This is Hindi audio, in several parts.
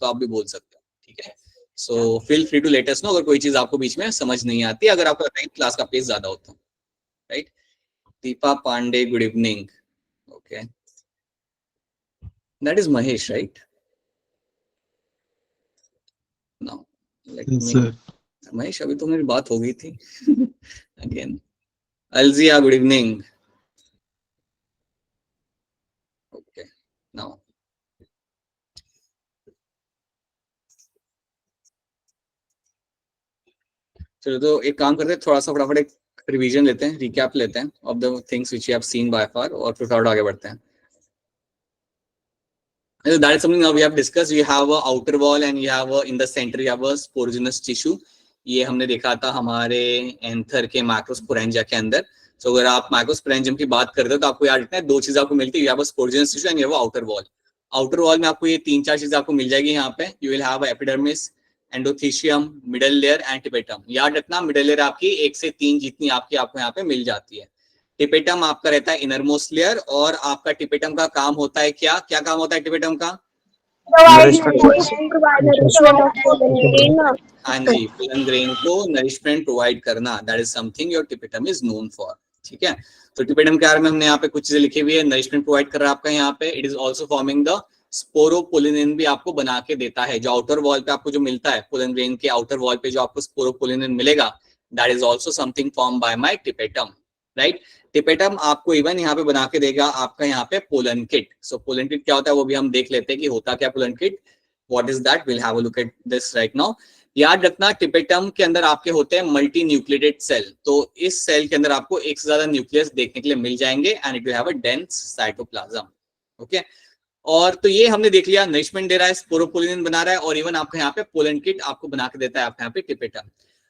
तो आप भी बोल सकते हो, ठीक है। So feel free to let us know अगर कोई चीज आपको बीच में समझ नहीं आती, अगर आपका क्लास का पेज ज्यादा होता है, right. Deepa Pandey, good evening. Okay, that is Mahesh, right? No, let me, Mahesh अभी तो मेरी बात हो गई थी again. Aljiya, good evening. Okay, now चलो, तो एक काम करते हैं, थोड़ा सा फटाफट एक रिवीजन लेते हैं, रिकैप लेते हैं of the things which you have seen by far, और फिर थोड़ा आगे बढ़ते हैं। That is something now we have discussed. You have a outer wall and you have in the center you have a sporogenous tissue. ये हमने देखा था हमारे एंथर के माइक्रोस्पोरेंजिया के अंदर। तो अगर आप माइक्रोस्पोरेंजियम की बात करते हो तो आपको याद रखना है दो चीजें आपको मिलती है, you have a sporogenous tissue and you have outer wall. Outer wall में आपको ये तीन चार चीजें आपको मिल जाएगी यहाँ पे। You will have epidermis, endothecium, middle layer and tapetum. याद रखना मिडल लेयर आपकी 1 से 3 जितनी आपकी आपको यहाँ पे मिल जाती है। टिपेटम आपका रहता है इनरमोस्ट लेयर, और आपका टिपेटम का काम होता है क्या क्या काम होता है टिपेटम का? हाँ जी, पोलन ग्रेन को नरिशमेंट प्रोवाइड करना, that is something your tapetum is known for, ठीक है। तो टिपेटम के बारे में हमने यहाँ पे कुछ चीजें लिखी हुई है। नरिशमेंट प्रोवाइड कर रहा है आपका यहाँ पे। It is also forming the sporopollenin भी आपको बना के देता है। जो आउटर वॉल पे आपको जो मिलता है, पोलन ग्रेन के आउटर वॉल पे जो आपको स्पोरोपोलिनिन मिलेगा, that is also something form by my tapetum, right. Tapetum आपको इवन यहाँ पे बना के देगा आपका यहाँ पे pollen kit. So pollen kit क्या होता है वो भी हम देख लेते हैं कि होता क्या pollen kit, what is that, will have a look at this right now. याद रखना टिपेटम के अंदर आपके होते हैं मल्टी न्यूक्लिएटेड सेल। तो इस सेल के अंदर आपको एक से ज्यादा न्यूक्लियस देखने के लिए मिल जाएंगे and it will have a dense cytoplasm, okay. और तो ये हमने देख लिया, नरिशमेंट दे रहा है, स्पोरोपोलिनिन बना रहा है, और इवन आपको यहाँ पे पोलन किट आपको बना के देता है आपके यहाँ पे टिपेटम।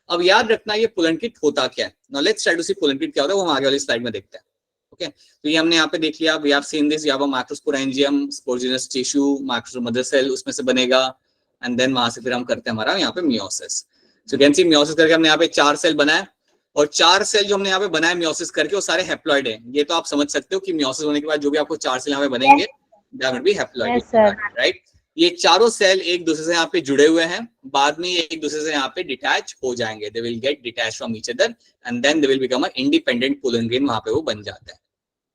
अब याद रखना ये पोलन किट होता क्या है। Now let's try to see pollen kit क्या होता है, वो हम आगे वाली स्लाइड में देखते हैं, ओके। तो ये हमने यहाँ पे देख लिया, we have seen this, you have a microsporangium, sporogenous tissue, micro mother cell उसमें से बनेगा, एंड देन वहां से फिर हम करते हैं हमारा यहाँ पे meiosis. So can see meiosis करके हमने यहाँ पे 4 सेल बनाए, और 4 सेल जो हमने यहाँ पे बनाए मियोसिस करके वो सारे हैप्लॉइड है। ये तो आप समझ सकते हो कि मियोसिस होने के बाद जो भी आपको 4 सेल यहाँ पे बनेंगे that will be haploid, right. ये चारों सेल एक दूसरे से यहाँ पे जुड़े हुए हैं, बाद में ये एक दूसरे से यहाँ पे डिटैच हो जाएंगे, they will get detach from each other and then they will become a independent pollen grain, वहां पे वो बन जाता है,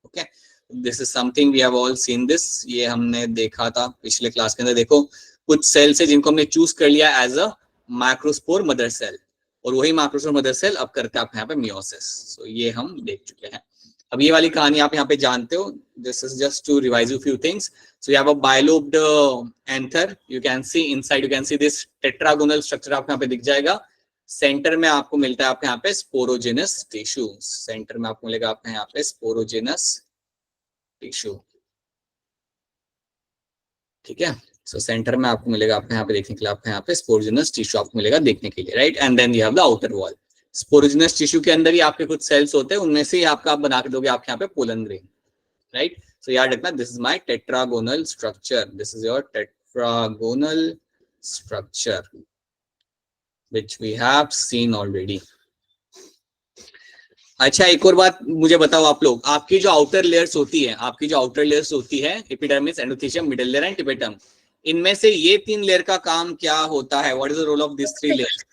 okay. This is something we have all seen this, ये हमने देखा था पिछले क्लास के अंदर। देखो कुछ सेल्स है जिनको हमने चूज कर लिया as a microspore mother cell, और वही माइक्रोस्पोर मदर सेल अब करते हैं आप यहाँ पे मियोसिस। सो ये हम देख चुके हैं। अब ये वाली कहानी आप यहाँ पे जानते हो, this is just to revise you few things. So you have a bilobed anther, you can see inside, you can see this tetragonal structure आपको यहाँ पे दिख जाएगा। सेंटर में आपको मिलता है आपके यहाँ पे स्पोरोजेनस टिश्यू, सेंटर में आपको मिलेगा आपके यहाँ पे स्पोरोजेनस टिश्यू, ठीक है। सो सेंटर में आपको मिलेगा आपके यहाँ पे देखने के लिए, आपके यहाँ पे स्पोरोजेनस टिश्यू आपको मिलेगा देखने के लिए, right. And then you have the outer wall. Sporogenous tissue के अंदर ही आपके कुछ सेल्स होते हैं, उनमें से ही आपका आप बना के दोगे आपके यहाँ पे पोलन ग्रेन, राइट। सो याद रखना this is my tetragonal structure, this is your tetragonal structure which we have seen already. अच्छा, एक और बात मुझे बताओ आप लोग, आपकी जो आउटर लेयर्स होती है, आपकी जो आउटर लेयर्स होती है, epidermis, endothelium, middle layer and tapetum, इनमें से ये 3 लेयर का काम क्या होता है? What is the role of this 3 layers?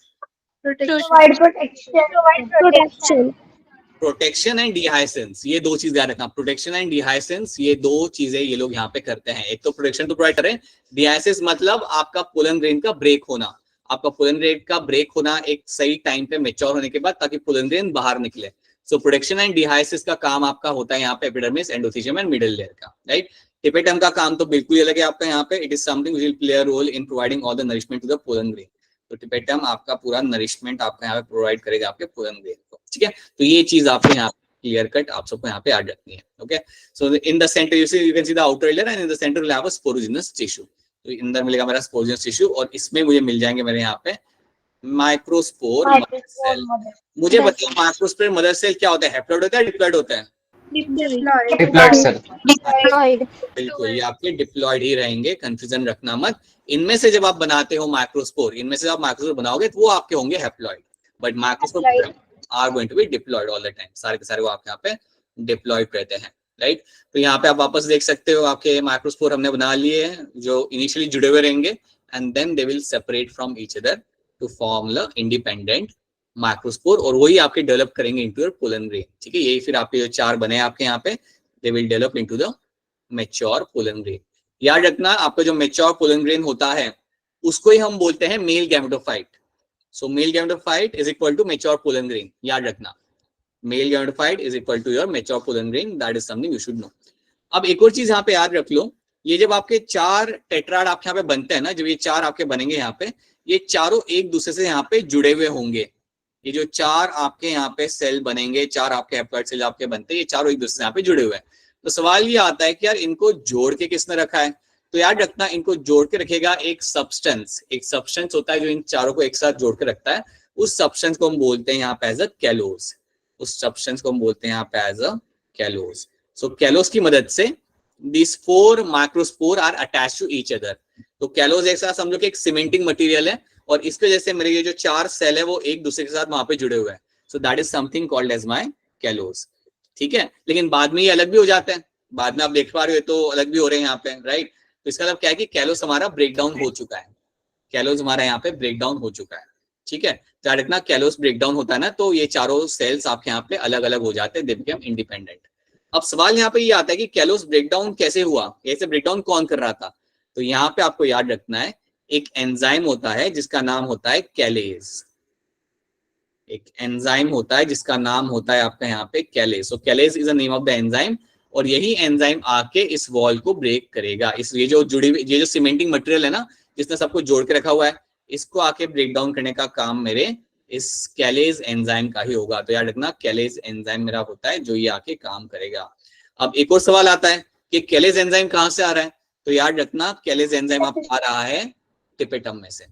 Protection and dehiscence, ये 2 चीज याद रखना। प्रोटेक्शन एंड डिहाइसेंस, ये 2 चीजें ये लोग यहाँ पे करते हैं। एक तो प्रोटेक्शन तो प्रोवाइड करें, डिहाइसेंस मतलब आपका पोलन ग्रेन का ब्रेक होना, आपका पोलन ग्रेन का ब्रेक होना एक सही टाइम पे मैच्योर होने के बाद, ताकि पोलन ग्रेन बाहर निकले। सो प्रोटेक्शन एंड डिहाइसिस का काम आपका होता है यहाँ पे epidermis, endothelium and middle layer का, राइट। टिपेटम का काम तो बिल्कुल ही अलग है आपका यहाँ पे। It is something which will play a role in providing all the nourishment to the pollen grain. तो टिपेटम आपका पूरा नरिशमेंट आपका यहाँ पे प्रोवाइड करेगा आपके पोलन ग्रेन को, ठीक है। तो ये चीज आपको यहाँ क्लियर कट आप सबको यहाँ पे याद रखनी है, okay. So in the centre you can see the outer layer and in the centre will have a sporogenous tissue. तो अंदर मिलेगा मेरा स्पोरोजेनस टिश्यू, और इसमें मुझे मिल जाएंगे मेरे यहाँ पे माइक्रोस्पोर मदर सेल। मुझे बताओ माइक्रोस्पोर मदर सेल क्या होता है? हैप्लॉइड होता है, डिप्लॉइड होता है? Diploid sir. बिल्कुल, ये आपके डिप्लॉइड ही रहेंगे, कंफ्यूजन रखना मत। इनमें से जब आप बनाते हो माइक्रोस्पोर, इनमें से आप माइक्रोस्पोर बनाओगे तो वो आपके होंगे haploid, but microspore are going to be diploid all the time. सारे के सारे वो आपके यहाँ पे डिप्लॉइड रहते हैं, राइट। तो यहाँ पे आप वापस देख सकते हो आपके माइक्रोस्पोर हमने बना लिए हैं जो इनिशियली जुड़े हुए रहेंगे, and then they will separate from each other to form the independent microspore, और वही आपके डेवलप करेंगे इनटू योर पोलन ग्रेन। ठीक है, यही फिर आपके जो 4 बने आपके यहाँ पे, they will develop into the mature pollen grain. याद रखना, आपका जो मैच्योर पोलन ग्रेन होता है उसको ही हम बोलते हैं male gametophyte. So male gametophyte is equal to mature pollen grain, याद रखना, male gametophyte is equal to your mature pollen grain, that is something you should know. अब एक और चीज यहाँ पे याद रख लो, ये जब आपके 4 टेट्राड आपके यहाँ पे बनते हैं ना, जब ये 4 आपके बनेंगे यहाँ पे, ये चारों एक दूसरे से यहाँ पे जुड़े हुए होंगे। ये जो 4 आपके यहाँ पे सेल बनेंगे, 4 आपके हैप्लॉइड सेल आपके बनते हैं, ये चारों एक दूसरे से यहाँ पे जुड़े हुए हैं। तो सवाल ये आता है कि यार इनको जोड़ के किसने रखा है? तो याद रखना, इनको जोड़ के रखेगा एक सब्सटेंस। एक सब्सटेंस होता है जो इन चारों को एक साथ जोड़ के रखता है, उस सब्सटेंस को हम बोलते हैं यहाँ पे एज अ कैलोज। उस सब्सटेंस को हम बोलते हैं यहाँ पे as a callose. So callose की मदद से these 4 microspore are attached to each other. तो कैलोज ऐसा समझो कि एक सीमेंटिंग मटेरियल है, और इसके वजह से मेरे ये जो 4 सेल है वो एक दूसरे के साथ वहां पे जुड़े हुए हैं। So that is something called as my callose. ठीक है, लेकिन बाद में ये अलग भी हो जाते हैं, बाद में आप देख पा रहे हो तो अलग भी हो रहे हैं यहाँ पे, राइट। तो इसका मतलब क्या है कि कैलोज हमारा ब्रेक डाउन हो चुका है, कैलोज हमारा यहाँ पे ब्रेक डाउन हो चुका है। ठीक है, तो याद रखना, कैलोज ब्रेक डाउन होता है ना, तो ये चारों सेल्स आपके यहाँ पे अलग अलग हो जाते हैं, दे बिकम इंडिपेंडेंट। अब सवाल यहाँ पे ये आता है कि कैलोज ब्रेकडाउन कैसे हुआ, कैसे ब्रेकडाउन कौन कर रहा था? तो यहाँ पे आपको याद रखना है, एक एंजाइम होता है जिसका नाम होता है कैलेज। एक एंजाइम होता है जिसका नाम होता है आपका यहाँ पे callase. So callase is the name of the enzyme, और यही एंजाइम आके इस वॉल को ब्रेक करेगा। इस ये जो जुड़ी हुई, ये जो सीमेंटिंग मटेरियल है ना, जिसने सबको जोड़ के रखा हुआ है, इसको आके ब्रेक डाउन करने का काम मेरे इस कैलेज एंजाइम का ही होगा। तो याद रखना, कैलेज एंजाइम मेरा होता है जो ये आके काम करेगा। अब एक और सवाल आता है कि कैलेज एंजाइम कहाँ से आ रहा है? तो याद रखना, कैलेज एंजाइम आपका आ रहा है टिपेटम में से।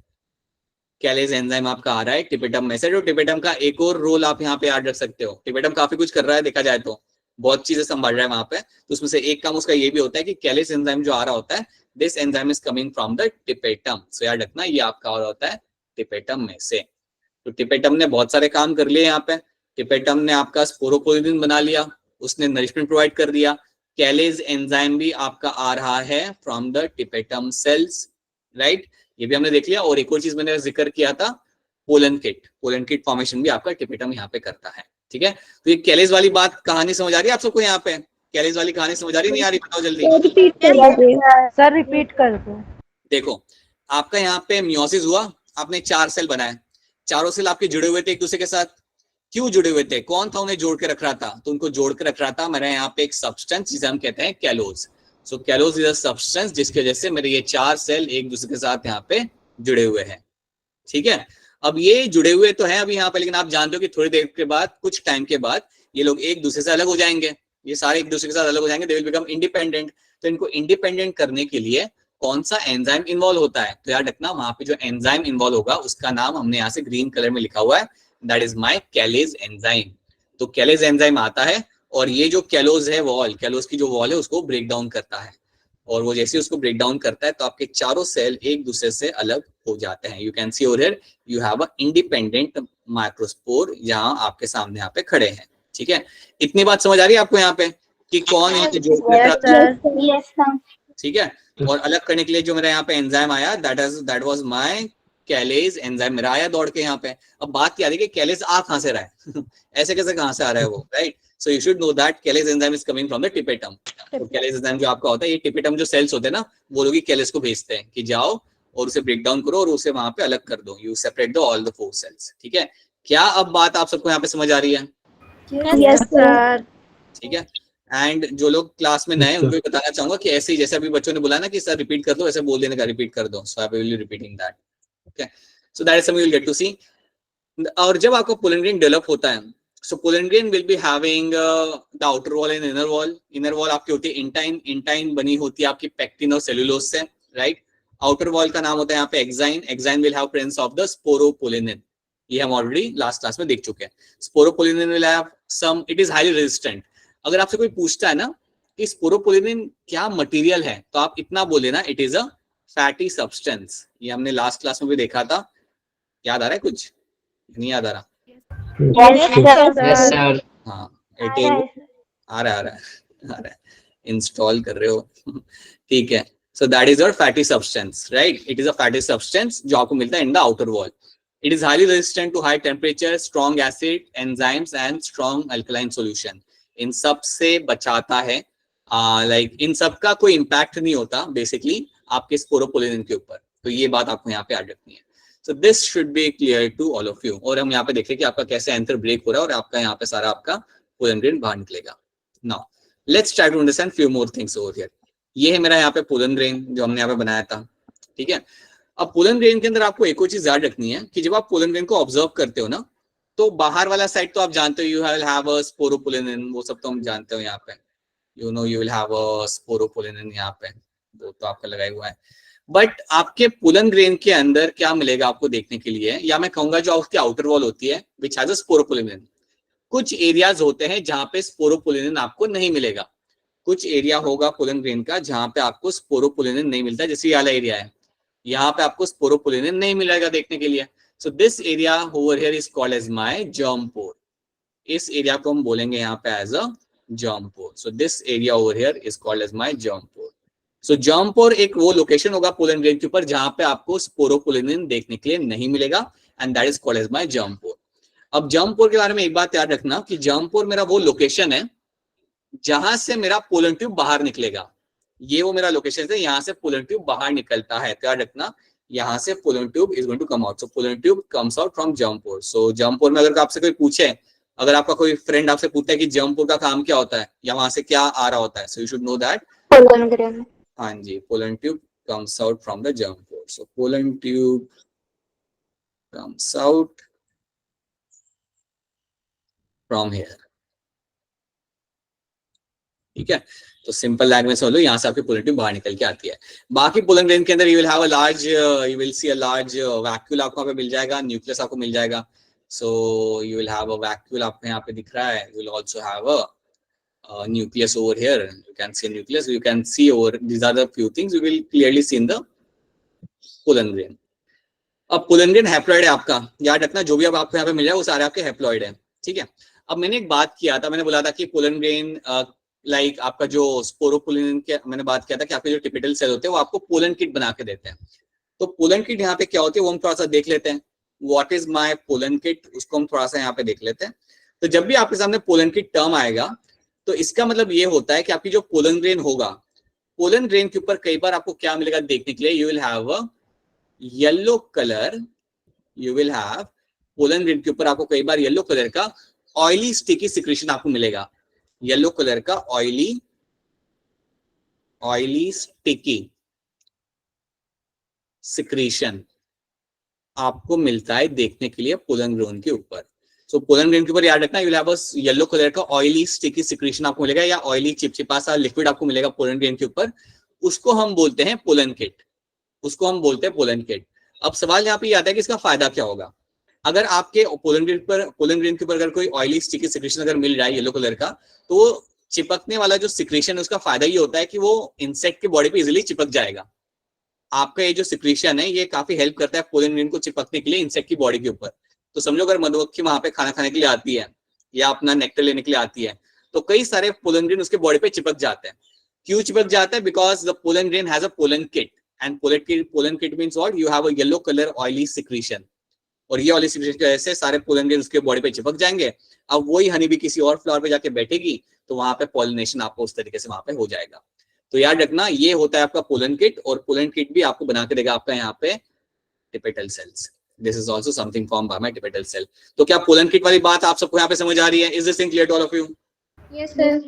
कैलेज एंजाइम आपका आ रहा है टिपेटम में से। जो टिपेटम का एक और रोल आप यहाँ पे याद रख सकते हो, टिपेटम काफी कुछ कर रहा है, देखा जाए तो बहुत चीजें संभाल रहा है वहां पे। तो उसमें से एक काम उसका ये भी होता है कि कैलेज एंजाइम जो आ रहा होता है, this enzyme is coming from the tapetum. So याद रखना, ये आपका आ रहा होता है टिपेटम में से। तो टिपेटम ने बहुत सारे काम कर लिए यहाँ पे। टिपेटम ने आपका स्पोरोपोलिन बना लिया, उसने नरिशमेंट प्रोवाइड कर दिया। कैलेज एंजाइम भी आपका आ रहा है फ्रॉम द टिपेटम सेल्स, राइट। ये भी हमने देख लिया। और एक और चीज मैंने जिक्र किया था, pollen kit. Pollen kit formation भी आपका टिपेटम यहाँ पे करता है। ठीक है, तो ये कैलेज वाली बात कहानी समझ आ रही है आप सबको? यहाँ पे कैलेज वाली कहानी समझ आ रही नहीं आ रही? बताओ जल्दी। सर रिपीट कर दो। देखो, आपका यहाँ पे मियोसिस हुआ, आपने 4 सेल बनाए, चारों सेल आपके जुड़े हुए थे एक दूसरे के साथ। क्यों जुड़े हुए थे? कौन था उन्हें जोड़ के रख रहा था? तो उनको जोड़ के रख रहा था मेरे यहाँ पे एक सब्सटेंस जिसे हम कहते हैं callose. So callose is a substance जिसकी वजह से मेरे ये 4 सेल एक दूसरे के साथ यहाँ पे जुड़े हुए हैं। ठीक है, अब ये जुड़े हुए तो हैं अभी यहाँ पे, लेकिन आप जानते हो कि थोड़ी देर के बाद, कुछ टाइम के बाद ये लोग एक दूसरे से अलग हो जाएंगे। ये सारे एक दूसरे के साथ अलग हो जाएंगे, दे विल बिकम इंडिपेंडेंट। तो इनको इंडिपेंडेंट करने के लिए कौन सा एंजाइम इन्वॉल्व होता है? तो याद रखना, वहां पे जो एंजाइम इन्वॉल्व होगा उसका नाम हमने यहाँ से ग्रीन कलर में लिखा हुआ है, दैट इज माय कैलेज एंजाइम। तो कैलेज एंजाइम आता है, और ये जो कैलोज है वॉल, कैलोज की जो वॉल है उसको ब्रेक डाउन करता है। और वो जैसे उसको ब्रेक डाउन करता है तो आपके चारों सेल एक दूसरे से अलग हो जाते हैं। You can see over here you have a independent microspore, यहाँ आपके सामने यहाँ पे खड़े हैं। ठीक है, इतनी बात समझ आ रही है आपको यहाँ पे कि कौन है जो? ठीक है, और अलग करने के लिए जो मेरा यहाँ पे एंजाइम आया, दैट वाज माय कैलेज एंजाइम, मेरा आया दौड़ के यहाँ पे। अब बात क्या है कि कैलेज आ कहाँ से रहा है? ऐसे कैसे कहाँ से आ रहा है वो, right. So you should know that callase enzyme is coming from the tapetum. तो कैलेज एंजाइम जो आपका होता है, ये टिपेटम जो सेल्स होते हैं ना, वो लोग कैलेज को भेजते हैं कि जाओ और उसे ब्रेक डाउन करो और उसे वहां पे अलग कर दो। You separate the all the 4 cells. ठीक है, क्या अब बात आप सबको यहाँ पे समझ आ रही है? Yes sir. ठीक है, एंड जो लोग क्लास में नए उनको बताना चाहूंगा कि ऐसे ही जैसे अभी बच्चों ने बोला ना कि सर रिपीट कर दो, ऐसे बोल देने का, रिपीट कर दो। So I will be repeating that. Okay, so that is something you will get to see. और जब आपका पोलन ग्रेन डेवलप होता है, so pollen grain will be having the outer wall and inner wall. Inner wall आपकी होती है इंटाइन, इंटाइन बनी होती है आपकी पेक्टिन और सेलुलोज से, राइट। आउटर वॉल का नाम होता है यहाँ पे exine. Exine will have presence of the sporopollenin, ये हम ऑलरेडी लास्ट क्लास में देख चुके हैं। Sporopollenin will have some, it is highly resistant. अगर आपसे कोई पूछता है ना कि स्पोरोपोलिनिन क्या मटेरियल है, तो आप इतना बोले ना, it is a fatty substance. ये हमने लास्ट क्लास में भी देखा था। याद आ रहा है कुछ? नहीं याद आ रहा? Yes sir. हाँ, इट इज आ रहा है इंस्टॉल कर रहे हो। ठीक है, So that is your fatty substance, right? It is a fatty substance जो आपको मिलता है in the outer wall. It is highly resistant to high temperature, strong acid, enzymes and strong alkaline solution. इन सब से बचाता है, like इन सब का कोई impact नहीं होता basically आपके स्पोरोपोलिन के ऊपर. तो ये बात आपको यहाँ पे याद रखनी है. So this should be clear to all of you. और हम यहाँ पे देखें कि आपका कैसे एंथर ब्रेक हो रहा है और आपका यहाँ पे सारा आपका पोलन ग्रेन बाहर निकलेगा. Now let's try to understand few more things over here. ये है मेरा यहाँ पे पोलन ग्रेन जो हमने यहाँ पे बनाया था, ठीक है. अब पोलन ग्रेन के अंदर आपको एक और चीज याद रखनी है कि जब आप पोलन ग्रेन को ऑब्जर्व करते हो ना, तो बाहर वाला साइड तो आप जानते हो, you will have a sporopollenin, वो सब तो हम जानते हो यहाँ पे, you know you will have a sporopollenin यहाँ पे, वो तो आपका लगाया हुआ है. बट आपके पोलन ग्रेन के अंदर क्या मिलेगा आपको देखने के लिए, या मैं कहूंगा जो उसकी आउटर वॉल होती है विच हैज अ स्पोरोपोलिन. कुछ एरियाज होते हैं जहां पे स्पोरोपोलिन आपको नहीं मिलेगा. कुछ एरिया होगा पोलन ग्रेन का जहां पे आपको स्पोरोपोलिन नहीं मिलता, जैसे ये वाला एरिया है, यहाँ पे आपको स्पोरोपोलिन नहीं मिलेगा देखने के लिए. So this area over here is called as my germ pore. इस एरिया को हम बोलेंगे यहाँ पे as a germ pore. So this area over here is called as my germ pore. So germ pore एक वो लोकेशन होगा पोलन ग्रेन के ऊपर जहां पे आपको स्पोरोपोलिन देखने के लिए नहीं मिलेगा, and that is called as my germ pore. अब जर्म पोर के बारे में एक बात याद रखना कि जर्म पोर मेरा वो लोकेशन है जहां से मेरा पोलन ट्यूब बाहर निकलेगा. ये वो मेरा लोकेशन है, यहाँ से पोलन ट्यूब बाहर निकलता है. तो याद रखना, यहाँ से pollen tube is going to come out. So pollen tube comes out from germ pore. So germ pore में अगर आपसे कोई पूछे, अगर आपका कोई फ्रेंड आपसे पूछता है कि जर्म पोर का काम क्या होता है या वहां से क्या आ रहा होता है, so you should know that pollen grain. हाँ जी, pollen tube comes out from the germ pore. So pollen tube comes out from here. ठीक है, तो सिंपल लैंग्वेज में समझ लो, यहाँ से आपकी पोलन ट्यूब बाहर निकल के आती है. बाकी पोलन ग्रेन के अंदर you will have a large, you will see a large vacuole आपको यहाँ पे मिल जाएगा, न्यूक्लियस आपको मिल जाएगा. So you will have a vacuole आपको यहाँ पे दिख रहा है. You will also have a nucleus over here. You can see nucleus, you can see over, these are the few things you will clearly see in the pollen grain. अब पोलन ग्रेन हैप्लॉइड है आपका, याद रखना जो भी अब आपको यहाँ पे मिल जाए वो सारे आपके हैप्लॉइड है. ठीक है, अब मैंने एक बात किया था, मैंने बोला था कि पोलन ग्रेन लाइक आपका जो स्पोरोपोलिन के मैंने बात किया था कि आपके जो टिपिकल सेल होते हैं वो आपको पोलन किट बना के देते हैं. तो पोलन किट यहाँ पे क्या होती है वो हम थोड़ा सा देख लेते हैं. What is my pollen kit, उसको हम थोड़ा सा यहाँ पे देख लेते हैं. तो जब भी आपके सामने पोलन किट टर्म आएगा तो इसका मतलब ये होता है कि आपकी जो पोलन ग्रेन होगा, पोलन ग्रेन के ऊपर कई बार आपको क्या मिलेगा देखने के लिए, you will have a yellow colour. You will have pollen grain के ऊपर आपको कई बार येलो कलर का ऑयली स्टिकी सिक्रेशन आपको मिलेगा. येलो कलर का ऑयली स्टिकी सिक्रेशन आपको मिलता है देखने के लिए पोलन ग्रेन के ऊपर. सो पोलन ग्रेन के ऊपर याद रखना, you will have a yellow colour का ऑयली स्टिकी सिक्रेशन आपको मिलेगा, या ऑयली चिपचिपा सा लिक्विड आपको मिलेगा पोलन ग्रेन के ऊपर. उसको हम बोलते हैं पोलन किट. उसको हम बोलते हैं पोलन किट. अब सवाल यहाँ पे आता है कि इसका फायदा क्या होगा. अगर आपके पोलन ग्रेन के ऊपर अगर कोई ऑयली स्टिकी सिक्रेशन अगर मिल रहा है येलो कलर का, तो चिपकने वाला जो सिक्रेशन है उसका फायदा ये होता है कि वो इंसेक्ट की बॉडी पे इजीली चिपक जाएगा. आपका ये जो सिक्रेशन है ये काफी हेल्प करता है पोलन ग्रेन को चिपकने के लिए इंसेक्ट की बॉडी के ऊपर. तो समझो अगर मधुमक्खी वहां पे खाना खाने के लिए आती है या अपना नेक्टर लेने के लिए आती है, तो कई सारे पोलन ग्रेन उसके बॉडी पे चिपक जाते हैं. क्यों चिपक जाता है? Because the pollen grain has a pollen kit, and pollen kit means what, you have a yellow colour oily secretion. और ये ऑयली सिक्रेशन की वजह से सारे पोलन ग्रेन उसके बॉडी पे चिपक जाएंगे. अब वही हनी भी किसी और फ्लावर पे जाके बैठेगी तो वहां पे पॉलिनेशन आपको उस तरीके से वहां पे हो जाएगा. तो याद रखना ये होता है आपका पोलन किट, और पोलन किट भी आपको बना के देगा आपका यहाँ पे typical cells. This is also something form by my typical cell. तो क्या पोलन किट वाली बात आप सबको यहाँ पे समझ आ रही है? Is this thing clear to all of you? Yes sir.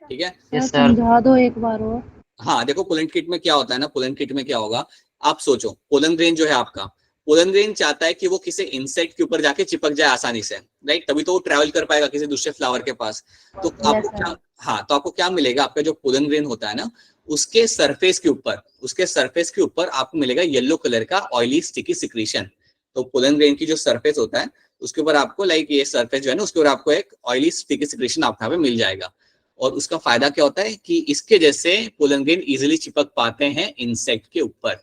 ठीक है, समझा दो एक बार और. हाँ देखो पोलन किट में क्या होता है ना, पोलन किट में क्या होगा, आप सोचो पोलन ग्रेन जो है आपका, पोलन ग्रेन चाहता है कि वो किसी इंसेक्ट के ऊपर जाके चिपक जाए आसानी से, राइट, तभी तो वो ट्रैवल कर पाएगा किसी दूसरे फ्लावर के पास. तो आपको क्या, हाँ, तो आपको क्या मिलेगा, आपका जो पोलन ग्रेन होता है ना उसके सरफेस के ऊपर आपको मिलेगा येलो कलर का ऑयली स्टिकी सिक्रेशन. तो पोलन ग्रेन की जो सरफेस होता है उसके ऊपर आपको लाइक ये सरफेस जो है ना उसके ऊपर आपको एक ऑयली स्टिकी सिक्रेशन आपको यहाँ पे मिल जाएगा. और उसका फायदा क्या होता है कि इसके जैसे पोलन ग्रेन इजिली चिपक पाते हैं इंसेक्ट के ऊपर,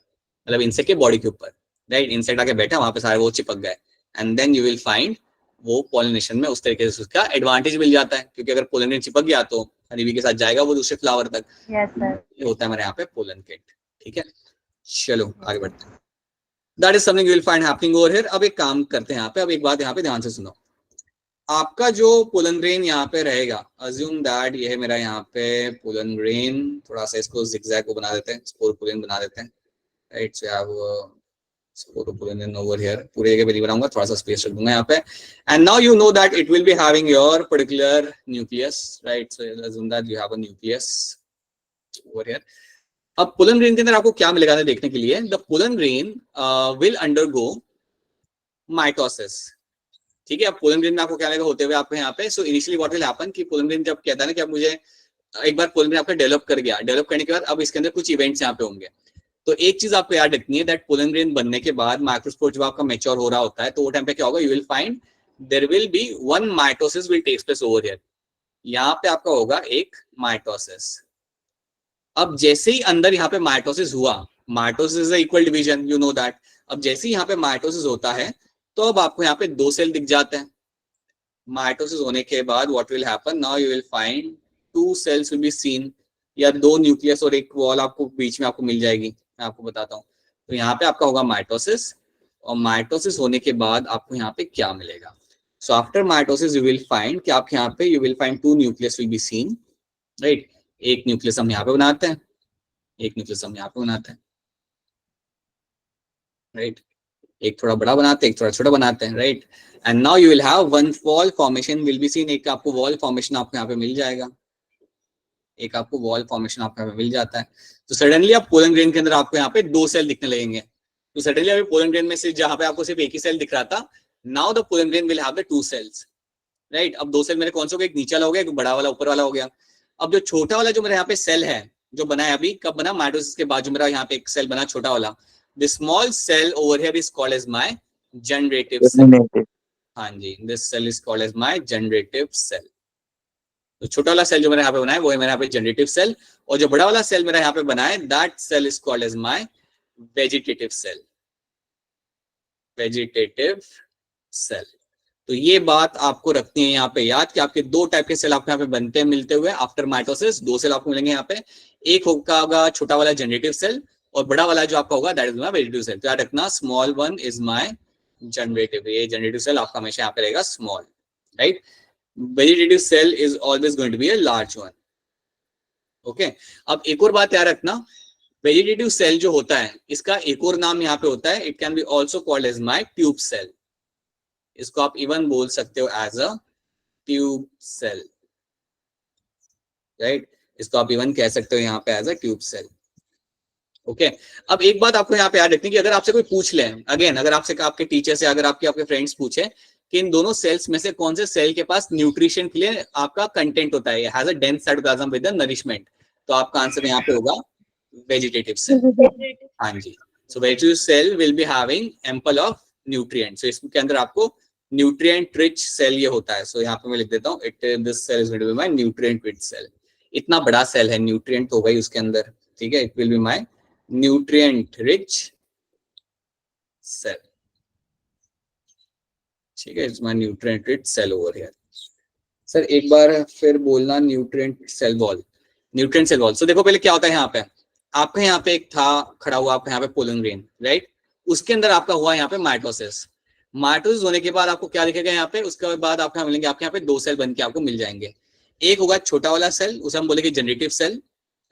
मतलब इंसेक्ट के बॉडी के ऊपर, राइट. इंसेक्ट आके बैठा वहां पे सारे वो चिपक गए, and then you will find वो पॉलिनेशन में उस तरीके से उसका एडवांटेज मिल जाता है, क्योंकि अगर पोलन ग्रेन चिपक गया तो हनी बी के साथ जाएगा वो दूसरे फ्लावर तक। Yes sir. ये होता है हमारे यहाँ पे पोलन किट। ठीक है, चलो आगे बढ़ते हैं। That is something you will find happening over here. अब एक काम करते हैं यहाँ पे, अब एक बात यहाँ पे ध्यान से सुनो। आपका जो पोलन ग्रेन यहाँ पे रहेगा, अज्यूम दैट ये है मेरा यहाँ पे पोलन ग्रेन, थोड़ा सा इसको जिगजैग को बना देते हैं, स्पोरोपोलिन बना देते हैं, right. So have sporopollenin over here, पूरे जगह पे नहीं बनाऊंगा, थोड़ा सा स्पेस रख दूंगा यहाँ पे। And now you know that it will be having your particular nucleus, right. So assume that you have a nucleus over here. अब पोलन ग्रेन के अंदर आपको क्या मिलेगा देखने के लिए, the pollen grain will undergo mitosis. ठीक है, अब पोलन ग्रेन में आपको क्या लगेगा होते हुए आपको यहाँ पे, so initially what will happen कि पोलन ग्रेन जब कहता है ना कि अब मुझे एक बार पोलन ग्रेन आपका डेवलप कर गया, डेवलप करने के बाद अब इसके अंदर कुछ इवेंट्स यहाँ पे होंगे। तो एक चीज आपको याद रखनी है दैट पोलन ग्रेन बनने के बाद माइक्रोस्पोर जब आपका मैच्योर हो रहा होता है तो वो टाइम पे क्या होगा, you will find there will be one mitosis will takes place over here. यहाँ पे आपका होगा एक माइटोसिस। अब जैसे ही अंदर यहाँ पे माइटोसिस हुआ, mitosis is equal division, you know that. अब जैसे ही यहाँ पे माइटोसिस होता है तो अब आपको यहाँ पे दो सेल दिख जाते हैं। माइटोसिस होने के बाद what will happen, now you will find two cells will be seen, या दो न्यूक्लियस और एक वॉल आपको बीच में आपको मिल जाएगी। मैं आपको बताता हूँ, तो यहाँ पे आपका होगा माइटोसिस, और माइटोसिस होने के बाद आपको यहाँ पे क्या मिलेगा। So after mitosis you will find कि आप यहाँ पे you will find two nucleus will be seen, right. एक न्यूक्लियस हम यहाँ पे बनाते हैं, एक न्यूक्लियस हम यहाँ पे बनाते हैं, राइट। एक थोड़ा बड़ा बनाते हैं, एक थोड़ा छोटा बनाते हैं, right. And now you will have one wall formation will be scene, एक आपको वॉल फॉर्मेशन आपको यहाँ पे मिल जाएगा, एक आपको वॉल फॉर्मेशन आपको यहाँ पे मिल जाता है। तो सडनली आप पोलन ग्रेन के अंदर आपको यहाँ पे दो सेल दिखने लगेंगे। तो सडनली अभी पोलन ग्रेन में से जहाँ पे आपको सिर्फ एक ही सेल दिख रहा था, now the pollen grain will have the two cells, right. अब दो सेल मेरे कौन से हो गए, एक नीचे वाला हो गया, एक बड़ा वाला ऊपर वाला हो गया। अब जो छोटा वाला जो मेरे यहाँ पे सेल है जो बना है, अभी कब बना, माइटोसिस के बाद जो मेरा यहाँ पे एक सेल बना छोटा वाला, the small cell over here is called as my generative cell. हाँ जी, this cell is called as my generative cell. तो छोटा वाला सेल जो मेरे यहाँ पे बना है वो है मेरे यहाँ पे जनरेटिव सेल, और जो बड़ा वाला सेल मेरा यहाँ पे बना है that cell is called as my vegetative cell, vegetative cell. तो ये बात आपको रखनी है यहाँ पे याद कि आपके दो टाइप के सेल आपको यहाँ पे बनते हैं मिलते हुए आफ्टर माइटोसिस। दो सेल आपको मिलेंगे यहाँ पे, एक होगा छोटा वाला जनरेटिव सेल और बड़ा वाला जो आपका होगा that is my vegetative cell. तो याद रखना small one is my generative, ये जनरेटिव सेल आपका हमेशा यहाँ पे रहेगा small, right. Vegetative cell is always going to be a large one, okay. अब एक और बात याद रखना, वेजिटेटिव सेल जो होता है इसका एक और नाम यहाँ पे होता है, it can be also called as my tube cell. इसको आप इवन बोल सकते हो as a tube cell, right. इसको आप इवन कह सकते हो यहाँ पे as a tube cell, okay. अब एक बात आपको यहाँ पे याद रखनी कि अगर आपसे कोई पूछ ले, अगेन अगर आपसे आपके टीचर से अगर आपके फ्रेंड्स पूछे कि इन दोनों सेल्स में से कौन से सेल के पास न्यूट्रिशन के लिए आपका कंटेंट होता है, has a dense cytoplasm with the nourishment, तो आपका आंसर यहाँ पे होगा वेजिटेटिव सेल। हाँ जी, so vegetative cell will be having ample of nutrient. सो इसके अंदर आपको न्यूट्रिएंट रिच सेल ये होता है। सो यहाँ पे मैं लिख देता हूँ, it this cell is going to be my nutrient rich cell. इतना बड़ा सेल है, न्यूट्रिएंट तो होगा ही उसके अंदर, ठीक है। It will be my nutrient rich cell, ठीक है। It's my nutrient rich cell over here. Sir एक बार फिर बोलना, nutrient cell wall, nutrient cell wall. So देखो पहले क्या होता है यहाँ पे, आपका यहाँ पे एक था खड़ा हुआ आपका यहाँ पे पोलन ग्रेन, राइट। उसके अंदर आपका हुआ यहाँ पे माइटोसिस। माइटोसिस होने के बाद आपको क्या दिखेगा यहाँ पे, उसके बाद आपको यहाँ मिलेंगे, आपके यहाँ पे दो सेल बन के आपको मिल जाएंगे। एक होगा छोटा वाला सेल, उसे हम बोलेंगे जनरेटिव सेल,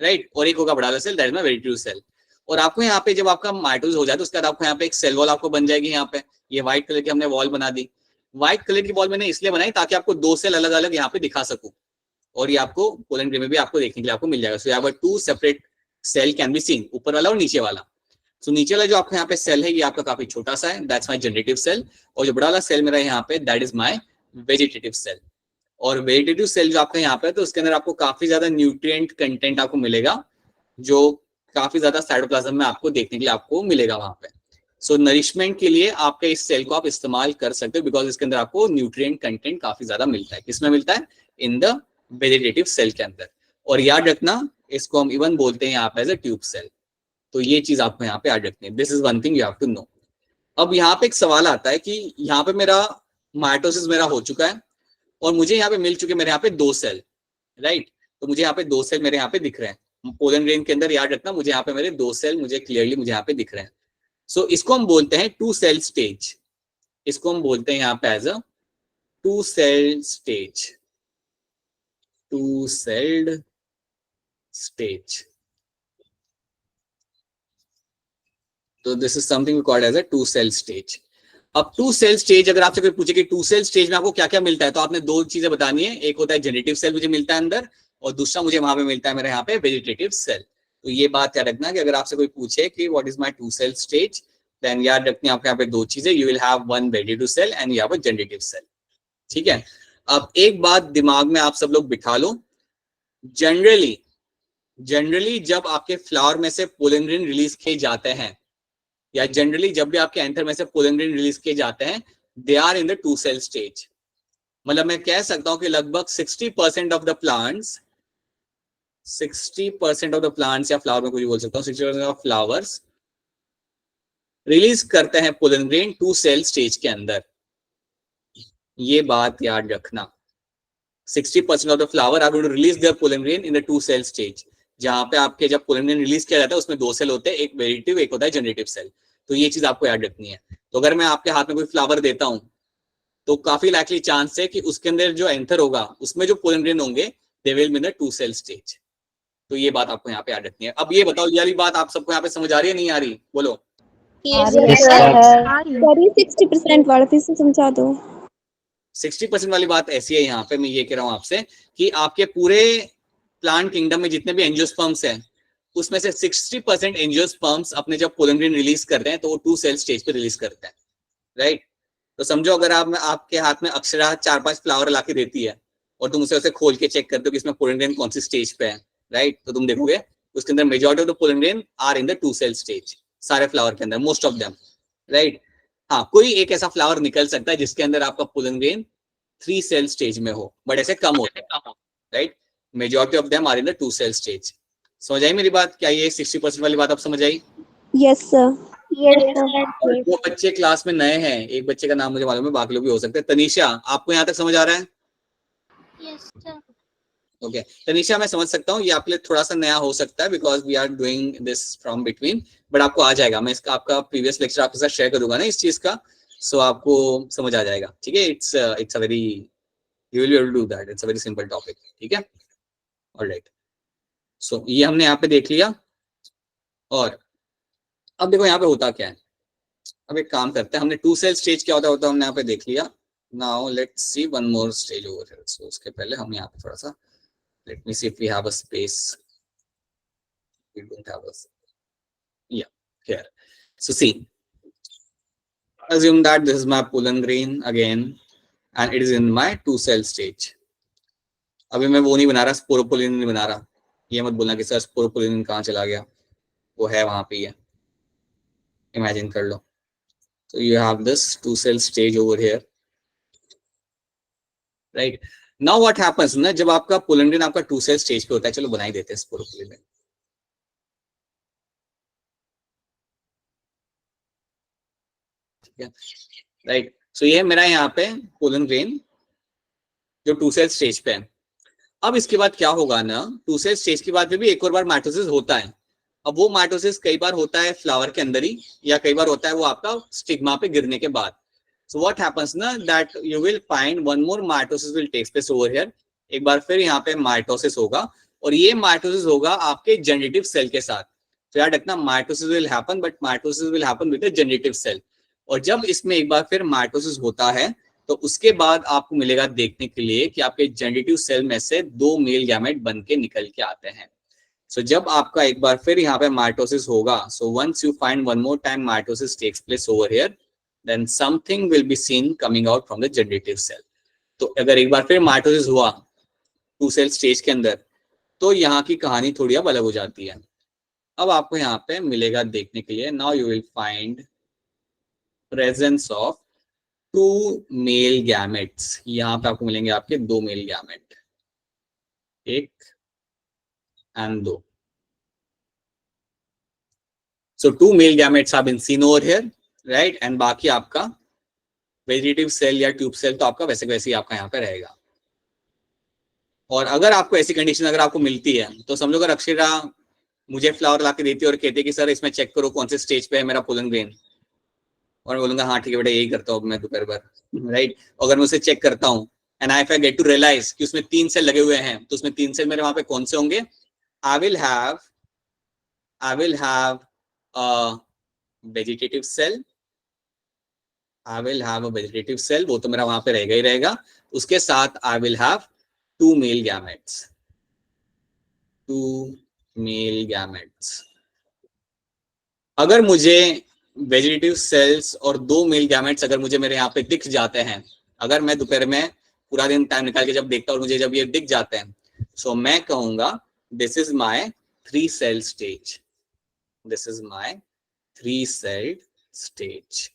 राइट, और एक होगा बड़ा वाला cell that is my vegetative cell. और आपको यहाँ पे जब आपका माइटोसिस हो जाए तो उसके बाद आपको यहाँ पे एक सेल वॉल आपको बन जाएगी। यहाँ पे ये व्हाइट कलर की हमने वॉल बना दी। व्हाइट कलर की वॉल मैंने इसलिए बनाई ताकि आपको दो सेल अलग अलग यहाँ पे दिखा सकूं, और ये आपको पोलन ग्रेन में भी आपको देखने के लिए आपको मिल जाएगा। सो यहाँ two separate cell can be seen, ऊपर वाला और नीचे वाला। सो नीचे वाला जो आपका यहाँ पे सेल है ये आपका काफी छोटा सा है, दैट्स माय जनरेटिव सेल, और जो बड़ा वाला सेल मेरा यहाँ पे that is my vegetative cell. और वेजिटेटिव सेल जो आपका यहाँ पे तो उसके अंदर आपको काफी ज्यादा न्यूट्रिएंट कंटेंट आपको मिलेगा, जो काफी ज्यादा साइटोप्लाज्म में आपको देखने के लिए आपको मिलेगा वहां पे। सो नरिशमेंट के लिए आपके इस सेल को आप इस्तेमाल कर सकते हो, बिकॉज इसके अंदर आपको न्यूट्रिएंट कंटेंट काफी ज्यादा मिलता है। किसमें मिलता है, इन द वेजिटेटिव सेल के अंदर। और याद रखना इसको हम इवन बोलते हैं यहाँ पे एज अ ट्यूब सेल। तो ये चीज आपको यहाँ पे याद रखनी है, this is one thing you have to know. अब यहाँ पे एक सवाल आता है कि यहाँ पे मेरा माइटोसिस मेरा हो चुका है और मुझे यहाँ पे मिल चुके मेरे यहाँ पे दो सेल, राइट। तो मुझे यहाँ पे 2 सेल मेरे यहाँ पे दिख रहे हैं पोलन ग्रेन के अंदर, याद रखना मुझे यहाँ पे मेरे 2 सेल मुझे क्लियरली मुझे यहाँ पे दिख रहे हैं। सो इसको हम बोलते हैं 2 सेल स्टेज, इसको हम बोलते हैं यहाँ पे as a 2 cell stage, 2 celled stage. तो this is something called as a 2 cell stage. अब 2 सेल स्टेज अगर आपसे कोई पूछे कि 2 सेल स्टेज में आपको क्या क्या मिलता है, तो आपने 2 चीजें बतानी है, एक होता है जनरेटिव सेल मुझे मिलता है अंदर, और दूसरा मुझे वहां पे मिलता है मेरे यहाँ पे वेजिटेटिव सेल। तो ये बात याद रखना कि अगर आपसे कोई पूछे कि what is my 2 cell stage, then याद रखनी है आपके यहाँ पे 2 चीजें, you will have one vegetative cell and you have a generative cell. ठीक है, अब एक बात दिमाग में आप सब लोग बिठा लो, जनरली जब आपके फ्लावर में से पोलन ग्रेन रिलीज किए जाते हैं, या जनरली जब भी आपके एंथर में से पोलन ग्रेन रिलीज किए जाते हैं, they are in the 2 cell stage. मतलब मैं कह सकता हूं कि लगभग 60% of the plants, 60% of the plants या फ्लावर में कुछ बोल सकता हूं, 60% ऑफ फ्लावर्स रिलीज करते हैं पोलन ग्रेन 2 सेल स्टेज के अंदर। ये बात याद रखना, 60% of the flower are going to release their pollen grain in the 2 cell stage. जहां पे आपके जब पोलन ग्रेन रिलीज किया जाता है उसमें 2 सेल होते हैं, एक वेजिटेटिव एक होता है जनरेटिव सेल। तो ये चीज आपको याद रखनी है। तो अगर मैं आपके हाथ में कोई फ्लावर देता हूं तो काफी लाइकली चांस है कि उसके अंदर जो एंथर होगा उसमें जो पोलन ग्रेन होंगे they will be in the 2 cell stage. तो ये बात आपको यहाँ पे याद रखनी है। अब ये बताओ, ये वाली बात आप सबको यहाँ पे समझ आ रही है नहीं आ रही, बोलो। Yes, sir. 60% वाला फिर से समझा दो। 60% वाली बात ऐसी है, यहाँ पे मैं ये कह रहा हूँ आपसे कि आपके पूरे प्लांट किंगडम में जितने भी एंजियोस्पर्म्स हैं उसमें से 60% एंजियोस्पर्म्स अपने जब पोलन ग्रेन रिलीज करते हैं तो वो 2 सेल स्टेज पे रिलीज करते हैं, राइट। तो समझो अगर आप आपके हाथ में अक्षरा 4-5 फ्लावर लाके देती है और तुम उसे खोल के चेक करते हो कि इसमें पोलन ग्रेन कौन सी स्टेज पे है, राइट, तो तुम देखोगे उसके अंदर majority of the pollen grain are in the 2 cell stage, सारे फ्लावर के अंदर, मोस्ट ऑफ देम, राइट। हाँ, कोई एक ऐसा फ्लावर निकल सकता है जिसके अंदर आपका पोलन ग्रेन 3 सेल स्टेज में हो, बट ऐसे कम होते हैं, right. Majority of them are in the 2 cell stage. समझ आई मेरी बात? क्या ये 60% वाली बात आप समझ आई? Yes sir. Yes, sir. वो बच्चे क्लास में नए हैं, एक बच्चे का नाम मुझे मालूम है, बाकी लोग भी हो सकते हैं। तनीषा, आपको यहाँ तक समझ आ रहा है? Yes, sir. ओके तनीषा, मैं समझ सकता हूँ ये आपके लिए थोड़ा सा नया हो सकता है because we are doing this from between, but आपको आ जाएगा। मैं इसका आपका प्रीवियस लेक्चर आपके साथ शेयर करूंगा ना इस चीज का, सो आपको समझ आ जाएगा। ठीक है, it's a very, you will be able to do that, it's a very simple topic. ठीक है, ऑलराइट। सो ये हमने यहाँ पे देख लिया, और अब देखो यहाँ पे होता क्या है। अब एक काम करते हैं, हमने 2 सेल स्टेज क्या होता है हमने यहाँ पे देख लिया। Now let's see one more stage over here. So उसके पहले हम यहाँ पे थोड़ा सा, let me see if we have a space. We don't have a, yeah, here. So see, assume that this is my pollen grain again and it is in my 2 cell stage. अभी मैं वो नहीं बना रहा, स्पोरोपोलिन नहीं बना रहा। ये मत बोलना कि सर स्पोरोपोलिन कहाँ चला गया, वो है वहां पे ही है, इमेजिन कर लो। So you have this 2 cell stage over here, right? Now what happens ना, जब आपका पोलन ग्रेन आपका 2 सेल स्टेज पे होता है, चलो बना ही देते हैं स्पोरोपोलिन। ठीक है, राइट। सो ये है मेरा यहाँ पे पोलन ग्रेन जो 2 सेल स्टेज पे है। अब इसके बाद क्या होगा ना, 2 सेल स्टेज के बाद भी एक और बार माइटोसिस होता है। अब वो माइटोसिस कई बार होता है फ्लावर के अंदर ही, या कई बार होता है वो आपका स्टिग्मा पे गिरने के बाद। सो व्हाट हैपेंस ना, that you will find one more mitosis will take place over here. एक बार फिर यहाँ पे माइटोसिस होगा, और ये माइटोसिस होगा आपके जनरेटिव सेल के साथ। तो याद रखना, mitosis will happen, but mitosis will happen with the generative cell. और जब इसमें एक बार फिर माइटोसिस होता है तो उसके बाद आपको मिलेगा देखने के लिए कि आपके जनरेटिव सेल में से 2 मेल गैमेट बन के निकल के आते हैं। सो जब आपका एक बार फिर यहाँ पे माइटोसिस होगा, so once you find one more time mitosis takes place over here, then something will be seen coming out from the generative cell. तो अगर एक बार फिर माइटोसिस हुआ 2 सेल स्टेज के अंदर, तो यहाँ की कहानी थोड़ी अब अलग हो जाती है। अब आपको यहाँ पे मिलेगा देखने के लिए, now you will find presence of 2 male gametes. यहाँ पे आपको मिलेंगे आपके 2 male gamete, 1 and 2. So 2 male gametes have been seen over here, right? And बाकी आपका वेजिटेटिव सेल या ट्यूब सेल तो आपका वैसे वैसे ही आपका यहाँ पे रहेगा। और अगर आपको ऐसी कंडीशन अगर आपको मिलती है तो समझो अगर अक्षरा मुझे फ्लावर ला के देती है और कहती है कि सर इसमें चेक करो कौन से स्टेज पे है मेरा पोलन ग्रेन, और मैं बोलूंगा हाँ ठीक है बेटा यही करता हूँ मैं दोपहर भर, राइट। अगर मैं उसे चेक करता हूँ and I get to realize कि उसमें 3 सेल लगे हुए हैं, तो उसमें 3 सेल मेरे वहां पे कौन से होंगे? I will have a vegetative cell, I will have a vegetative cell, वो तो मेरा वहां पे रहेगा ही रहेगा। उसके साथ आई will have 2 male gametes, 2 male gametes. अगर मुझे वेजिटेटिव सेल्स और 2 मेल गैमेट्स अगर मुझे मेरे यहाँ पे दिख जाते हैं, अगर मैं दोपहर में पूरा दिन टाइम निकाल के जब देखता हूँ और मुझे जब ये दिख जाते हैं, सो मैं कहूंगा this is my 3 cell stage, this is my 3 cell stage.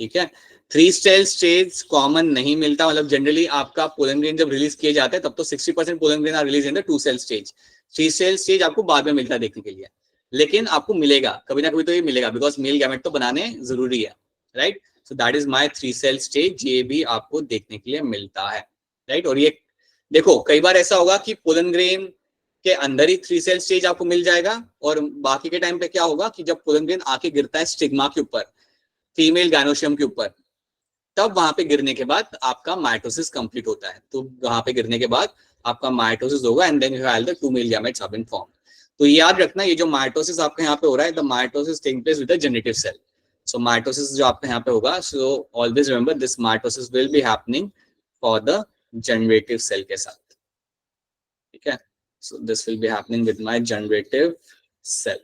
ठीक है, 3 सेल स्टेज कॉमन नहीं मिलता, मतलब जनरली आपका पोलन ग्रेन जब रिलीज किए जाते हैं तब तो 60% pollen grain are release in the 2 cell stage. 3 cell stage आपको बाद में मिलता है देखने के लिए, लेकिन आपको मिलेगा कभी ना कभी तो ये मिलेगा, बिकॉज मेल गैमेट तो बनाने जरूरी है, right. So that is my 3 cell stage, ये भी आपको देखने के लिए मिलता है, राइट। और ये देखो कई बार ऐसा होगा कि पोलन ग्रेन के अंदर ही 3 सेल स्टेज आपको मिल जाएगा, और बाकी के टाइम पे क्या होगा कि जब पोलन ग्रेन आके गिरता है स्टिग्मा के ऊपर, फीमेल गायनोशियम के ऊपर, तब वहां पे गिरने के बाद आपका माइटोसिस कंप्लीट होता है। तो वहां पे गिरने के बाद आपका माइटोसिस होगा and then you have the 2 male gametes have been formed. तो याद रखना ये जो माइटोसिस आपके यहाँ पे हो रहा है, the mitosis taking place with the generative cell. So mitosis जो आपके यहाँ पे होगा, so always remember this mitosis will be happening for the generative cell के साथ, ठीक है। So this will be happening with my generative cell,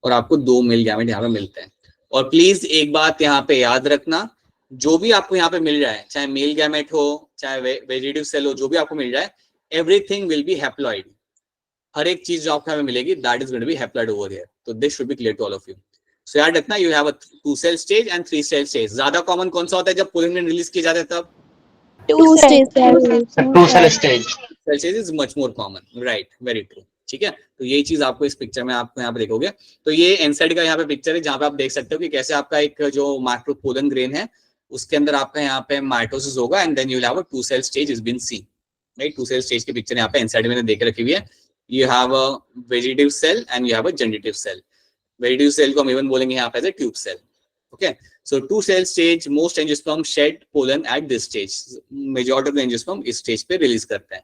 और आपको 2 मेल गैमेट यहाँ पे मिलते हैं। और प्लीज एक बात यहाँ पे याद रखना, जो भी आपको यहाँ पे मिल रहा है, चाहे मेल गैमेट हो चाहे वेजिटेटिव सेल हो, जो भी आपको मिल रहा है, एवरीथिंग विल बी हैप्लॉइड। हर एक चीज जो आपको यहाँ पे मिलेगी that is going to be haploid over here. तो this should be clear to all of you. So याद रखना you have a 2 cell stage and 3 cell stage. ज्यादा कॉमन कौन सा होता है जब पोलन ग्रेन रिलीज किए जाते हैं तब? 2 cell stage. Cell stage is much more common, right, very true. ठीक है, तो यही चीज आपको इस पिक्चर में आपको यहाँ पे देखोगे। तो ये एनसाइड का यहाँ पे पिक्चर है जहाँ पे आप देख सकते हो कि कैसे आपका एक जो माइक्रोपोलन ग्रेन है उसके अंदर आपका यहाँ पे माइटोसिस होगा and then you will have a 2 cell stage is been seen, right. 2 cell stage की पिक्चर यहाँ पे एनसाइड मैंने देख रखी हुई है। You have a vegetative cell and you have a generative cell. Vegetative cell को हम इवन बोलेंगे यहाँ पे as a tube cell, okay. So 2 cell stage, most angiosperm shed pollen at this stage, majority of the angiosperm इस स्टेज पे रिलीज करते हैं।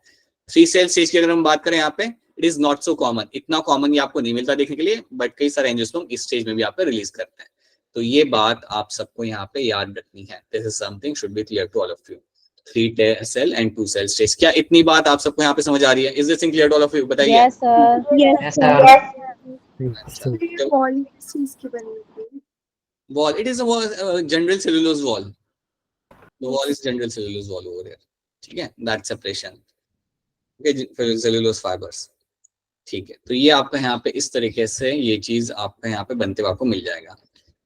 3 सेल स्टेज की अगर हम बात करें यहाँ पे, it is not so common, इतना कॉमन ये आपको नहीं मिलता देखने के लिए, बट कई सारे एंजियोस्पर्म इस स्टेज में भी आप पे रिलीज करते हैं। तो ये बात आप सबको यहाँ पे याद रखनी है। This is something should be clear to all of you. 3 cell and 2 cell stage, क्या इतनी बात आप सबको यहाँ पे समझ आ रही है? Is this clear to all of you? बताइए। Yes, sir. Yes, sir. Wall, it is a general cellulose wall. The wall is general cellulose wall over here, ठीक है, that separation, okay, cellulose fibers, ठीक है। तो ये आपका यहाँ पे इस तरीके से ये चीज आपका यहाँ पे बनते हुए आपको मिल जाएगा।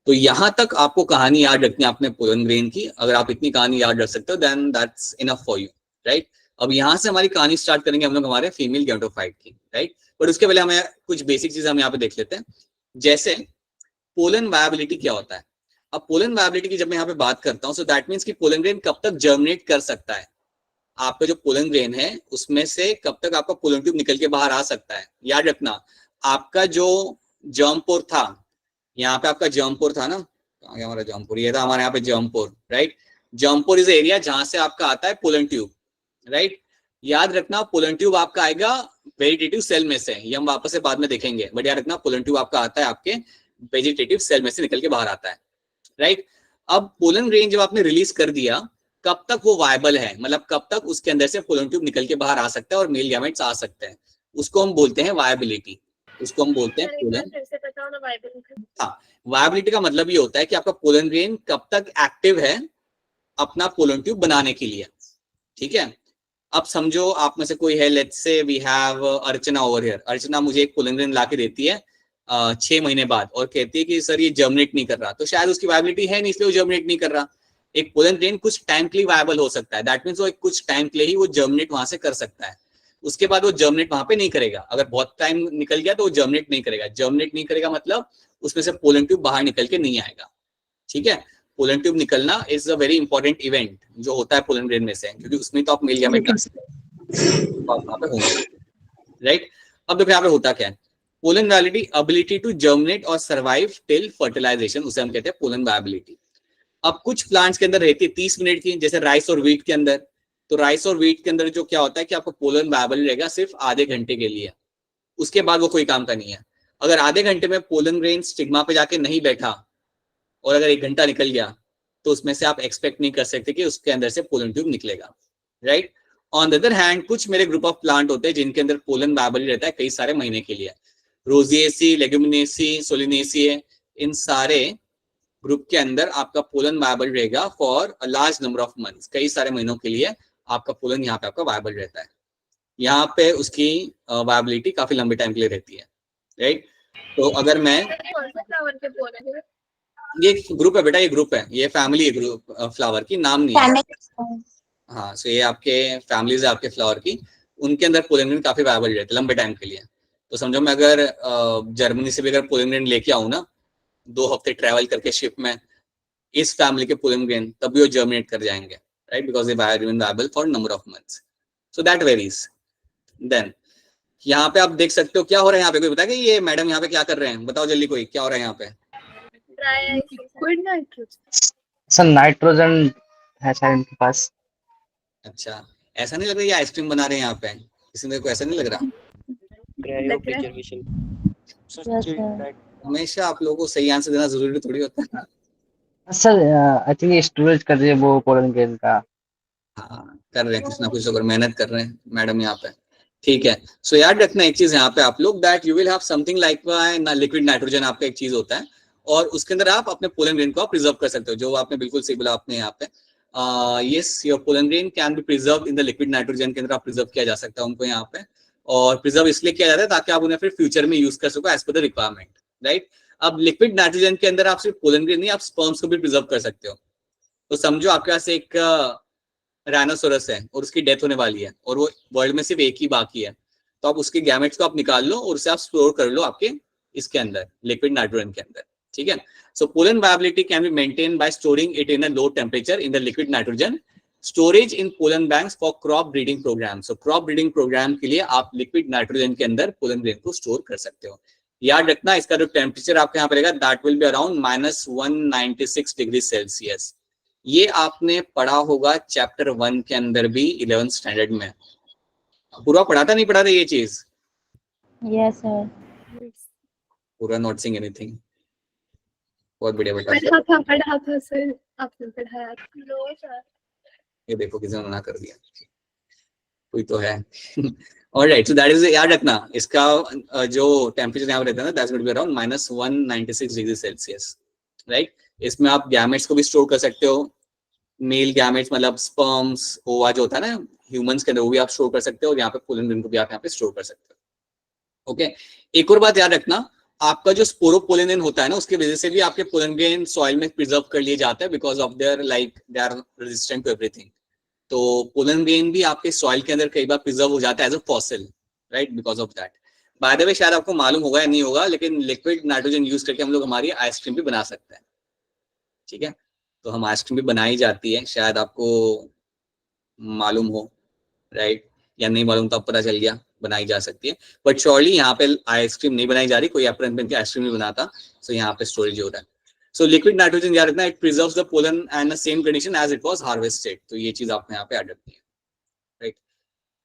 तो यहाँ तक आपको कहानी याद रखनी है अपने पोलन ग्रेन की। अगर आप इतनी कहानी याद रख सकते हो then that's enough for you, right. अब यहाँ से हमारी कहानी स्टार्ट करेंगे हम लोग हमारे फीमेल गैमेटोफाइट की, राइट। बट उसके पहले हमें कुछ बेसिक चीज हम यहाँ पे देख लेते हैं, जैसे पोलन वायबिलिटी क्या होता है। अब पोलन वायबिलिटी की जब मैं यहाँ पे बात करता हूँ, सो दैट मीन्स कि पोलन ग्रेन कब तक जर्मिनेट कर सकता है। आपका जो पोलन ग्रेन है उसमें से कब तक आपका पोलन ट्यूब निकल के बाहर आ सकता है। याद रखना आपका जो जर्म पोर था, यहाँ पे आपका जर्म पोर था ना, कहाँ गया हमारा जर्म पोर? ये था हमारे यहाँ पे germ pore, right. Germ pore is area जहां से आपका आता है पोलन ट्यूब, राइट। याद रखना पोलन ट्यूब आपका आएगा वेजिटेटिव सेल में से, ये हम वापस से बाद में देखेंगे, बट याद रखना पोलन ट्यूब आपका आता है आपके वेजिटेटिव सेल में से निकल के बाहर आता है, राइट। अब पोलन ग्रेन जब आपने रिलीज कर दिया, कब तक वो वायबल है, मतलब कब तक उसके अंदर से पोलन ट्यूब निकल के बाहर आ सकता है और मेल गैमेट्स आ सकते हैं, उसको हम बोलते हैं वायबिलिटी, उसको हम बोलते हैं पोलन। हाँ, वायबिलिटी का मतलब ये होता है कि आपका पोलन ग्रेन कब तक एक्टिव है अपना पोलन ट्यूब बनाने के लिए, ठीक है। अब समझो आप में से कोई है, let's say we have Archana over here. Archana मुझे एक पोलन ग्रेन ला के देती है 6 महीने बाद और कहती है कि सर ये जर्मिनेट नहीं कर रहा, तो शायद उसकी वायबिलिटी है नहीं इसलिए वो जर्मिनेट नहीं कर रहा। एक पोलन ग्रेन कुछ टाइम के लिए वायबल हो सकता है, दैट मींस वो कुछ टाइम के लिए ही वो जर्मिनेट वहां से कर सकता है, उसके बाद वो जर्मिनेट वहां पे नहीं करेगा। अगर बहुत टाइम निकल गया तो वो जर्मिनेट नहीं करेगा। जर्मिनेट नहीं करेगा मतलब उसमें से पोलन ट्यूब बाहर निकल के नहीं आएगा, ठीक है। पोलन ट्यूब निकलना is a very important event जो होता है पोलन ग्रेन में से, क्योंकि उसमें तो आप मेल गैमेट वहां पे होंगे, राइट। अब देखो यहाँ पे होता क्या है, pollen viability ability to germinate और सर्वाइव टिल फर्टिलाइजेशन, उसे हम कहते हैं पोलन वायबिलिटी। अब कुछ प्लांट्स के अंदर रहती है 30 मिनट की, जैसे राइस और व्हीट के अंदर। तो राइस और व्हीट के अंदर जो क्या होता है कि आपको पोलन वायबल रहेगा सिर्फ आधे घंटे के लिए, उसके बाद वो कोई काम का नहीं है। अगर आधे घंटे में पोलन ग्रेन स्टिग्मा पे जाके नहीं बैठा और अगर 1 घंटा निकल गया तो उसमें से आप एक्सपेक्ट नहीं कर सकते कि उसके अंदर से पोलन ट्यूब निकलेगा, right. On the other hand कुछ मेरे ग्रुप ऑफ प्लांट होते हैं जिनके अंदर पोलन वायबल रहता है कई सारे महीने के लिए, रोजिएसी, लेगुमिनेसी, सोलिनेसी, इन सारे ग्रुप के अंदर आपका पोलन वायबल रहेगा for a large number of months, कई सारे महीनों के लिए आपका पोलन यहाँ पे आपका वायबल रहता है। यहाँ पे उसकी वायबिलिटी काफी लंबे टाइम के लिए रहती है, राइट। तो अगर मैं ये ग्रुप है बेटा, ये ग्रुप है, ये फैमिली है ग्रुप फ्लावर की, नाम नहीं है। हाँ, सो ये आपके फैमिलीज है आपके फ्लावर की, उनके अंदर पोलन ग्रेन काफी वायबल रहते हैं लंबे टाइम के लिए। तो समझो मैं अगर जर्मनी से भी अगर पोलन ग्रेन लेके आऊँ ना 2 हफ्ते ट्रेवल करके शिप में, इस फैमिली के पोलन ग्रेन तब भी वो जर्मिनेट कर जाएंगे, right, because they remain viable for number of months, so that varies. Then यहाँ पे आप देख सकते हो क्या हो रहा है यहाँ पे, कोई बताएगा ये मैडम यहाँ पे क्या कर रहे हैं, बताओ जल्दी कोई, क्या हो रहा है यहाँ पे? सर नाइट्रोजन है शायद इनके पास। अच्छा, ऐसा नहीं लग रहा ये आइसक्रीम बना रहे हैं यहाँ पे, किसी को ऐसा नहीं लग रहा? हमेशा आप लोगों को सही आंसर देना जरूरी थोड़ी होता है। सर आई थिंक ये स्टोरेज कर रही है वो पोलन ग्रेन का। हाँ, कर रहे हैं कुछ ना कुछ, अगर मेहनत कर रहे हैं मैडम यहाँ पे, ठीक है। सो याद रखना एक चीज यहाँ पे आप लोग, that you will have something like liquid nitrogen आपका एक चीज होता है, और उसके अंदर आप अपने पोलन ग्रेन को प्रिजर्व कर सकते हो, जो आपने बिल्कुल सही बोला आपने यहाँ पे। Yes, your pollen grain can be preserve in the liquid nitrogen के अंदर, आप प्रिजर्व किया जा सकता है उनको यहाँ पे, और प्रिजर्व इसलिए किया जाता है ताकि आप उन्हें फिर फ्यूचर में यूज कर सको as per the requirement, right. अब लिक्विड नाइट्रोजन के अंदर आप सिर्फ पोलन ग्रेन नहीं, आप स्पर्म्स को भी प्रिजर्व कर सकते हो। तो समझो आपके पास एक राइनोसोरस है और उसकी डेथ होने वाली है और वो वर्ल्ड में सिर्फ एक ही बाकी है, तो आप उसके गैमेट्स को आप निकाल लो और उसे आप स्टोर कर लो आपके इसके अंदर लिक्विड नाइट्रोजन के अंदर, ठीक है। So pollen viability can be maintain by storing it in a low temperature in the liquid nitrogen, storage in pollen banks for crop breeding program. So crop breeding program के लिए आप लिक्विड नाइट्रोजन के अंदर पोलन ग्रेन को स्टोर कर सकते हो। याद रखना इसका जो टेम्परेचर आपके यहाँ पर रहेगा that will be around -196 degree Celsius. ये आपने पढ़ा होगा चैप्टर 1 के अंदर भी 11th स्टैंडर्ड में, पूरा पढ़ाता नहीं पढ़ाता ये चीज? Yes, sir. पूरा नॉट सीइंग एनीथिंग, बहुत बढ़िया बेटा। पढ़ा था सर, आपने पढ़ाया था। ये देखो किसी ने मना कर दिया, कोई तो है। ऑलराइट, सो दैट इज, याद रखना इसका जो टेम्परेचर यहाँ पे रहता है ना that's going to be around -196 degree celsius, right. इसमें आप गैमेट्स को भी स्टोर कर सकते हो, मेल गैमेट्स मतलब स्पर्म्स, ओवा जो होता है ना ह्यूमंस के अंदर, वो भी आप स्टोर कर सकते हो, और यहाँ पे पोलन ग्रेन को भी आप यहाँ पे स्टोर कर सकते हो, ओके। एक और बात याद रखना, आपका जो स्पोरोपोलिन होता है ना उसकी वजह से भी आपके पोलन ग्रेन सॉइल में प्रिजर्व कर लिए जाते हैं, because of their like they are resistant to everything. तो पोलन ग्रेन भी आपके सॉइल के अंदर कई बार प्रिजर्व हो जाता है as a fossil, right, because of that. By the way शायद आपको मालूम होगा या नहीं होगा, लेकिन लिक्विड नाइट्रोजन यूज करके हम लोग हमारी आइसक्रीम भी बना सकते हैं, ठीक है। तो हम आइसक्रीम भी बनाई जाती है, शायद आपको मालूम हो, राइट, या नहीं मालूम तो अब पता चल गया, बनाई जा सकती है। बट श्योरली यहाँ पे आइसक्रीम नहीं बनाई जा रही, कोई अप्रैन पेन की आइसक्रीम नहीं बनाता, सो यहाँ पे स्टोरेज हो रहा है। सो लिक्विड नाइट्रोजन याद रखना, it preserves the pollen and the same condition as it was harvested, तो ये चीज आपने यहाँ पे ऐड रखनी है, राइट।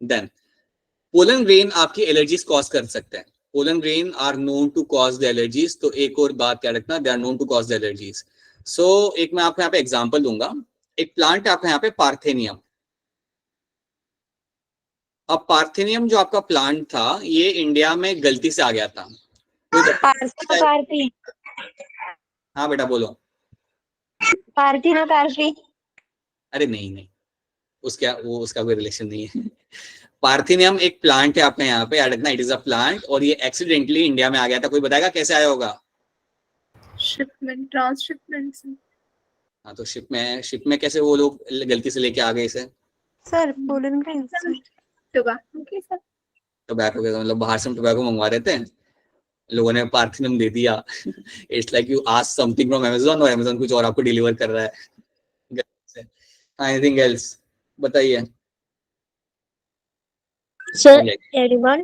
देन पोलन ग्रेन आपकी एलर्जीज कॉज कर सकते हैं, pollen grain are known to cause the allergies. तो एक और बात याद रखना, they are known to cause the allergies. So एक मैं आपको यहाँ पे एग्जांपल दूंगा, एक प्लांट है आपका यहाँ पे पार्थेनियम। अब पार्थेनियम जो आपका प्लांट था ये इंडिया में गलती से आ गया था। हाँ बेटा बोलो। पार्थिनोकार्पी। अरे नहीं, उसका कोई रिलेशन नहीं है। पार्थेनियम एक प्लांट है आपका यहाँ पे, याद रखना, इट इज अ प्लांट, और ये एक्सीडेंटली इंडिया में आ गया था। कोई बताएगा कैसे आया होगा? शिपमेंट, ट्रांसशिपमेंट से। हाँ, तो शिप में कैसे वो लोग गलती से लेके आ गए इसे? सर पोलन ग्रेन, टोबैको के साथ। टोबैको के मतलब बाहर से हम टोबैको मंगवा रहे थे, लोगों ने पार्थिनम दे दिया। It's like you ask something from Amazon और अमेज़न कुछ और आपको डिलीवर कर रहा है। एनीथिंग एल्स बताइए। Sir, everyone.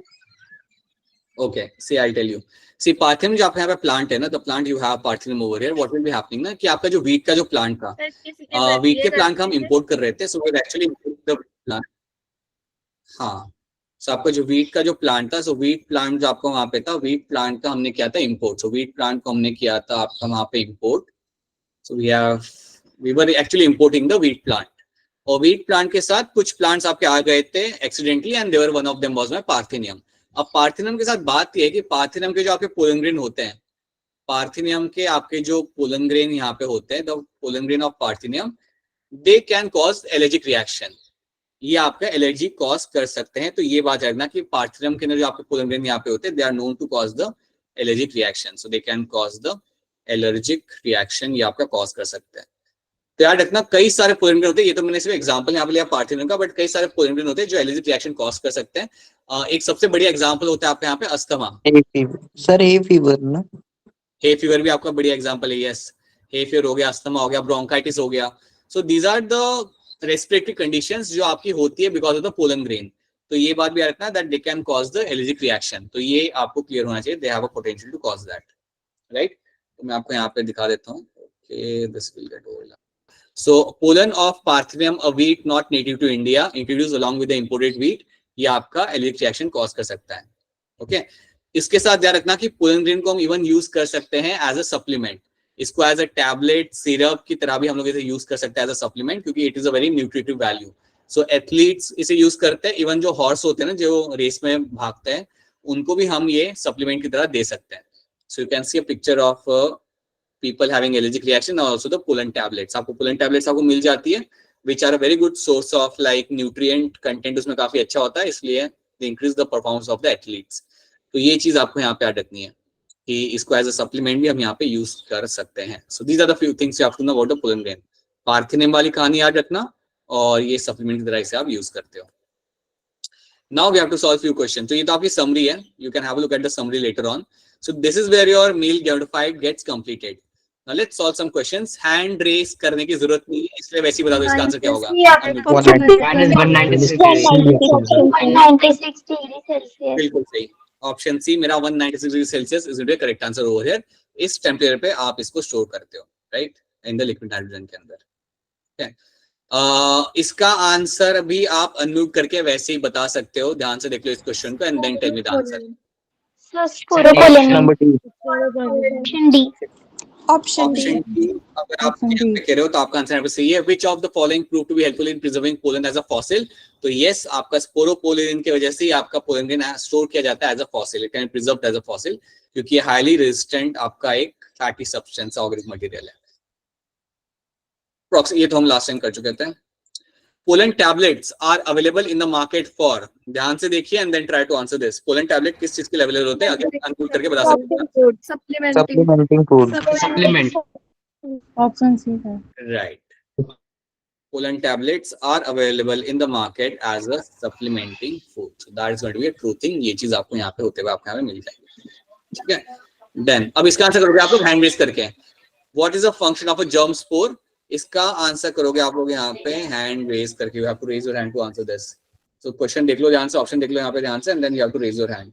Okay, see, I'll tell you. See, parthenium जो आपके यहाँ पे प्लांट है ना, the plant you have parthenium over here, what will be happening ना कि आपका जो वीट का जो प्लांट था, वीट के प्लांट का हम इंपोर्ट कर रहे थे, so we actually the plant. हाँ, सो आपका जो वीट का जो प्लांट था, सो वीट प्लांट जो आपका वहां पे था, वीट प्लांट का हमने किया था इंपोर्ट। सो वीट प्लांट को हमने किया था आपका वहां पे import. So we were actually importing the wheat plant, और वीट प्लांट के साथ कुछ प्लांट्स आपके आ गए थे accidentally, and there one of them was my parthenium. अब पार्थिनियम के साथ बात यह है कि पार्थिनियम के जो आपके पोलन ग्रेन होते हैं, पार्थिनियम के आपके जो पोलन ग्रेन यहाँ पे होते हैं, the pollen grain of पार्थिनियम, they can cause allergic reaction. ये आपका एलर्जी कॉज कर सकते हैं। तो ये बात रखना कि पार्थिनियम के अंदर जो आपके पोलन ग्रेन यहाँ पे होते हैं, they are known to cause the allergic reaction, so they can cause the allergic reaction, ये आपका कॉज कर सकते हैं। तो याद रखना कई सारे पोलन ग्रेन होते हैं, ये तो मैंने सिर्फ एग्जांपल यहाँ पे लिया पार्थिनियम का, बट कई सारे पोलन ग्रेन होते हैं जो एलर्जिक रिएक्शन कॉज कर सकते हैं। एक सबसे बढ़िया एग्जांपल होता है आपके यहाँ पे अस्थमा। सर हे फीवर ना, हे फीवर भी आपका बढ़िया एग्जांपल है। यस, हे फीवर हो गया, अस्थमा हो गया, ब्रोंकाइटिस हो गया। So these are the respiratory conditions जो आपकी होती है because of the pollen grain. तो ये बात भी याद रखना that they can cause the allergic reaction. तो ये आपको क्लियर होना चाहिए, they have a potential to cause that, right. तो मैं आपको यहाँ पे दिखा देता हूँ। Okay, this will get over. So pollen of Parthenium, a wheat not native to India, introduced along with the imported wheat, ये आपका एलर्जिक रिएक्शन कॉज कर सकता है। ओके, इसके साथ ध्यान रखना कि पोलन ग्रेन को हम इवन यूज कर सकते हैं एज अ सप्लीमेंट। इसको एज अ टैबलेट सिरप की तरह भी हम लोग इसे यूज कर सकते हैं एज अ सप्लीमेंट, क्योंकि it is a very nutritive value. So athletes इसे यूज करते हैं, इवन जो हॉर्स होते हैं ना जो रेस में भागते हैं, उनको भी हम ये सप्लीमेंट की तरह दे सकते हैं। So you can C a picture of people having allergic reaction, and also the pollen tablets। आपको pollen tablets आपको मिल जाती है, which are a very good source of like nutrient content, उसमें काफी अच्छा होता है, इसलिए they increase the performance of the athletes। तो ये चीज आपको यहाँ पे याद रखनी है कि इसको एज अ सप्लीमेंट भी हम यहाँ पे यूज कर सकते हैं। So these are the few things you have to know about the pollen grain। Parthenium वाली कहानी याद रखना, और ये सप्लीमेंट की तरह इसे आप यूज करते हो। Now we have to solve few questions। तो ये तो आपकी समरी है, you can have a look at the summary later on। So this is where your meal gametified gets completed। Now let's solve some questions। Hand raise करने की जरूरत नहीं है, इसलिए वैसे ही बता दो इसका आंसर क्या होगा। बिल्कुल सही, ऑप्शन सी मेरा 196 degree Celsius is the correct answer over here. इस टेम्परेचर पे आप इसको स्टोर करते हो, right, in the liquid nitrogen के अंदर। इसका आंसर भी आप अनम्यूट करके वैसे ही बता सकते हो। ध्यान से देख लो इस क्वेश्चन को and then tell me the answer. Option D. अगर आप यहाँ पे कह रहे हो तो आपका आंसर यहाँ पे सही है। Which of the following proved to be helpful in preserving pollen as a fossil? तो yes, आपका स्पोरोपोलिन की वजह से ही आपका पोलन ग्रेन स्टोर किया जाता है as a fossil, it can be preserved as a fossil, क्योंकि ये हाईली रेजिस्टेंट आपका एक फैटी सब्सटेंस ऑर्गेनिक मटेरियल है। ये तो हम लास्ट टाइम कर चुके थे। Pollen tablets are available in the market for, ध्यान से देखिए and then try to answer this. Pollen tablet किस चीज के अवेलेबल होते हैं, अगर अनम्यूट करके बता सकते हैं। Supplementing food, supplement, Option C, sir. right। Pollen tablets are available in the market as a supplementing food, so that is going to be a true thing। ये चीज आपको यहाँ पे होते हुए आपको यहाँ पे मिल जाएगी, ठीक है। देन अब इसका आंसर करोगे आप लोग हैंड रेज करके। What is the function of a germ spore, इसका आंसर करोगे आप लोग यहाँ पे हैंड रेज करके। You have to raise your hand to answer this. So question देख लो ध्यान से, ऑप्शन देख लो यहाँ पे ध्यान से, and then you have to raise your hand.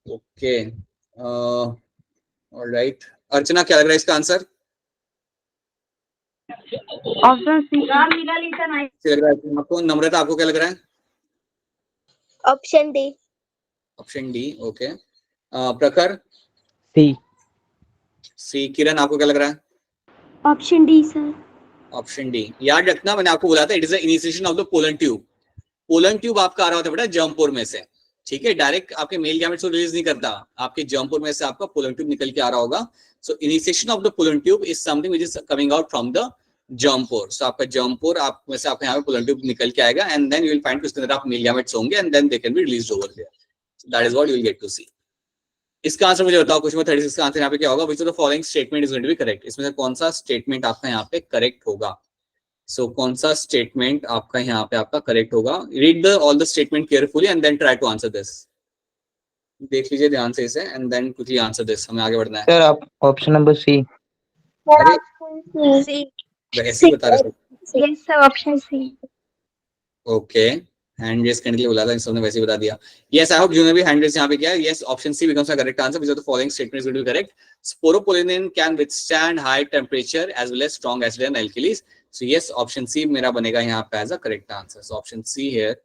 Okay, alright. Archana क्या लग रहा है इसका आंसर? Option C. आपको नम्रता आपको क्या लग रहा है? Option D. Option D, okay. प्रखर? सी। सी। किरण आपको क्या लग रहा है? Option D, sir. Option D. याद रखना मैंने आपको बोला था it is the initiation of the pollen tube. Pollen tube आपका आ रहा होता है बेटा जर्मपोर में से, ठीक है, डायरेक्ट आपके मेल गैमेट्स को रिलीज नहीं करता, आपके जर्मपोर में से आपका पोलन ट्यूब निकल के आ रहा होगा। So initiation of the pollen tube is something which is coming out from the germpore. So आपका जर्मपोर आप में से आपके यहाँ पे पोलन ट्यूब निकल के आएगा, and then you will find उसके अंदर आप मेल गैमेट्स होंगे, and then they can be released over there. That is what you will get to see. इसका आंसर मुझे बताओ, क्वेश्चन नंबर 36 का आंसर यहाँ पे क्या होगा? Which of the following statement is going to be correct, इसमें से कौन सा स्टेटमेंट आपका यहाँ पे करेक्ट होगा? सो कौन सा स्टेटमेंट आपका यहाँ पे आपका करेक्ट होगा? Read the all the statement carefully and then try to answer this. देख लीजिए ध्यान से इसे and then quickly answer this, हमें आगे बढ़ना है। सर आप ऑप्शन नंबर सी। अरे C. ऐसे ही बता रहे थे। Yes, sir. Option C. Okay, hand raise करने के लिए बोला था, सबने वैसे ही बता दिया। यस, आई होप जिन्होंने भी हैंड रेस यहाँ पे किया है। Yes, option C becomes the correct answer, which of the following statements will be correct? Sporopollenin can withstand high temperature as well as strong acid and alkalis. So yes, option C मेरा बनेगा यहाँ पे as a correct answer. So option C here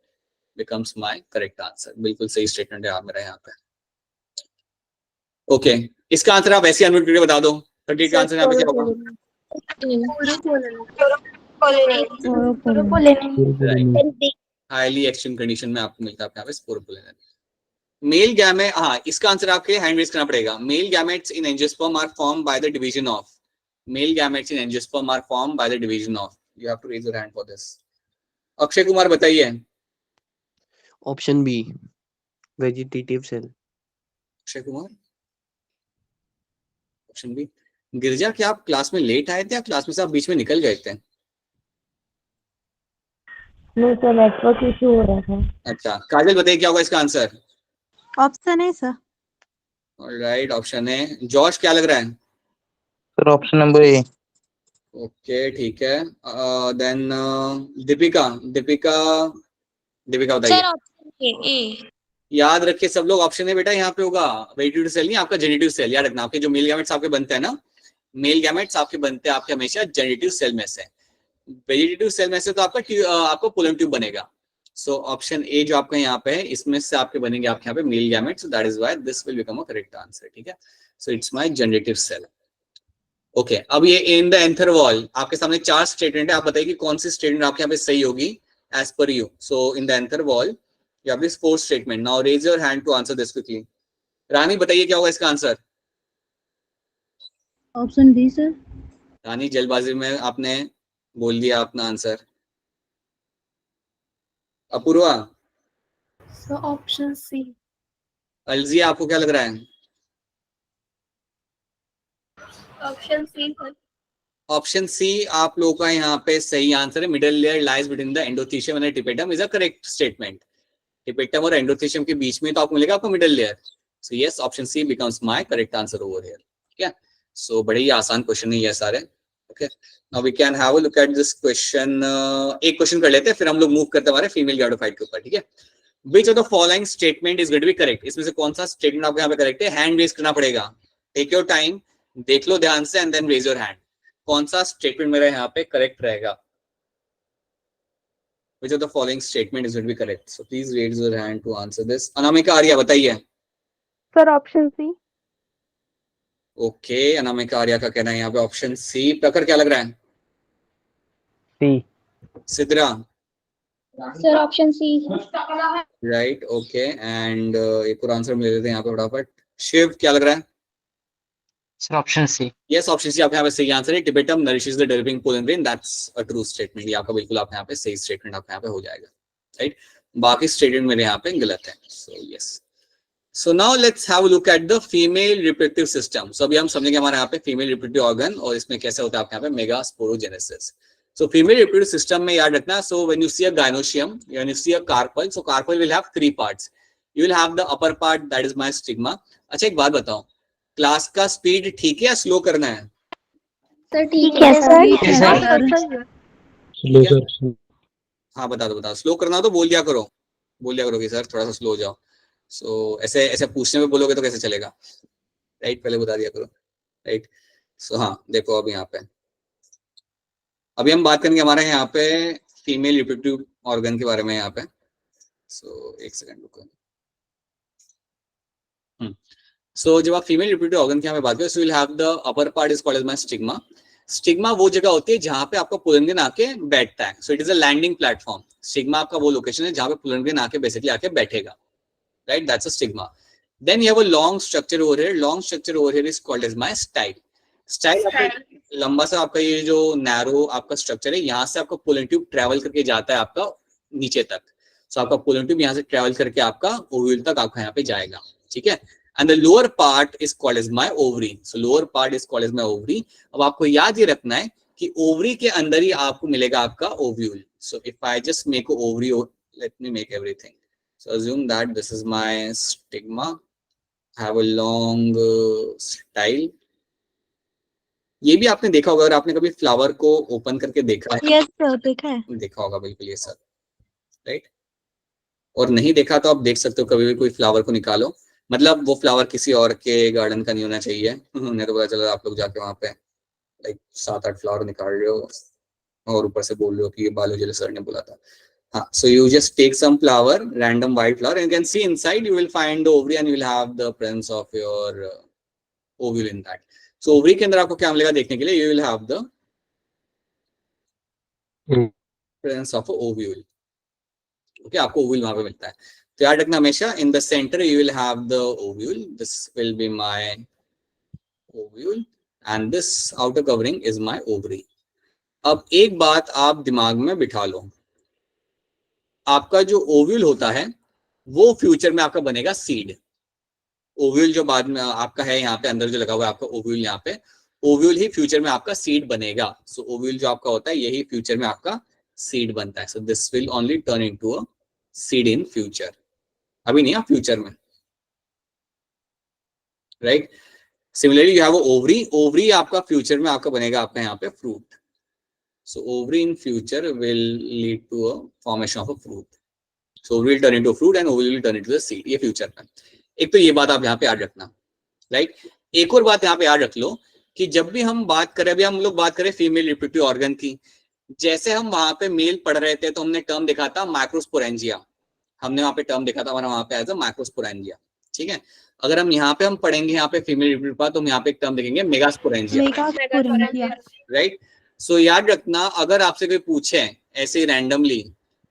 becomes my correct answer. बिल्कुल सही स्टेटमेंट है मेरा यहाँ पे। ओके, इसका आंसर आप ऐसे अनम्यूट करके बता दो। 30 का आंसर यहाँ पे क्या होगा? Right. हाईली एक्सट्रीम कंडीशन में आपको मिलता है यहाँ पे स्पोरोपोलिन। मेल गैमेट, हाँ इसका आंसर आपके हैंड रेज करना पड़ेगा। Male gametes in angiosperm are formed by the division of, male gametes in angiosperm are formed by the division of, you have to raise your hand for this. Akshay Kumar बताइए। Option B, vegetative cell. Akshay Kumar, option B. Girija, क्या आप क्लास में लेट आए थे या क्लास में से आप बीच में निकल गए थे? नहीं सर, नेटवर्क इशू हो रहा था। अच्छा, काजल बताइए क्या होगा इसका आंसर? ऑप्शन है सर। ऑलराइट, ऑप्शन है। जॉश क्या लग रहा है? Sir option number A. Okay ठीक है, देन दीपिका, दीपिका बताइए। Sir option A. याद रखिए सब लोग, ऑप्शन है बेटा यहाँ पे होगा वेजिटेटिव सेल नहीं, आपका जेनेटिव सेल। याद रखना, आपके जो मेल गैमेट्स आपके बनते हैं ना, मेल गैमेट्स आपके बनते हैं आपके हमेशा जेनेटिव सेल में से। वेजिटेटिव सेल में से तो आपका पोलन ट्यूब बनेगा। सो ऑप्शन ए जो आपका यहाँ पे है, इसमें से आपके बनेंगे आपके यहाँ पे male gametes, that is why this will become a correct answer. ठीक है, so it's my generative cell. Okay, अब ये इन द एंथर वॉल आपके सामने 4 स्टेटमेंट है, आप बताइए कि कौन सी स्टेटमेंट आपके यहाँ पे सही होगी as per you. So in the anther wall you have this 4 statement. Now raise your hand to answer this quickly. Rani बताइए क्या होगा इसका answer? Option D sir. Rani जल्दबाजी में आपने बोल दिया अपना answer. Apoorva? So option C. Aljiya, आपको क्या लग रहा है? Option C sir. Option C आप लोगों का यहाँ पे सही आंसर है। Middle layer lies between the endothelium and tapetum is a correct statement. Tapetum और एंडोथेलियम के बीच में तो आपको मिलेगा आपको middle layer. So yes, option C becomes my correct answer over here. ठीक है, सो बड़े ही आसान क्वेश्चन है ये सारे। Okay, now we can have a look at this question. एक क्वेश्चन कर लेते हैं, फिर हम लोग मूव करते हैं हमारे फीमेल गैमेटोफाइट के ऊपर। ठीक है, which of the following statement is going to be correct? इसमें से कौन सा स्टेटमेंट आपको यहाँ पे करेक्ट है? हैंड रेज करना पड़ेगा, टेक योर टाइम, देख लो ध्यान से and then raise your hand. कौन सा स्टेटमेंट मेरा यहाँ पे करेक्ट रहेगा? Which of the following statement is going to be correct? So please raise your hand to answer this. Anamika Arya बताइए। Sir option C. Okay, Anamika Arya का कहना है यहाँ पे ऑप्शन सी। प्रखर क्या लग रहा है? C. Sidra? Sir option C. Right, okay, and एक और आंसर मिल लेते हैं यहाँ पे फटाफट। शिव क्या लग रहा है? Sir option C. Yes, option C आपके यहाँ पे सही आंसर है। Tapetum nourishes the developing pollen grain, that's a true statement. ये आपका बिल्कुल आप यहाँ पे सही स्टेटमेंट आपके यहाँ पे हो जाएगा। राइट, बाकी स्टेटमेंट मेरे यहाँ पे गलत है। So yes, so now let's have a look at the female reproductive system. So अभी हम समझेंगे हमारे यहाँ पे फीमेल रिप्रोडक्टिव ऑर्गन और इसमें कैसे होता है आपके यहाँ पे megasporogenesis. So female reproductive system में याद रखना, so when you see a gynoecium, when you see a carpel, so carpel will have 3 parts. You will have the upper part, that is my stigma. अच्छा एक बात बताओ, क्लास का स्पीड ठीक है या स्लो करना है? सर ठीक है सर। हाँ बता दो, स्लो करना हो तो बोल दिया करो कि सर थोड़ा सा स्लो हो जाओ। सो ऐसे ऐसे पूछने में बोलोगे तो कैसे चलेगा? राइट, पहले बता दिया करो। राइट, सो हाँ देखो अब यहाँ पे अभी हम बात करेंगे हमारे यहाँ पे फीमेल रिप्रोडक्टिव ऑर्गन के बारे में यहाँ पे। सो एक सेकंड रुको। सो जब आप फीमेल रिप्रोडक्टिव ऑर्गन की यहाँ पे बात करें, so will have the upper part is called as my stigma. Stigma वो जगह होती है जहां पे आपका पोलन ग्रेन आके बैठता है। So it is a landing platform. Stigma आपका वो लोकेशन है जहां पे पोलन ग्रेन आके बेसिकली आके बैठेगा। Right, that's a stigma. Then you have a long structure over here. Long structure over here is called as my style. Style लंबा सा आपका ये जो नैरो आपका स्ट्रक्चर है, यहाँ से आपका पोलन ट्यूब ट्रेवल करके जाता है आपका नीचे तक। सो आपका पोलन ट्यूब यहाँ से ट्रेवल करके आपका ओव्यूल तक आपका यहाँ पे जाएगा। ठीक है, and the lower part is called as my ovary. So lower part is called as my ovary. अब आपको याद ये रखना है कि ओवरी के अंदर ही आपको मिलेगा आपका ovule. So if I just make a ovary, let me make everything. So assume that this is my stigma have a long style. ये भी आपने देखा होगा, अगर आपने कभी फ्लावर को ओपन करके देखा है। यस सर, देखा है। देखा होगा बिल्कुल ये सर, राइट। और नहीं देखा तो आप देख सकते हो, कभी भी कोई फ्लावर को निकालो, मतलब वो फ्लावर किसी और के गार्डन का नहीं होना चाहिए। नहीं तो पता चला आप लोग जाके वहां पे लाइक 7-8 फ्लावर निकाल रहे हो और ऊपर से बोल रहे हो कि ये बायोलॉजी सर ने बोला था। हाँ, so you just take some flower, random white flower, and you can see inside you will find the ovary and you will have the presence of your ovule in that. So ovary के अंदर आपको क्या मिलेगा देखने के लिए, you will have the presence of a ovule. Okay, आपको ovule वहां पे मिलता है। तो याद रखना हमेशा, in the center you will have the ovule. This will be my ovule and this outer covering is my ovary. अब एक बात आप दिमाग में बिठा लो, आपका जो ओव्यूल होता है वो फ्यूचर में आपका बनेगा सीड। ओव्यूल जो बाद में आपका है यहाँ पे अंदर जो लगा हुआ है आपका ओव्यूल, यहाँ पे ओव्यूल ही फ्यूचर में आपका सीड बनेगा। सो ओव्यूल जो आपका होता है यही फ्यूचर में आपका सीड बनता है। So this will only turn into a seed in future, अभी नहीं, फ्यूचर में, right. Similarly you have ovary, ovary आपका फ्यूचर में आपका बनेगा आपका यहाँ पे fruit. So ovary in future will lead to a formation of a fruit. So ovary will turn into a fruit and ovary will turn into the seed. ये फ्यूचर में। एक तो ये बात आप यहाँ पे याद रखना, राइट। एक और बात यहाँ पे याद रख लो कि जब भी हम बात करें, अभी हम लोग बात करें फीमेल रिप्रोडक्टिव ऑर्गन की, जैसे हम वहां पे मेल पढ़ रहे थे तो हमने टर्म देखा था माइक्रोस्पोरेंजिया, हमने वहां पे टर्म देखा था हमारा वहां पे एज अ माइक्रोस्पोरेंजिया, ठीक है। अगर हम यहाँ पे हम पढ़ेंगे यहाँ पे फीमेल रिप्रोडक्टिव पार्ट, तो हम यहाँ पे एक टर्म देखेंगे मेगास्पोरेंजिया, राइट। सो याद रखना, अगर आपसे कोई पूछे ऐसे रैंडमली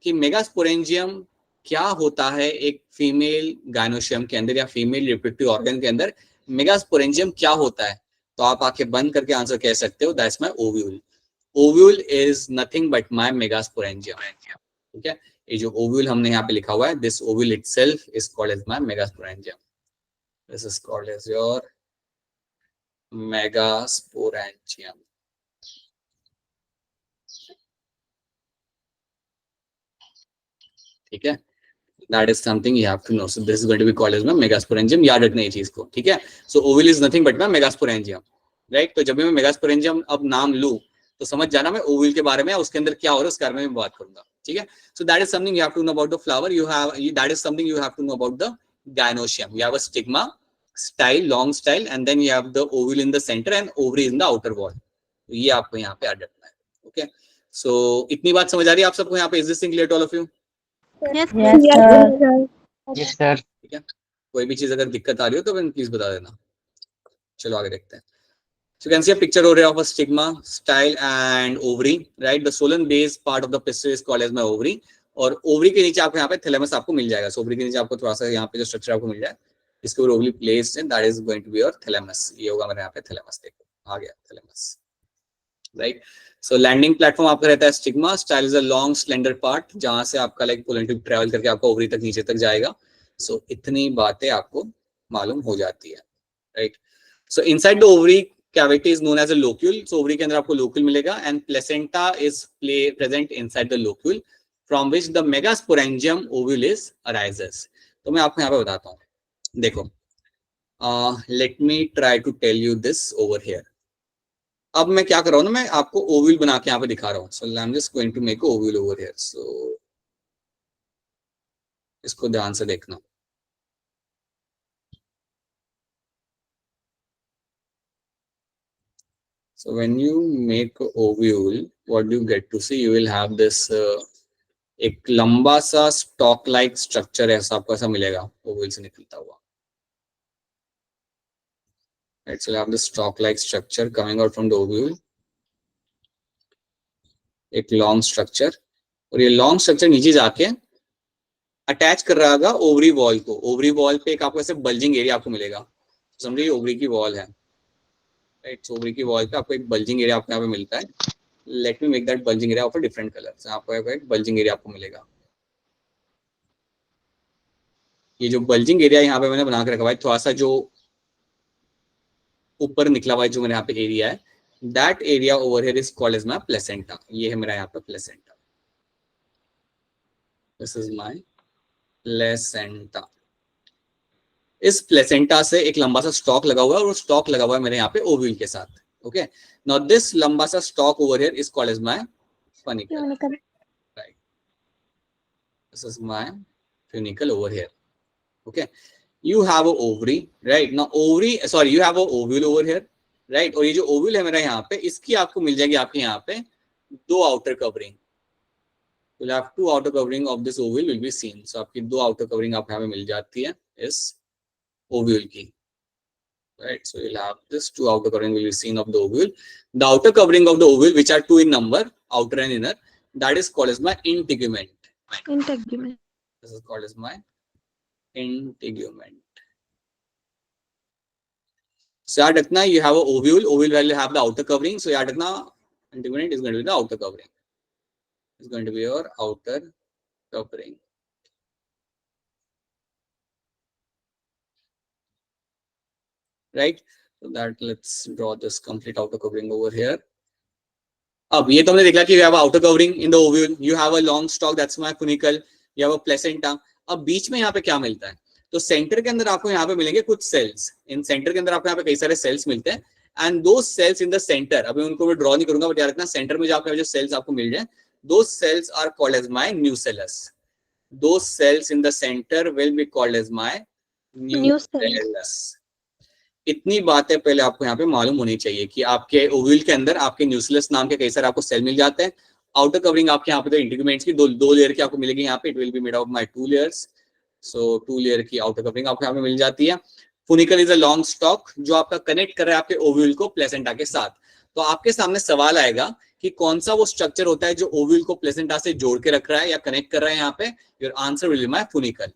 कि मेगास्पोरेंजियम क्या होता है एक फीमेल गायनोशियम के अंदर या फीमेल रिप्रोडक्टिव ऑर्गन के अंदर, मेगास्पोरेंजियम क्या होता है, तो आप आंखें बंद करके आंसर कह सकते हो, that's my ovule. Ovule is nothing but my megasporangium, ठीक है। ये जो ओव्यूल हमने यहाँ पे लिखा हुआ है, this ovule itself is called as my megasporangium, this is called as your megasporangium, ठीक है। That is something you have to know. So this is going to be called as my megasporangium. याद रखना ये चीज को, ठीक है। So ovule is nothing but my megasporangium, right? तो जब भी मैं megasporangium अब नाम लूं तो समझ जाना मैं ओवल के बारे में, उसके अंदर क्या हो रहा है उसके बारे में बात करूंगा, ठीक है। So that is something you have to know about the flower. That is something you have to know about the gynoecium. You have a stigma, style, long style, and then you have the ovule in the center and ovary in the outer wall. तो ये आपको यहाँ पे याद रखना है, ओके। So इतनी बात समझ आ रही है आप सबको यहाँ पे? Is this clear to all of you? Yes, Yes, sir. Yes, sir. ठीक है। कोई भी चीज अगर दिक्कत आ रही हो तो प्लीज बता देना। चलो आगे देखते हैं। So you can see a picture over here of a stigma, style and ovary, right? The swollen base part of the pistil is called as my ovary. और ovary के नीचे आपको यहाँ पे थैलेमस आपको मिल जाएगा। So ovary के नीचे आपको थोड़ा सा यहाँ पे जो स्ट्रक्चर आपको मिल जाए, इसके ऊपर ovary placed है, that is going to be your thalamus. ये होगा मेरे यहाँ पे थैलेमस, देखो आ गया थैलेमस, राइट। सो लैंडिंग प्लेटफॉर्म आपका रहता है stigma. Style is a long slender part जहां से आपका लाइक पोलेंटिव ट्रेवल करके आपका ओवरी तक नीचे तक जाएगा। सो इतनी बातें आपको मालूम हो जाती है, right. So inside the ovary cavity is known as a locule. So ovary के अंदर आपको लोक्यूल मिलेगा and placenta is present inside the locule from which the megasporangium ovule is arises. तो मैं आपको यहाँ पे बताता हूँ, देखो, let me try to tell you this over here. अब मैं क्या कर रहा हूँ ना, मैं आपको ओव्यूल बना के यहाँ पे दिखा रहा हूँ। So I am just going to make ovule over here. So इसको ध्यान से देखना। So when you make ovule, what you get to see, you will have this एक लंबा सा स्टॉक लाइक स्ट्रक्चर ऐसा आपको ऐसा मिलेगा ओव्यूल से निकलता हुआ, right? So you have the stalk like structure coming out from the ovule, एक लॉन्ग स्ट्रक्चर, और ये लॉन्ग स्ट्रक्चर नीचे जाके अटैच कर रहा होगा ओवरी वॉल को। ओवरी वॉल पे एक आपको ऐसे बल्जिंग एरिया आपको मिलेगा, समझिए ओवरी की वॉल है, राइट। ओवरी की वॉल पे आपको एक बल्जिंग एरिया आपको यहाँ पे मिलता है। Late me make that bulging area of a different colour. आपको एक बल्जिंग एरिया आपको मिलेगा। ये जो बल्जिंग एरिया यहाँ पे मैंने बना के रखा हुआ है, थोड़ा सा जो ऊपर निकला हुआ है जो मेरे यहाँ पे एरिया है, that area over here is called as my placenta. ये है मेरा यहाँ पे placenta, this is my placenta, इस प्लेसेंटा से एक लंबा सा स्टॉक लगा हुआ है और वो स्टॉक लगा हुआ है मेरे यहाँ पे ओव्यूल के साथ. ओके, नाउ दिस लंबा सा stalk over here is called as my funicle. Right, this is my funicle over here. Okay, you have a ovary, right? Now ovary, sorry, you have a ovule over here, right? और ये जो ovule है मेरा यहाँ पे, इसकी आपको मिल जाएगी आपके यहाँ पे दो outer covering. You'll have two outer covering of this ovule will be seen. So आपकी दो outer covering आपको यहाँ पे मिल जाती है इस ovule की, right? So you'll have this two outer covering will be seen of the ovule. The outer covering of the ovule, which are two in number, outer and inner, that is called as my integument. Integument. This is called as my integument. So yaad rakhna, you have a ovule will have the outer covering. So yaad rakhna, integument is going to be the outer covering. It's going to be your outer covering. Right? So that let's draw this complete outer covering over here. अब ये तो हमने देखा कि you have a outer covering in the ovule, you have a long stalk, that's my funicle, you have a placenta. अब बीच में यहाँ पे क्या मिलता है? तो सेंटर के अंदर आपको यहाँ पे मिलेंगे कुछ सेल्स. इन सेंटर के अंदर आपको यहाँ पे कई सारे सेल्स मिलते हैं एंड दो सेल्स इन द सेंटर, अभी उनको मैं ड्रॉ नहीं करूंगा बट याद रखना सेंटर में जो सेल्स आपको मिल जाए, दो cells are called as my nucellus. दो cells in the centre will be called as my nucellus. इतनी बातें पहले आपको यहाँ पे मालूम होनी चाहिए कि आपके ओव्यूल के अंदर आपके न्यूसेलस नाम के कई सारे आपको सेल मिल जाते हैं. आउटर कवरिंग आपके यहाँ पे तो इंटीग्यूमेंट्स की दो लेयर की आपको मिलेगी यहाँ पे. It will be made of my 2 layers. So 2 layer की आउटर कवरिंग आपको यहाँ पे मिल जाती है. फुनिकल इज अ लॉन्ग स्टॉक जो आपका कनेक्ट कर रहा है आपके ओव्यूल को प्लेसेंटा के साथ. तो आपके सामने सवाल आएगा कि कौन सा वो स्ट्रक्चर होता है जो ओव्यूल को प्लेसेंटा से जोड़ के रख रहा है या कनेक्ट कर रहा है यहाँ पे. Your answer will be my funicle.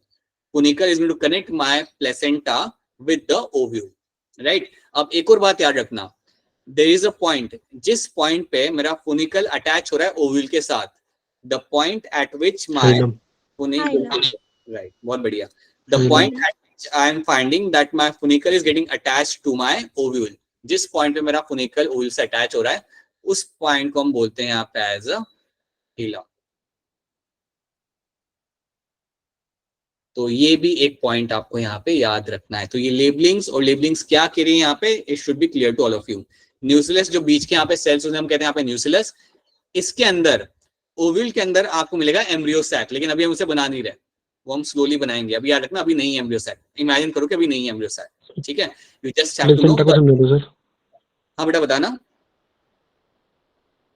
Funicle is going to connect my placenta with the ovule. Right, अब एक और बात याद रखना, देयर इज अ पॉइंट, जिस पॉइंट पे मेरा फुनिकल अटैच हो रहा है ओव्यूल के साथ, the point at which my funicle, right, बहुत बढ़िया, the point at which I am finding that my funicle is getting attached to my ovule, जिस पॉइंट पे मेरा फुनिकल ओव्यूल से अटैच हो रहा है उस पॉइंट को हम बोलते हैं यहाँ पे एज अ हिलम. तो ये भी एक पॉइंट आपको यहाँ पे याद रखना है. तो ये लेबलिंग्स और लेबलिंग्स क्या कह रही है यहाँ पे, it should be clear to all of you. Nucellus जो बीच के यहाँ पे सेल्स होते हैं हम कहते हैं यहाँ पे न्यूसेलस. इसके अंदर ओव्यूल के अंदर आपको मिलेगा एम्ब्रियो सैक, लेकिन अभी हम उसे बना नहीं रहे, वो हम स्लोली बनाएंगे. अभी याद रखना अभी नहीं है एम्ब्रियो सैक. इमेजिन करो कि अभी नहीं है एम्ब्रियो सैक, ठीक है. You just have to know. हाँ बेटा बताना,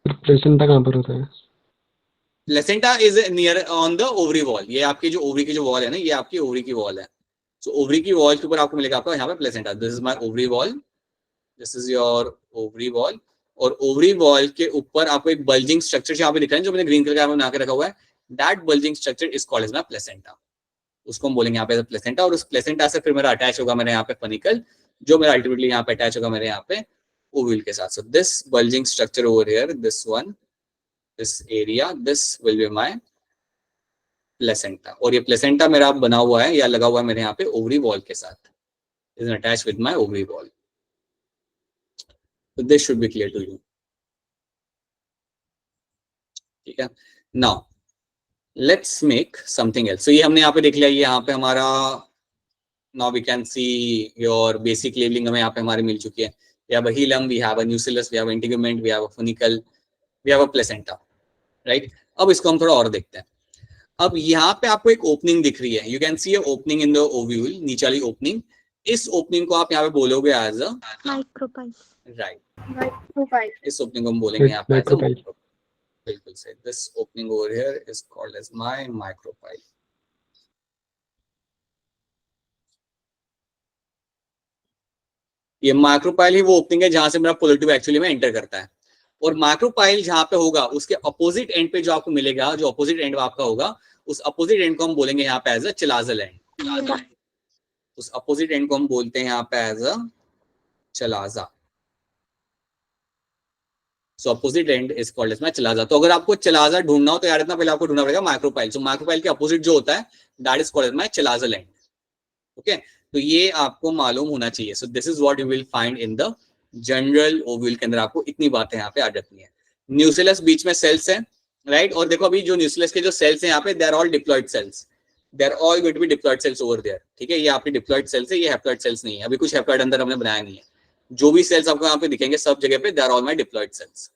प्लेसेंटा कहाँ पर होता है? Placenta is near on the ovary wall. ये आपकी जो ओवरी की जो वॉल है ना, ये आपकी ओवरी की वॉल है. सो ओवरी की वॉल के ऊपर आपको मिलेगा आपका यहाँ पे placenta. This is my ovary wall, this is your ovary wall. और ओवरी वॉल के ऊपर आपको एक बल्जिंग स्ट्रक्चर यहाँ पे दिख रहा है जो मैंने ग्रीन कलर का बना के रखा हुआ है. That bulging structure is called as my placenta. उसको हम बोलेंगे यहाँ पे प्लेसेंटा. और उस प्लेसेंटा से फिर मेरा अटैच होगा मेरे यहाँ पे फनिकल, जो मेरा अल्टीमेटली यहाँ पे अटैच होगा मेरे यहाँ पे ओव्यूल के साथ. So this bulging structure over here, this one, this area, this will be my placenta. और ये placenta मेरा बना हुआ है या लगा हुआ है मेरे यहाँ पे ovary wall के साथ, is attached with my ovary wall. So this should be clear to you. ठीक है. Now let's make something else. So ये हमने यहाँ पे देख लिया, ये यहाँ पे हमारा now we can see your basic labeling हमें यहाँ पे हमारी मिल चुकी है. We have a hilum, we have a nucellus, we have an integument, we have a funicle, we have a placenta. Right, अब इसको हम थोड़ा और देखते हैं. अब यहाँ पे आपको एक ओपनिंग दिख रही है. You can C a opening in the ovule, नीचे वाली ओपनिंग. इस ओपनिंग को आप यहाँ पे बोलोगे as a micropyle. Right, Micropail. इस ओपनिंग को हम बोलेंगे यहाँ पे एज अ Micropail. बिल्कुल सही. This opening over here is called as my micropyle. ये माइक्रोपाइल ही वो ओपनिंग है जहां से मेरा पोलिटिव एक्चुअली में एंटर करता है. और माइक्रोपाइल जहां पे होगा उसके अपोजिट एंड पे जो आपको मिलेगा, जो अपोजिट एंड आपका होगा, उस अपोजिट एंड को हम बोलेंगे यहाँ पे एज अ चलाजल एंड. उस अपोजिट एंड को हम बोलते हैं यहाँ पे as a chalaza. So opposite end is called as my chalaza. तो अगर आपको चलाजा ढूंढना हो तो यार इतना पहले आपको ढूंढना पड़ेगा माइक्रोपाइल. सो माइक्रोपाइल के अपोजिट जो होता है that is called as my chalazal end. Okay, तो ये आपको मालूम होना चाहिए. So this is what you will find in the general ovule के अंदर. आपको इतनी बातें यहाँ पे आ जाती हैं. न्यूसेलस बीच में सेल्स है, राइट. और देखो अभी जो न्यूसेलस के जो सेल्स हैं यहाँ पे, they are all diploid cells. They are all going to be diploid cells over there, ठीक है। ये आपकी डिप्लॉयड सेल्स है, ये हैप्लॉयड सेल्स नहीं है, अभी कुछ हैप्लॉयड अंदर हमने बनाया नहीं है। जो भी सेल्स आपको यहाँ पे दिखेंगे सब जगह पे they are all my diploid cells,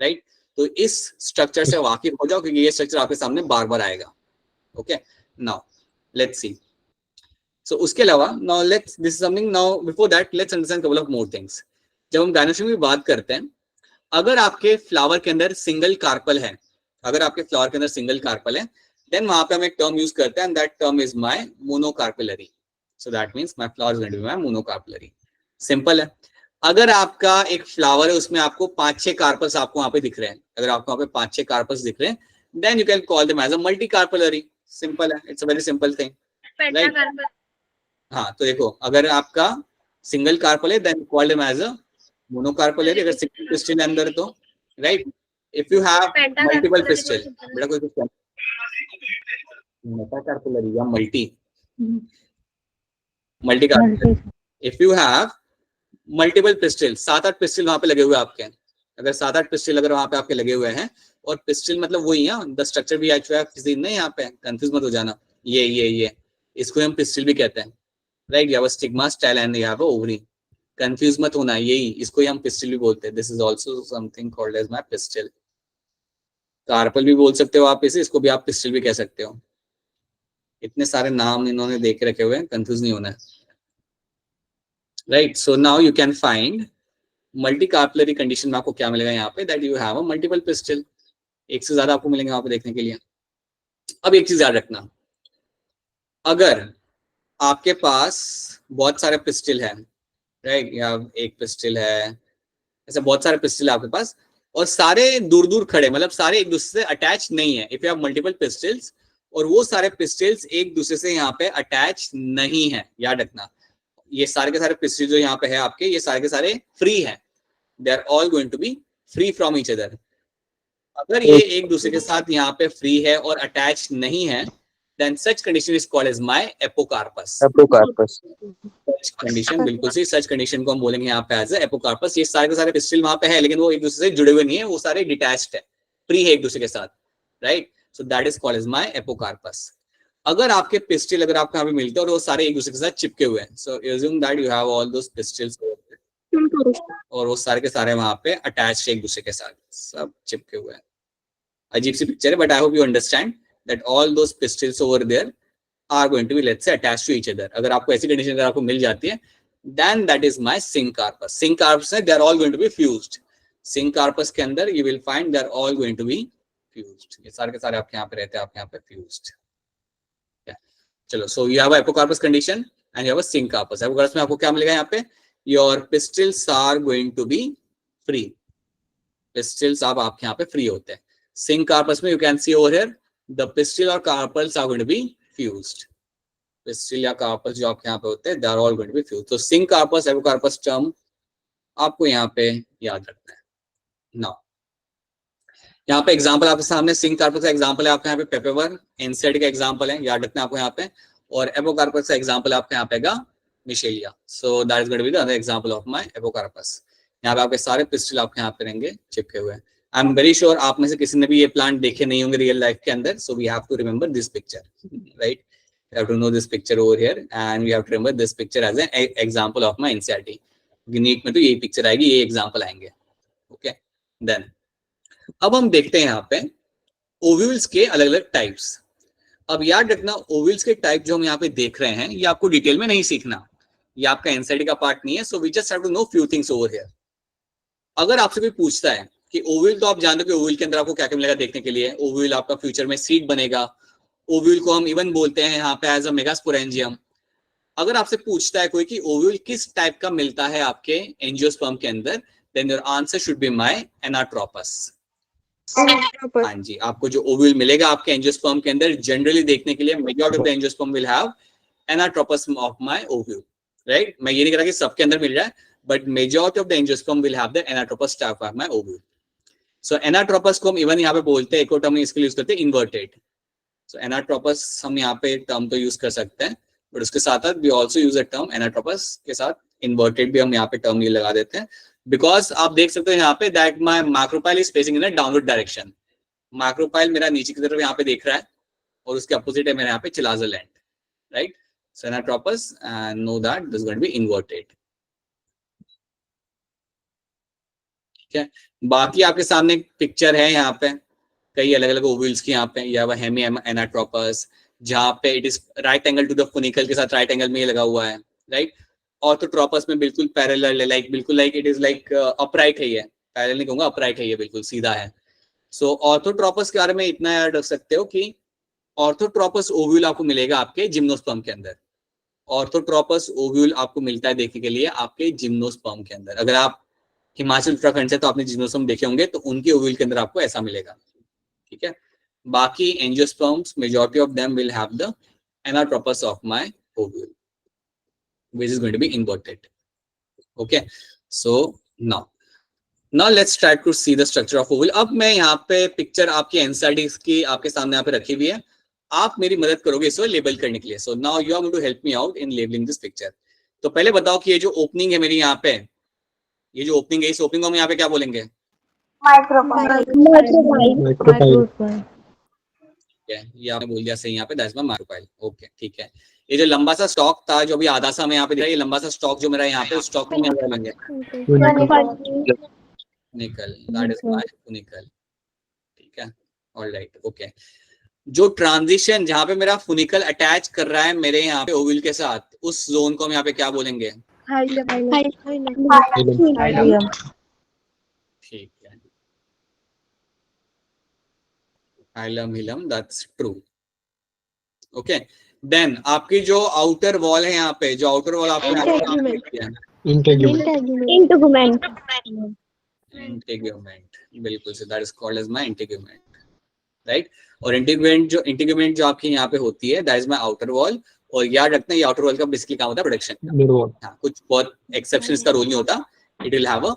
right. तो इस स्ट्रक्चर से वाकिफ हो जाओ क्योंकि ये स्ट्रक्चर आपके सामने बार बार आएगा। Okay, now let's see. So उसके अलावा now let's this is something, now before that let's understand couple of more things. जब हम गायनोस्टोमी की बात करते हैं, अगर आपके फ्लावर के अंदर सिंगल कार्पल है, अगर आपके फ्लावर के अंदर सिंगल कार्पल है, देन वहां पे हम एक टर्म यूज करते हैं, and that term is my monocarpellary. So that means my flower is going to be my monocarpellary. Simple है। अगर आपका एक फ्लावर है उसमें आपको 5-6 कार्पल्स आपको वहां पे दिख रहे हैं, अगर आपको वहां पे 5-6 कार्पल्स दिख रहे हैं, then you can call them as a multicarpellary. Simple है, it's a very simple thing, right. हाँ, तो देखो अगर आपका सिंगल कार्पल है then call them as a monocarpellary, अगर सिंगल पिस्टिल अंदर तो, right. If you have multiple pistil, बेटा कोई कुछ मेटाकार्पेलरी या multicarpellary, if you have multiple pistil, 7-8 pistil वहां पे लगे हुए आपके, अगर 7-8 पिस्टिल अगर वहां पे आपके लगे हुए हैं, और पिस्टिल मतलब वही है द स्ट्रक्चर भी नहीं, यहाँ पे कंफ्यूज मत हो जाना, ये इसको हम पिस्टिल भी कहते हैं, राइट। या स्टिग्मा, स्टाइल एंड या ओवरी, कंफ्यूज मत होना, यही इसको हम पिस्टिल भी बोलते हैं। This is also something called as my pistil. Carpel भी बोल सकते हो आप इसे, इसको भी आप पिस्टिल भी कह सकते हो। इतने सारे नाम इन्होंने देख रखे हुए हैं, कंफ्यूज नहीं होना है, right. So now you can find multicarpellary condition में आपको क्या मिलेगा यहाँ पे, that you have a multiple pistil. एक से ज्यादा आपको मिलेंगे वहां पे देखने के लिए। अब एक चीज याद रखना, अगर आपके पास बहुत सारे पिस्टिल है, राइट, या एक पिस्टिल है, ऐसे बहुत सारे पिस्टिल आपके पास, और सारे दूर दूर खड़े, मतलब सारे एक दूसरे से अटैच नहीं है। इफ यू हैव मल्टीपल पिस्टिल्स और वो सारे पिस्टिल्स एक दूसरे से यहाँ पे अटैच नहीं है, याद रखना, ये सारे के सारे पिस्टिल जो यहाँ पे है आपके, ये सारे के सारे फ्री है, they are all going to be free from each other. अगर ये एक दूसरे के साथ यहाँ पे फ्री है और अटैच नहीं है, then such condition is called as my epocarpus. Such condition, बिल्कुल सही, such condition को हम बोलेंगे यहाँ पे as a epocarpus। ये सारे के सारे पिस्टिल वहां पे है लेकिन वो एक दूसरे से जुड़े हुए नहीं है, वो सारे डिटैच्ड है, फ्री है एक दूसरे के साथ, right. So that is called as my epocarpus। अगर आपके पिस्टिल अगर आपको यहाँ पे मिलते हैं और वो सारे एक दूसरे के साथ चिपके हुए हैं, सो assume that you have all those pistils और वो सारे के सारे वहां पे अटैच्ड एक दूसरे के साथ, सब चिपके हुए हैं। अजीब सी पिक्चर है, but I hope you understand that all those pistils over there are going to be, let's say, attached to each other। अगर आपको ऐसी कंडीशन अगर आपको मिल जाती है, then that is my syncarpus। syncarpus है, they are all going to be fused। syncarpus के अंदर you will find they are all going to be fused। ये सारे के सारे आपके यहाँ पे रहते हैं, आपके यहाँ पे fused। चलो, so you have a epocarpus condition and you have a syncarpus। epocarpus में आपको क्या मिलेगा यहाँ पे, your pistils are going to be free। pistils आप आपके यहाँ पे free होते हैं। syncarpus में you can see over here the pistil or carpels are going to be fused। pistil या carpels जो आपके यहाँ पे होते हैं, they are all going to be fused। तो syncarpus, epocarpus term आपको यहाँ पे याद रखना है। Now, यहाँ पे एग्जांपल आपके सामने syncarpus का एग्जांपल है आपके यहाँ पे पेपेवर, NSAID का एग्जांपल है, याद रखना है आपको यहाँ पे, और epocarpus का एग्जांपल आपके यहाँ पे मिशेलिया। So that is going to be the other example of my epocarpus। यहाँ पे आपके सारे पिस्टिल आपके यहाँ पे रहेंगे चिपके हुए। आई एम वेरी श्योर आप में से किसी ने भी ये प्लांट देखे नहीं होंगे रियल लाइफ के अंदर, so we have to remember this picture, right. We have to know this picture over here and we have to remember this picture as an example of my NCERT. NEET में तो यही पिक्चर आएगी, ये एग्जांपल आएंगे। ओके, देन अब हम देखते हैं यहाँ पे ओव्यूल्स के अलग अलग टाइप्स। अब याद रखना, ओव्यूल्स के टाइप जो हम यहाँ पे देख रहे हैं, ये आपको डिटेल में नहीं सीखना, ये आपका एनसीईआरटी का पार्ट नहीं है। So we just have to know few things over here. अगर आपसे कोई पूछता है कि ओव्यूल, तो आप जानते हो कि ओव्यूल के अंदर आपको क्या क्या मिलेगा देखने के लिए। ओव्यूल आपका फ्यूचर में सीड बनेगा। ओव्यूल को हम इवन बोलते हैं यहाँ पे एज अ मेगास्पोरेंजियम। अगर आपसे पूछता है कोई कि ओव्यूल किस टाइप का मिलता है आपके एंजियोस्पर्म के अंदर, then your answer should be my anatropous. हाँ जी, आपको जो ओव्यूल मिलेगा आपके एंजियोस्पर्म के अंदर, जनरली देखने के लिए majority of the angiosperm will have anatropous of my ovule, right. मैं ये नहीं कह रहा कि सबके अंदर मिल रहा है, but majority of the angiosperm will have the anatropous type of my ovule। So anatropous को हम इवन यहाँ पे बोलते हैं, एक और टर्म इसके लिए यूज करते हैं इन्वर्टेड। So anatropous हम यहाँ पे टर्म तो यूज कर सकते हैं, बट उसके साथ साथ we also use a term anatropous के साथ इन्वर्टेड भी हम यहाँ पे टर्म ये लगा देते हैं, बिकॉज आप देख सकते हैं यहाँ पे that my macropyle is facing in a downward direction। macropyle मेरा नीचे की तरफ यहाँ पे देख रहा है और उसके अपोजिट है मेरे यहाँ पे chalazal end, right? So anatropous and know that this going to be inverted, ठीक है? बाकी आपके सामने पिक्चर है यहाँ पे कई अलग अलग ओव्यूल्स की, यहाँ पे या वह हेमी एनाट्रोपस जहाँ पे it is right angle to the funicle के साथ राइट एंगल में ये लगा हुआ है, राइट? ऑर्थोट्रोपस में बिल्कुल पैरेलल है, लाइक बिल्कुल like it is like upright है, ये पैरेलल नहीं कहूंगा, अपराइट है, ये बिल्कुल सीधा है। सो ऑर्थोट्रोपस के बारे में इतना याद रख सकते हो कि ऑर्थोट्रोपस ओव्यूल आपको मिलेगा आपके जिम्नोस्पर्म के अंदर। ऑर्थोट्रोपस ओव्यूल आपको मिलता है देखने के लिए आपके जिम्नोस्पर्म के अंदर। अगर आप हिमाचल उत्तराखंड से तो आपने जिम्नोस्पर्म देखे होंगे, तो उनके ओव्यूल के अंदर आपको ऐसा मिलेगा, ठीक है? बाकी angiosperms majority of them will have the anatropous of my ovule which is going to be inverted. Okay, so now let's try to see the structure of ovule. अब मैं यहाँ पे पिक्चर आपकी एनसीईआरटी की आपके सामने यहाँ पे रखी हुई है, आप मेरी मदद करोगे इसको लेबल करने के लिए। So now you are going to help me out in labeling this picture. तो पहले बताओ कि ये जो ओपनिंग है मेरी यहाँ पे, ये जो ओपनिंग है, इस ओपनिंग को हम यहाँ पे क्या बोलेंगे? ये आपने बोल दिया सही यहाँ पे, दैट्स माय माइक्रोपाइल। ओके, ठीक है। ये जो लंबा सा स्टॉक था जो अभी आधा सा मैं यहाँ पे दिख रहा है, ये लंबा सा स्टॉक जो मेरा यहाँ पे, उस स्टॉक में क्या लेंगे? निकल, दैट इज माय फुनिकल, ठीक है? Alright, okay. जो ट्रांजिशन जहाँ पे मेरा फुनिकल अटैच कर रहा है मेरे यहाँ पे ओव्यूल के साथ, उस जोन को हम यहाँ पे क्या बोलेंगे? ठीक है, hilum hilum, that's true. Okay, then आपकी जो आउटर वॉल है यहाँ पे, जो आउटर वॉल आपको इंटीग्यूमेंट, बिल्कुल से, that is called as my integument, right? और इंटीग्यूमेंट जो आपकी यहाँ पे होती है, that is my outer wall. और याद रखना ये आउटर वॉल का बेसिकली काम होता है प्रोटेक्शन का। हाँ, कुछ बहुत एक्सेप्शन इसका रोल नहीं होता, it will have a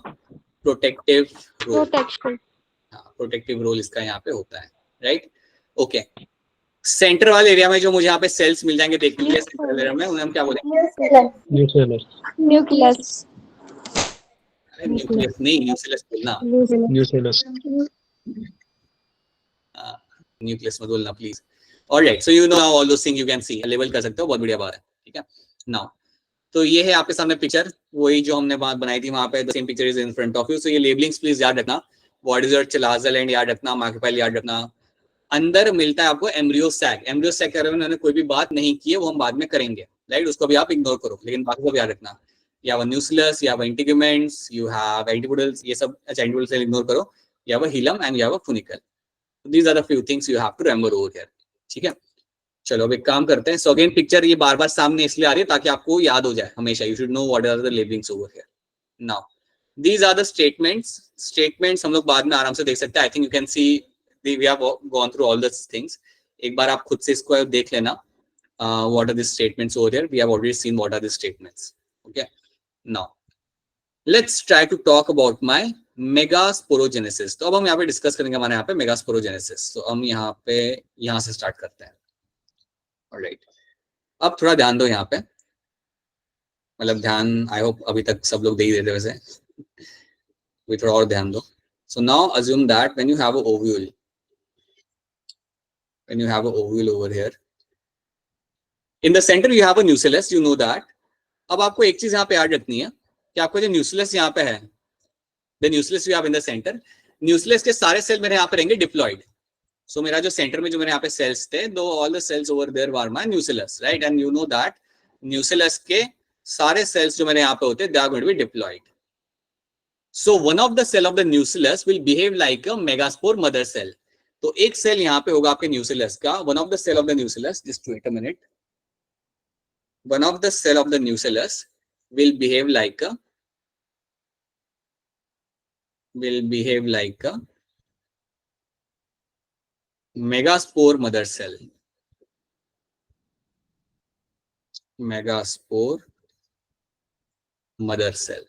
protective role. हाँ, प्रोटेक्टिव रोल इसका यहाँ पे होता है, राइट? ओके, सेंटर वाले एरिया में जो मुझे यहाँ पे सेल्स मिल जाएंगे देखने के लिए, सेंट्रल एरिया में उन्हें हम क्या बोलेंगे? न्यूक्लियस नहीं, न्यूक्लियस बोलना, न्यूक्लियस मत बोलना please. Alright, so you know all those things, you can C, label कर सकते हो, बहुत बढ़िया बात है, ठीक है? नाउ तो ये है आपके सामने पिक्चर, वही जो हमने बात बनाई थी वहां पे, the same picture is in front of you. So ये लेबलिंग्स प्लीज याद रखना, what is your chalazal end याद रखना, माइक्रोपाइल याद रखना। अंदर मिलता है आपको एम्ब्रियो सैक। एम्ब्रियो सैक के बारे में मैंने कोई भी बात नहीं की है, वो हम बाद में करेंगे, राइट? उसको भी आप इग्नोर करो, लेकिन बाकी सब याद रखना। या वो न्यूक्लियस, या वो इंटीग्यूमेंट्स, यू हैव एंटीपोडल्स, ये सब, अच्छा एंटीपोडल्स इग्नोर करो, या वो हिलम एंड या वो funicle. These are the few things you have to remember over here, ठीक है? चलो अब एक काम करते हैं। सो अगेन पिक्चर ये बार बार सामने इसलिए आ रही है ताकि आपको याद हो जाए हमेशा, you should know what are the labelings over here. Now these are the statements हम लोग बाद में आराम से देख सकते हैं। I think you can see we have gone through all the things. एक बार आप खुद से इसको देख लेना, what are the statements over here, we have already seen what are the statements. Okay, now let's try to talk about my megasporogenesis. तो अब हम यहाँ पे डिस्कस करेंगे हमारे यहाँ पे मेगास्पोरोजेनेसिस। तो हम यहाँ से स्टार्ट करते हैं। ऑलराइट, अब थोड़ा ध्यान दो यहाँ पे, मतलब ध्यान आई होप अभी तक सब लोग दे ही देते, वैसे भी थोड़ा और ध्यान दो। So now assume that when you have a ovule over here in the centre you have a nucleus, you know that. अब आपको एक चीज यहाँ पे याद रखनी है कि आपको जो न्यूक्लियस यहाँ पे है, the nucleus you have in the centre, nucleus के सारे सेल मेरे यहाँ पे रहेंगे डिप्लॉयड। सो मेरा जो सेंटर में जो मेरे यहाँ पे सेल्स थे, though all the cells over there were my nucleus, right? And you know that nucleus के सारे सेल्स जो मेरे यहाँ पे होते हैं, they are going to be diploid. So one of the cell of the nucleus will behave like a megaspore mother cell. तो एक सेल यहाँ पे होगा आपके न्यूक्लियस का, one of the cell of the nucleus, just wait a minute, one of the cell of the nucleus will behave like a megaspore mother cell. Megaspore mother cell.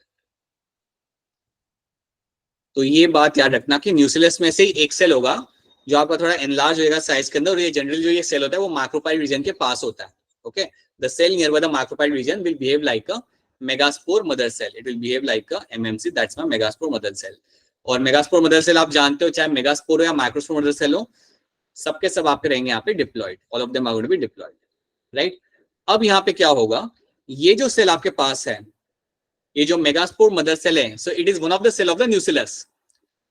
तो ये बात याद रखना कि न्यूक्लियस में से एक सेल होगा जो आपका थोड़ा एनलार्ज होगा साइज के अंदर, और ये जनरली जो ये सेल होता है वो माइक्रोपाइल रीजन के पास होता है। Okay, the cell near by the micropyle region will behave like a megaspore mother cell, it will behave like a MMC, that's my megaspore mother cell. और मेगास्पोर मदर सेल आप जानते हो, चाहे मेगास्पोर हो या माइक्रोस्पोर मदर सेल हो, सबके सब आपके रहेंगे यहाँ पे diploid, all of them are going to be diploid, right. अब यहाँ पे क्या होगा, ये जो सेल आपके पास है, ये जो मेगास्पोर मदर सेल है, so it is one of the cell of the nucleus,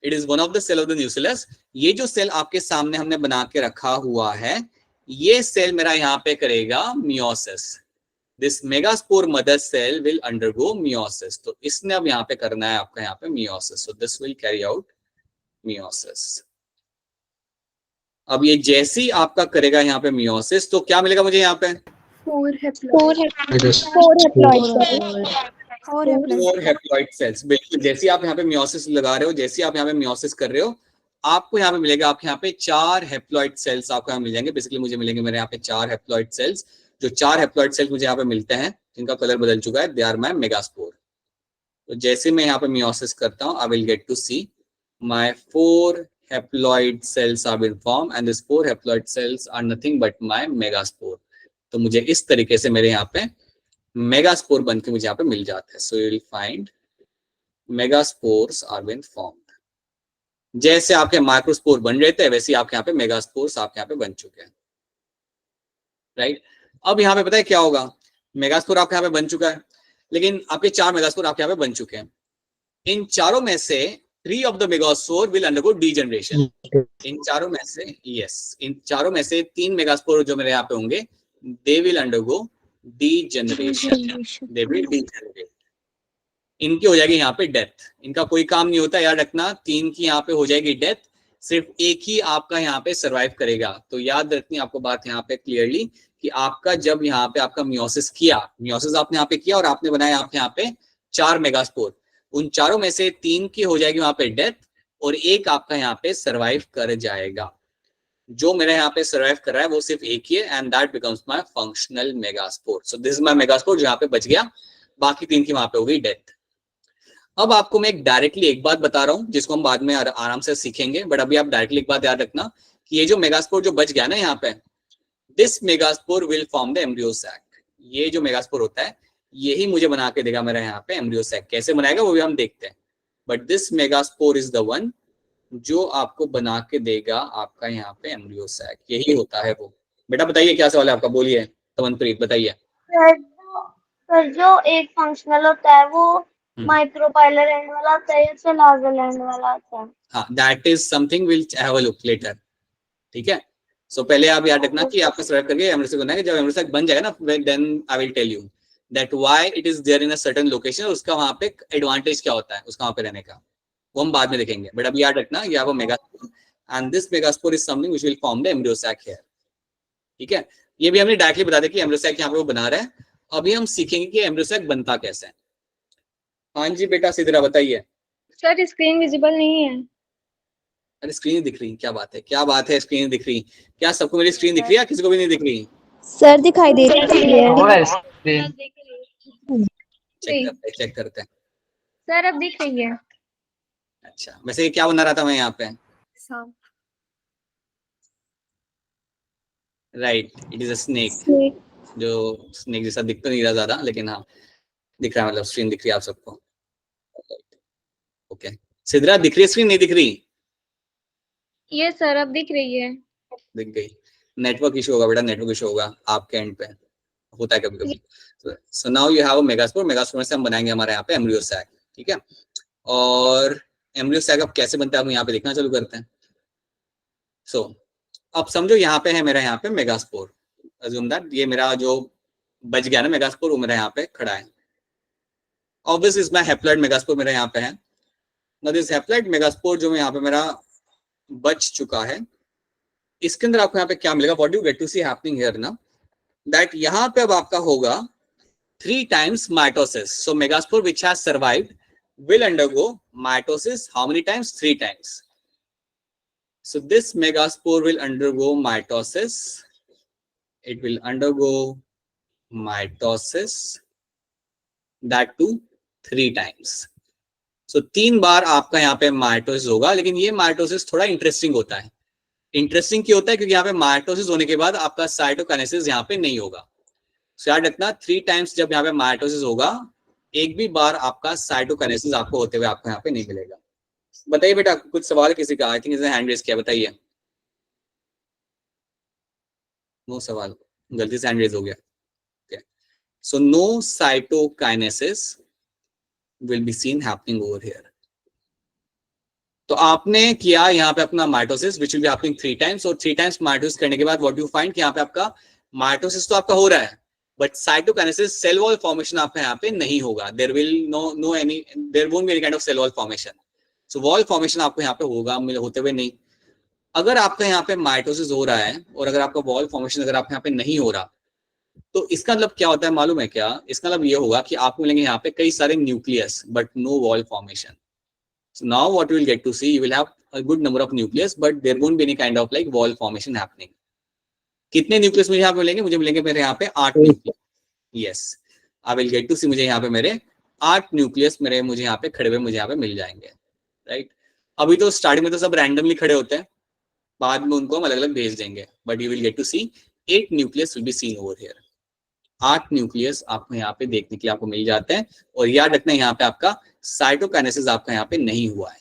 it is one of the cell of the nucleus. ये जो सेल आपके सामने हमने बना के रखा हुआ है, ये सेल मेरा यहाँ पे करेगा meiosis. This megaspore mother cell will undergo meiosis. तो इसने अब यहाँ पे करना है आपका यहाँ पे meiosis, so this will carry out meiosis. अब ये जैसी आपका करेगा यहाँ पे मियोसिस, तो क्या मिलेगा मुझे यहाँ पे? 4 haploid. 4 haploid cells. बिल्कुल, जैसे आप यहाँ पे मियोसिस लगा रहे हो, जैसे आप यहाँ पे मियोसिस कर रहे हो, आपको यहाँ पे मिलेगा, आपके यहाँ पे 4 हैप्लॉइड सेल्स आपको यहाँ मिल जाएंगे। बेसिकली मुझे मिलेंगे मेरे यहाँ पे 4 हैप्लॉइड सेल्स। जो 4 हैप्लॉइड सेल्स मुझे यहाँ पे मिलते हैं, जिनका कलर बदल चुका है, दे आर माय मेगास्पोर। तो जैसे मैं यहाँ पे मियोसिस करता हूँ, I will get to see my 4 haploid cells are been formed and these 4 haploid cells are nothing but my megaspore। तो मुझे इस तरीके से मेरे यहाँ पे मेगास्पोर बन के मुझे यहाँ पे मिल जाते हैं। So you will find megaspores are been formed. जैसे आपके माइक्रोस्पोर बन रहे थे, वैसे आपके यहाँ पे मेगास्पोर्स आपके यहाँ पे बन चुके हैं, राइट। अब यहाँ पे पता है क्या होगा, मेगास्पोर आपके यहाँ पे बन चुका है, लेकिन आपके 4 मेगास्पोर आपके यहाँ पे बन चुके हैं। इन चारों में से 3 of the megaspore will undergo degeneration। इन चारों में से, yes, इन चारों में से 3 मेगास्पोर जो मेरे यहाँ पे होंगे, they will undergo degeneration। they will degenerate। इनकी हो जाएगी यहाँ पे डेथ, इनका कोई काम नहीं होता, याद रखना। 3 की यहाँ पे हो जाएगी डेथ, सिर्फ एक ही आपका यहाँ पे सर्वाइव करेगा। तो याद रखनी आपको बात यहाँ पे क्लियरली, कि आपका जब यहाँ पे आपका मियोसिस किया, मियोसिस आपने यहाँ पे किया और आपने बनाया आपके यहाँ पे 4 मेगास्पोर, उन चारों में से 3 की हो जाएगी वहां पे डेथ और एक आपका यहाँ पे सरवाइव कर जाएगा। जो मेरे यहाँ पे सरवाइव कर रहा है वो सिर्फ एक ही है, and that becomes my functional megaspore. So this is my megaspore जो यहाँ पे बच गया, बाकी 3 की वहां पे हो गई डेथ। अब आपको मैं डायरेक्टली एक बात बता रहा हूँ, जिसको हम बाद में आराम से सीखेंगे, बट अभी आप डायरेक्टली एक बात याद रखना कि ये जो मेगास्पोर जो बच गया ना यहाँ पे, this megaspore will form the embryo sac. ये जो मेगास्पोर होता है, यही मुझे बना के देगा मेरा यहाँ पे एम्ब्रियो सैक। कैसे बनाएगा वो भी हम देखते हैं, but this megaspore is the one जो आपको बना के देगा आपका यहाँ पे एम्ब्रियो सैक। यही होता है वो। बेटा बताइए क्या सवाल है आपका, बोलिए तमनप्रीत, बताइए। सर जो एक फंक्शनल होता है वो माइक्रोपाइलर एंड वाला होता है या लार्जर एंड वाला होता है? हाँ, that is something will have a look later, ठीक है। सो पहले आप याद रखना कि आपको सर्वाइव करके एम्ब्रियो सैक बनाएगा। जब एम्ब्रियो सैक बन जाएगा ना, then I will tell you that why it is there in a certain location, उसका वहां पे एडवांटेज क्या होता है उसका वहां पे रहने का, वो हम बाद में देखेंगे। बट अब याद रखना ये आपको megaspore, and this megaspore is something which will form the embryo sac here, ठीक है। ये भी हमने डायरेक्टली बता दिया कि एम्ब्रियो सैक यहाँ पे वो बना रहा है। अभी हम सीखेंगे कि एम्ब्रियो सैक बनता कैसे है। हाँ जी बेटा सिद्धरा बताइए। सर स्क्रीन विजिबल नहीं है। अरे स्क्रीन दिख रही, क्या बात है, क्या बात है, स्क्रीन दिख रही। क्या सबको मेरी स्क्रीन दिख रही है, किसी को भी नहीं दिख रही? सर दिखाई दे रही है। चेक करते हैं। सर अब दिख रही है। अच्छा, वैसे क्या बना रहा था मैं यहाँ पे? सांप। Right, it is a snake. जो स्नेक जैसा दिख तो नहीं रहा ज्यादा, लेकिन हाँ दिख रहा है, मतलब स्क्रीन दिख रही है आप सबको। ओके सिद्धरा, दिख रही है स्क्रीन, नहीं दिख रही? ये सर अब दिख रही है। दिख गई। नेटवर्क इशू होगा बेटा, नेटवर्क इशू होगा आपके एंड पे, होता है कभी कभी। सो now you have a megaspore. Megaspore से हम बनाएंगे हमारे यहाँ पे एम्ब्रियो सैक, ठीक है। और एम्ब्रियो सैक अब कैसे बनता है हम यहाँ पे देखना चालू करते हैं। सो अब समझो यहाँ पे है मेरा यहाँ पे मेगास्पोर, अज्यूम दैट ये मेरा जो बच गया ना मेगास्पोर वो मेरा यहाँ पे खड़ा है। Obvious is my haploid megaspore मेरा यहाँ पे है। नाउ दिस हैप्लॉइड मेगास्पोर जो यहाँ पे मेरा बच चुका है, इसके अंदर आपको यहाँ पे क्या मिलेगा, what do you get to see happening here ना, दैट यहाँ पे अब आपका होगा 3 times mitosis। So megaspore which has survived will undergo mitosis how many times? 3 times. So this megaspore will undergo mitosis. It will undergo mitosis, that too 3 times. So 3 बार आपका यहाँ पे माइटोसिस होगा, लेकिन ये माइटोसिस थोड़ा इंटरेस्टिंग होता है। इंटरेस्टिंग क्यों होता है? क्योंकि यहाँ पे माइटोसिस होने के बाद आपका साइटोकाइनेसिस यहाँ पे नहीं होगा। याद रखना 3 times जब यहाँ पे माइटोसिस होगा, एक भी बार आपका साइटोकाइनेसिस आपको होते हुए आपको यहाँ पे नहीं मिलेगा। बताइए बेटा, कुछ सवाल किसी का? आई थिंक इसने हैंड रेज किया, बताइए। नो सवाल, गलती से हैंड रेज हो गया। Okay, so no cytokinesis will be seen happening over here. तो आपने किया यहाँ पे अपना mitosis which will be happening 3 times, और 3 टाइम्स माइटोसिस करने के बाद व्हाट यू फाइंड कि यहाँ पे आपका माइटोसिस तो आपका हो रहा है, but cytokinesis cell wall formation आपका यहाँ पे नहीं होगा। There will no any, there won't be any kind of cell wall formation. So wall formation आपको यहाँ पे होगा होते हुए नहीं। अगर आपका यहाँ पे माइटोसिस हो रहा है और अगर आपका वॉल फॉर्मेशन अगर आपके यहाँ पे नहीं हो रहा, तो इसका मतलब क्या होता है मालूम है क्या? इसका मतलब ये होगा कि आपको मिलेंगे यहाँ पे कई सारे nucleus but no wall formation. So now what you will get to see, you will have a good number of nucleus, but there won't be any kind of like wall formation happening. कितने न्यूक्लियस मुझे यहाँ पे मिलेंगे? मुझे मिलेंगे मेरे यहाँ पे 8 nucleus. Yes, I will get to see, मुझे यहाँ पे मेरे 8 न्यूक्लियस मेरे मुझे यहाँ पे खड़े हुए मुझे यहाँ पे मिल जाएंगे, राइट। अभी तो स्टार्टिंग में तो सब रैंडमली खड़े होते हैं, बाद में उनको हम अलग अलग भेज देंगे, but you will get to see 8 nucleus will be seen over here. 8 nucleus आपको यहाँ पे देखने के लिए आपको मिल जाते हैं, और याद रखना यहाँ पे आपका साइटोकाइनेसिस आपका यहाँ पे नहीं हुआ है,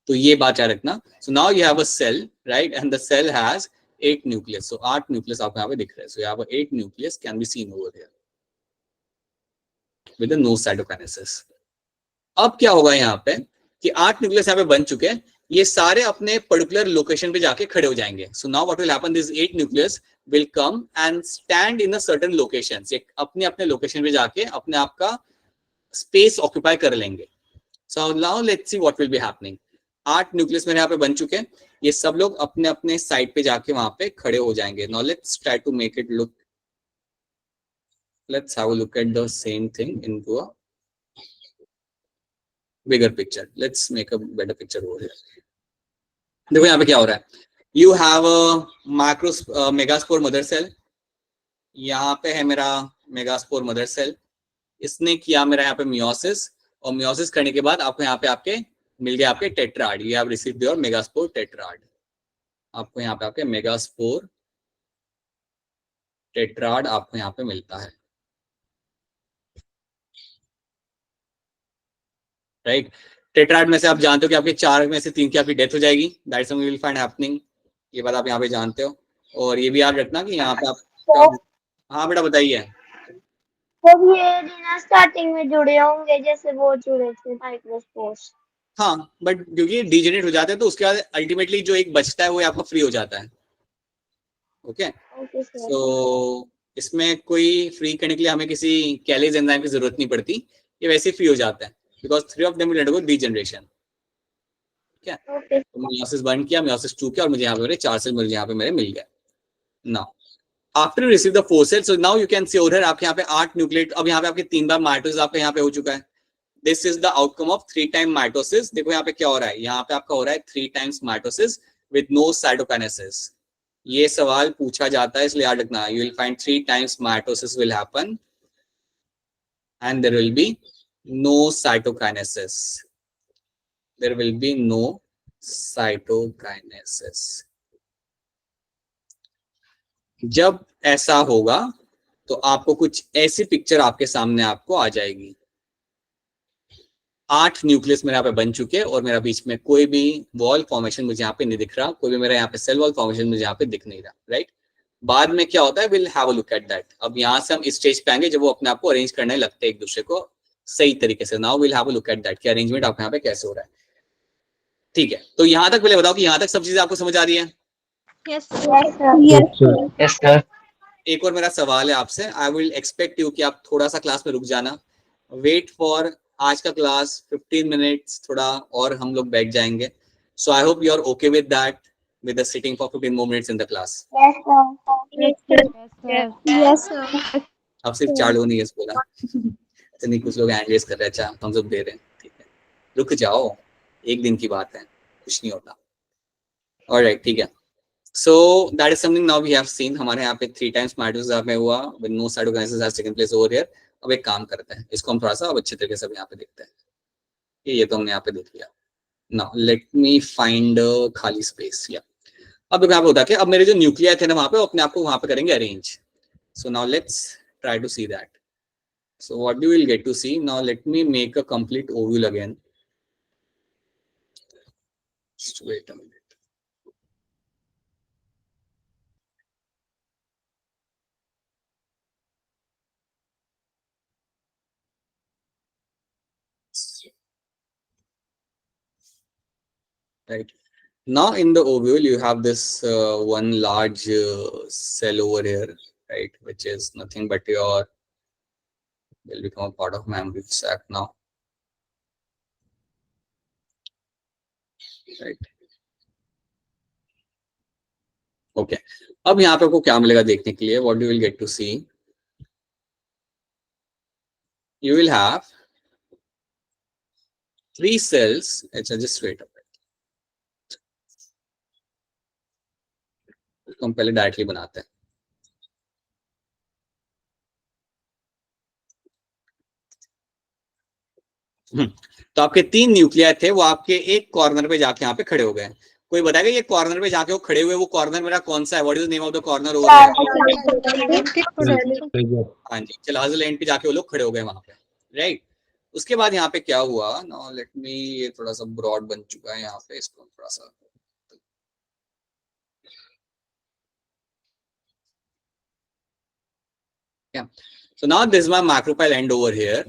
तो ये बात याद रखना। So now you have a cell, right, and the cell has 8 nucleus. So 8 nucleus आपको यहाँ पे दिख रहे हैं। So you have 8 nucleus can be seen over here with no cytokinesis. अब क्या होगा यहाँ पे कि 8 न्यूक्लियस यहाँ पे बन चुके हैं, ये सारे अपने पर्टिकुलर लोकेशन पे जाके खड़े हो जाएंगे। So now what will happen, this 8 nucleus will come and stand in a certain locations, अपने अपने लोकेशन पे जाके अपने आप का स्पेस ऑक्यूपाई कर लेंगे। सो now let's see what will be happening. 8 nucleus मेरे यहाँ पे बन चुके हैं, ये सब लोग अपने अपने साइड पे जाके वहां पे खड़े हो जाएंगे। Now let's try to make it look, let's have a look at the same thing into a bigger picture. Let's make a better picture over here. देखो यहाँ पे क्या हो रहा है, you have a micro megaspore mother cell, यहाँ पे है मेरा मेगास्पोर मदर सेल, इसने किया मेरा यहाँ पे मियोसिस, और मियोसिस करने के बाद आपको यहाँ पे आपके मिल गया आपके tetrad, you have received your megaspore tetrad. आपको यहाँ पे आपके मेगास्पोर टेट्राड आपको यहाँ पे मिलता है, राइट। टेट्राड में से आप जानते हो कि आपके 4 में से 3 की आपकी डेथ हो जाएगी, that is something you will find happening, ये बात आप यहाँ पे जानते हो। और ये भी याद रखना कि यहाँ पे आप, हाँ बेटा बताइए। तब ये ना स्टार्टिंग में जुड़े होंगे जैसे वो जुड़े थे माइक्रोस्पोर्स। हाँ, बट क्योंकि डीजेनरेट हो जाते हैं तो उसके बाद अल्टीमेटली जो एक बचता है वो आपका फ्री हो जाता है। ओके, सो इसमें कोई फ्री करने के लिए हमें किसी कैलेज एंजाइम की जरूरत नहीं पड़ती, ये वैसे ही फ्री हो जाता है, because 3 of them will undergo degeneration. ठीक है, तो मियोसिस 1 किया, मियोसिस 2 किया, और मुझे यहाँ पे मेरे 4 सेल मुझे यहाँ पे मेरे मिल गए। Now after you receive the 4 cells, so now you can see over here आपके यहाँ पे 8 न्यूक्लिएट, अब यहाँ पे आपके 3 बार माइटोसिस आपका यहाँ पे हो चुका है। This is the outcome of 3 time mitosis. देखो यहाँ पे क्या हो रहा है, यहाँ पे आपका हो रहा है 3 times mitosis with no cytokinesis. ये सवाल पूछा जाता है, इसलिए याद रखना, you will find 3 times mitosis will happen and there will be no cytokinesis, there will be no cytokinesis. जब ऐसा होगा तो आपको कुछ ऐसी पिक्चर आपके सामने आपको आ जाएगी। 8 न्यूक्लियस मेरे यहाँ पे बन चुके हैं और मेरा बीच में कोई भी वॉल फॉर्मेशन मुझे यहाँ पे नहीं दिख रहा, कोई भी मेरा यहाँ पे सेल वॉल फॉर्मेशन मुझे यहाँ पे दिख नहीं रहा, राइट। बाद में क्या होता है, will have a look at that. अब यहाँ से हम इस स्टेज पे आएंगे जब वो अपने आप को अरेंज करने लगते हैं एक दूसरे को सही तरीके से। Now will have a look at that कि अरेंजमेंट आपके यहाँ पे कैसे हो रहा है। ठीक है, तो यहाँ तक पहले बताओ कि यहाँ तक सब चीजें आपको समझ आ रही है? Yes, yes sir. एक और मेरा सवाल है आपसे, आई विल एक्सपेक्ट यू कि आप थोड़ा सा क्लास में रुक जाना, वेट फॉर आज का क्लास 15 मिनट्स, थोड़ा और हम लोग बैठ जाएंगे। So I hope you are okay with that, with the sitting for 15 more minutes in the class. yes, sir. अब सिर्फ 4 लोग नहीं है बोला तो नहीं, कुछ लोग हैंड रेज कर रहे हैं, अच्छा हम सब दे रहे हैं, ठीक है रुक जाओ, एक दिन की बात है, कुछ नहीं होता। ऑलराइट, ठीक है, so that is something now we have seen. हमारे यहाँ पे 3 टाइम्स माइटोसिस में हुआ with no cytokinesis has taken place over here. अब एक काम करते हैं, इसको हम थोड़ा सा अब अच्छे तरीके से यहाँ पे देखते हैं। ये तो हमने यहाँ पे देख लिया। नाउ लेट मी फाइंड खाली स्पेस। या अब देखो यहाँ पे होता है कि अब मेरे जो न्यूक्लियर थे ना वहाँ पे, अपने आप को वहाँ पे करेंगे arrange. So now let's try to see that. So what you will get to see, now let me make a complete ovule again. Just wait a minute. right? Now in the ovule you have this one large cell over here, right, which is nothing but your, will become a part of mammary sac now, right? Okay, अब यहाँ पे आपको क्या मिलेगा देखने के लिए, what you will get to see, you will have 3 cells. अच्छा, just wait a bit, हम पहले डायरेक्टली बनाते हैं. तो आपके 3 न्यूक्लियाई थे, वो आपके एक कॉर्नर पे जाके यहाँ पे खड़े हो गए. कोई बताएगा ये कॉर्नर पे जाके वो खड़े हुए, वो कॉर्नर मेरा कौन सा है? What is the name of the corner over here? हाँ जी, चलाजल एंड पे जाके वो लोग खड़े हो गए वहां पे, राइट? उसके बाद यहाँ पे क्या हुआ, नाउ लेट मी, ये थोड़ा सा ब्रॉड बन चुका है यहाँ पे, इसको थोड़ा सा, yeah. So now this is my macropyle end over here.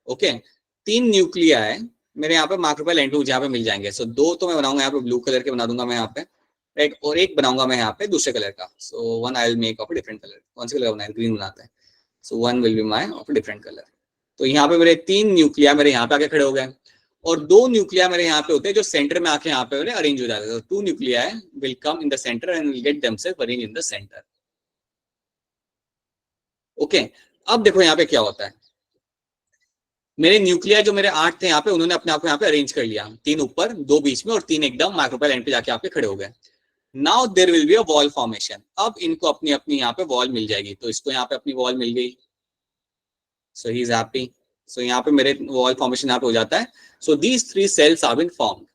Okay, 3 nuclei मेरे यहाँ पे macropyle end यहाँ पे मिल जाएंगे. So 2 तो मैं बनाऊंगा यहाँ पे ब्लू कलर के बना दूंगा मैं यहाँ पे, राइट, और एक बनाऊंगा मैं यहाँ पे दूसरे कलर का. So one I will make of a different color. कौन से कलर का बनाए? ग्रीन बनाते हैं. So one will be my of a different color. तो यहाँ पे मेरे 3 न्यूक्लियाई मेरे यहाँ पे आके खड़े हो गए, और 2 न्यूक्लियाई मेरे यहाँ पे होते हैं जो सेंटर में आके यहाँ पे अरेंज हो जाते हैं. 2 nuclei will come in the center and will get themselves arranged in the center. Okay, अब देखो यहाँ पे क्या होता है, मेरे न्यूक्लियाई जो मेरे 8 थे यहाँ पे, उन्होंने अपने आप को यहाँ पे अरेंज कर लिया, 3 ऊपर, 2 बीच में और 3 एकदम माइक्रोपाइल एंड पे जाके यहाँ पे खड़े हो गए. Now there will be a wall formation. अब इनको अपनी अपनी यहाँ पे वॉल मिल जाएगी. तो इसको यहाँ पे अपनी वॉल मिल गई, सो ही इज हैप्पी. सो यहाँ पे मेरे वॉल फॉर्मेशन यहाँ पे हो जाता है. So these 3 cells are been formed.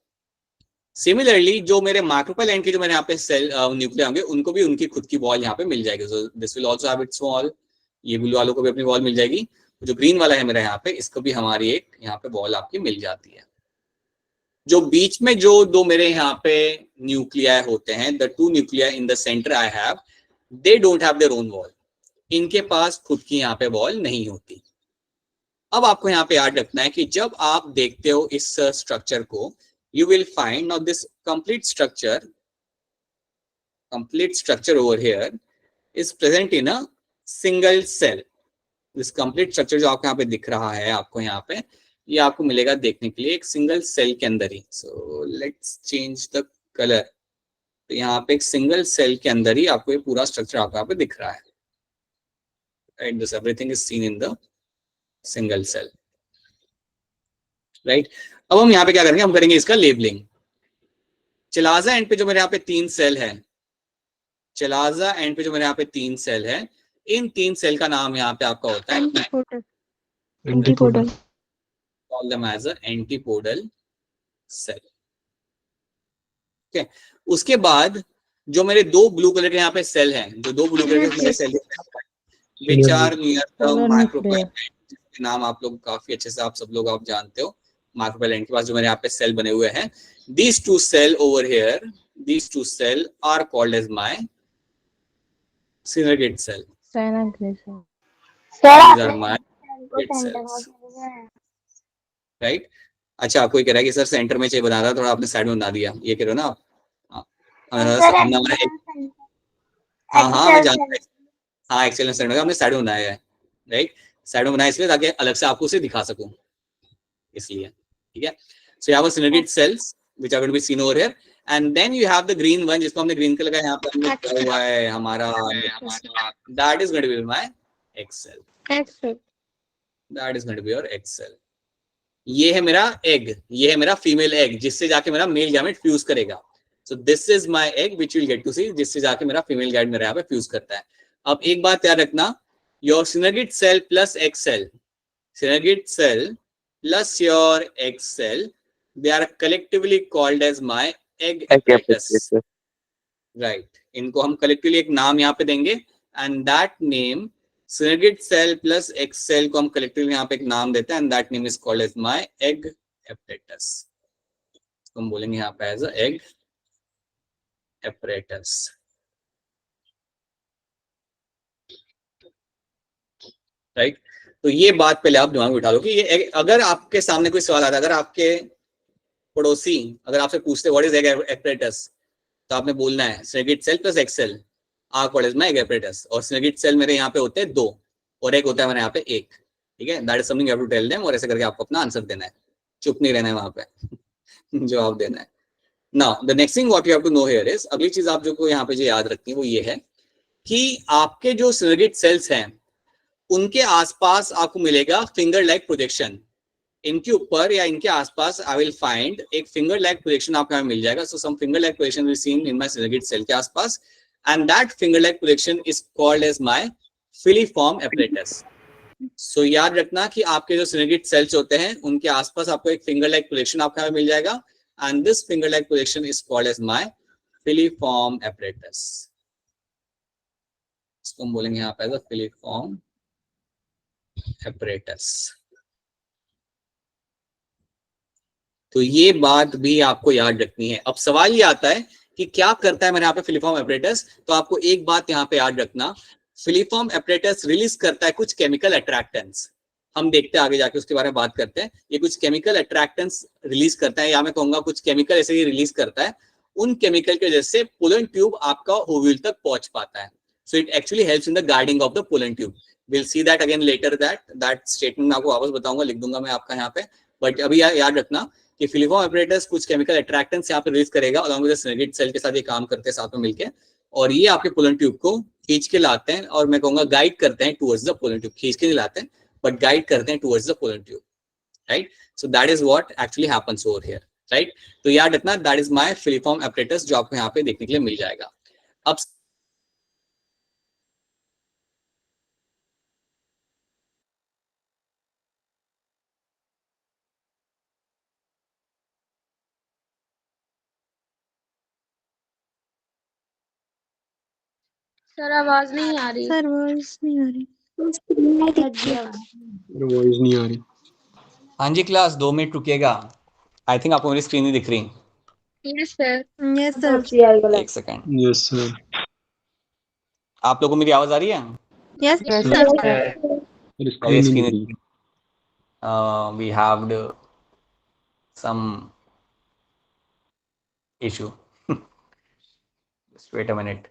Similarly जो मेरे माइक्रोपाइल एंड के जो मेरे यहाँ पे सेल न्यूक्लियाई होंगे, उनको भी उनकी खुद की वॉल यहाँ पे मिल जाएगी. सो this will also have it's wall. ये ब्लू वालों को भी अपनी वॉल मिल जाएगी. जो ग्रीन वाला है मेरा यहाँ पे, इसको भी हमारी एक यहाँ पे वॉल आपकी मिल जाती है. जो बीच में जो 2 मेरे यहाँ पे न्यूक्लियाई होते हैं, the 2 nuclei in the centre I have, they don't have their own wall. इनके पास खुद की यहाँ पे वॉल नहीं होती. अब आपको यहाँ पे याद रखना है कि जब आप देखते हो इस स्ट्रक्चर को, you will find now this complete structure over here is present in a single cell. This complete structure जो आपको यहाँ पे दिख रहा है, आपको यहाँ पे, ये आपको मिलेगा देखने के लिए एक सिंगल सेल के अंदर ही. So let's change the colour. तो यहाँ पे एक सिंगल सेल के अंदर ही आपको ये पूरा स्ट्रक्चर आपको यहाँ पे दिख रहा है, right? This everything is seen in the single cell, right? अब हम यहाँ पे क्या करेंगे, हम करेंगे इसका लेबलिंग. चलाजा एंड पे जो मेरे यहाँ पे 3 सेल है, चलाजा एंड पे जो मेरे यहाँ पे 3 सेल है, इन 3 सेल का नाम यहाँ पे आपका होता है antipodal. call them as a antipodal cell. Okay. उसके बाद जो मेरे 2 ब्लू कलर के यहाँ पे सेल हैं, जो 2 ब्लू कलर के मेरे सेल हैं, which are near the macropyle end, जिसके नाम आप लोग काफी अच्छे से आप सब लोग आप जानते हो. माइक्रोपाइल एंड के पास जो मेरे यहाँ पे सेल बने हुए हैं, these 2 cell over here, these 2 cell are called as my synergid cell. These are my synergid cells. Right? अच्छा, कोई कह रहा है कि सर सेंटर में चाहिए बना रहा, थोड़ा आपने साइड में बना दिया, ये कह रहे हो ना आप? हाँ, मैं जानता हूँ. हाँ, एक्सेल में हमने साइड में बनाया है, राइट? साइड में बनाया इसलिए ताकि अलग से आपको उसे दिखा सकूं, इसलिए. ठीक है? So you have a synergid cells which are going to be seen over here, and then you have the green one, जिसको हमने ग्रीन कलर का यहाँ पर लिखा हुआ है हमारा, that is going to be my egg cell. That is going to be your egg cell. ये है मेरा एग, ये है मेरा फीमेल एग, जिससे जाके मेरा मेल गैमेट फ्यूज करेगा. So this is my egg which you will get to see, जिससे जाके मेरा फीमेल गैमेट मेरे यहाँ पे फ्यूज करता है. अब एक बात याद रखना, your synergid cell plus egg cell, synergid cell plus your egg cell, they are collectively called as my egg apparatus. Right? इनको हम कलेक्टिवली एक नाम यहाँ पे देंगे, and that name synergid cell plus X cell को हम कलेक्टिवली यहाँ पे एक नाम देते हैं, and that name is called as my egg apparatus. तो हम बोलेंगे यहाँ पे as a egg apparatus. Right? तो ये बात पहले आप दिमाग में उठा लो कि ये अगर आपके सामने कोई सवाल आता है, अगर आपके पड़ोसी अगर आपसे पूछते व्हाट इज एग एपरेटस, तो आपने बोलना है synergid cell plus egg cell are what is my egg apparatus, और सिनेगेट सेल मेरे यहाँ पे होते हैं 2 और एग होता है मेरे यहाँ पे 1, ठीक है। That is something you have to tell them, और ऐसे करके आपको अपना आंसर देना है, चुप नहीं रहना है वहां पे जवाब देना है। Now the next thing what you have to know here is, अगली चीज आप जो को यहाँ पे जो याद रखनी है वो ये है कि आपके जो सिनेगेट सेल्स हैं उनके आसपास आपको मिलेगा फिंगर लाइक प्रोजेक्शन, इनके ऊपर या इनके आसपास आई विल फाइंड एक फिंगर लाइक प्रोजेक्शन आपको यहाँ मिल जाएगा। So some finger like projection will seen in my synergid cell के आसपास, and that finger like projection is called as my filiform apparatus. So याद रखना कि आपके जो सिनेगेट सेल्स होते हैं उनके आसपास आपको एक फिंगर लाइक प्रोजेक्शन आपको यहाँ मिल जाएगा, and this finger like projection is called as my filiform apparatus. इसको हम बोलेंगे यहाँ पे फिलीफॉर्म एपरेटस। तो ये बात भी आपको याद रखनी है। अब सवाल ये आता है कि क्या करता है मेरे यहाँ पे फिलीफॉर्म एपरेटस, तो आपको एक बात यहाँ पे याद रखना, फिलीफॉर्म एपरेटस रिलीज करता है कुछ केमिकल अट्रैक्टेंट्स, हम देखते हैं आगे जाके उसके बारे में बात करते हैं। ये कुछ केमिकल अट्रैक्टेंट्स रिलीज करता है, या मैं कहूंगा कुछ केमिकल ऐसे ही रिलीज करता है, उन केमिकल की वजह से पोलन ट्यूब आपका ओव्यूल तक पहुंच पाता है। So it actually helps in the guarding of the pollen tube. Will see that again later, that statement मैं आपको वापस बताऊंगा, लिख दूंगा मैं आपका यहाँ पे, बट अभी याद रखना कि फिलीफॉर्म एपरेटस कुछ केमिकल अट्रैक्टेंट्स यहाँ पे रिलीज करेगा, अलॉन्ग विद सिनेगेट सेल के साथ ये काम करते हैं साथ में मिलके, और ये आपके पोलन ट्यूब को खींच के लाते हैं, और मैं कहूंगा गाइड करते हैं टुवर्ड्स द पोलन ट्यूब, खींच के नहीं लाते हैं बट गाइड करते हैं towards the pollen tube, right. So that is what actually happens over here, right. तो याद रखना that is my filiform apparatus जो आपको यहाँ पे देखने के लिए मिल जाएगा। अब सर आवाज नहीं आ रही। सर वॉइस नहीं आ रही। वॉइस नहीं आ रही। हाँ जी क्लास 2 मिनट रुकिएगा, आई थिंक आपको मेरी स्क्रीन नहीं दिख रही। Yes sir. Yes sir. एक सेकेंड, यस सर। आप लोगों को मेरी आवाज आ रही है? Yes sir. मेरी screen we have some issue. Just wait a minute.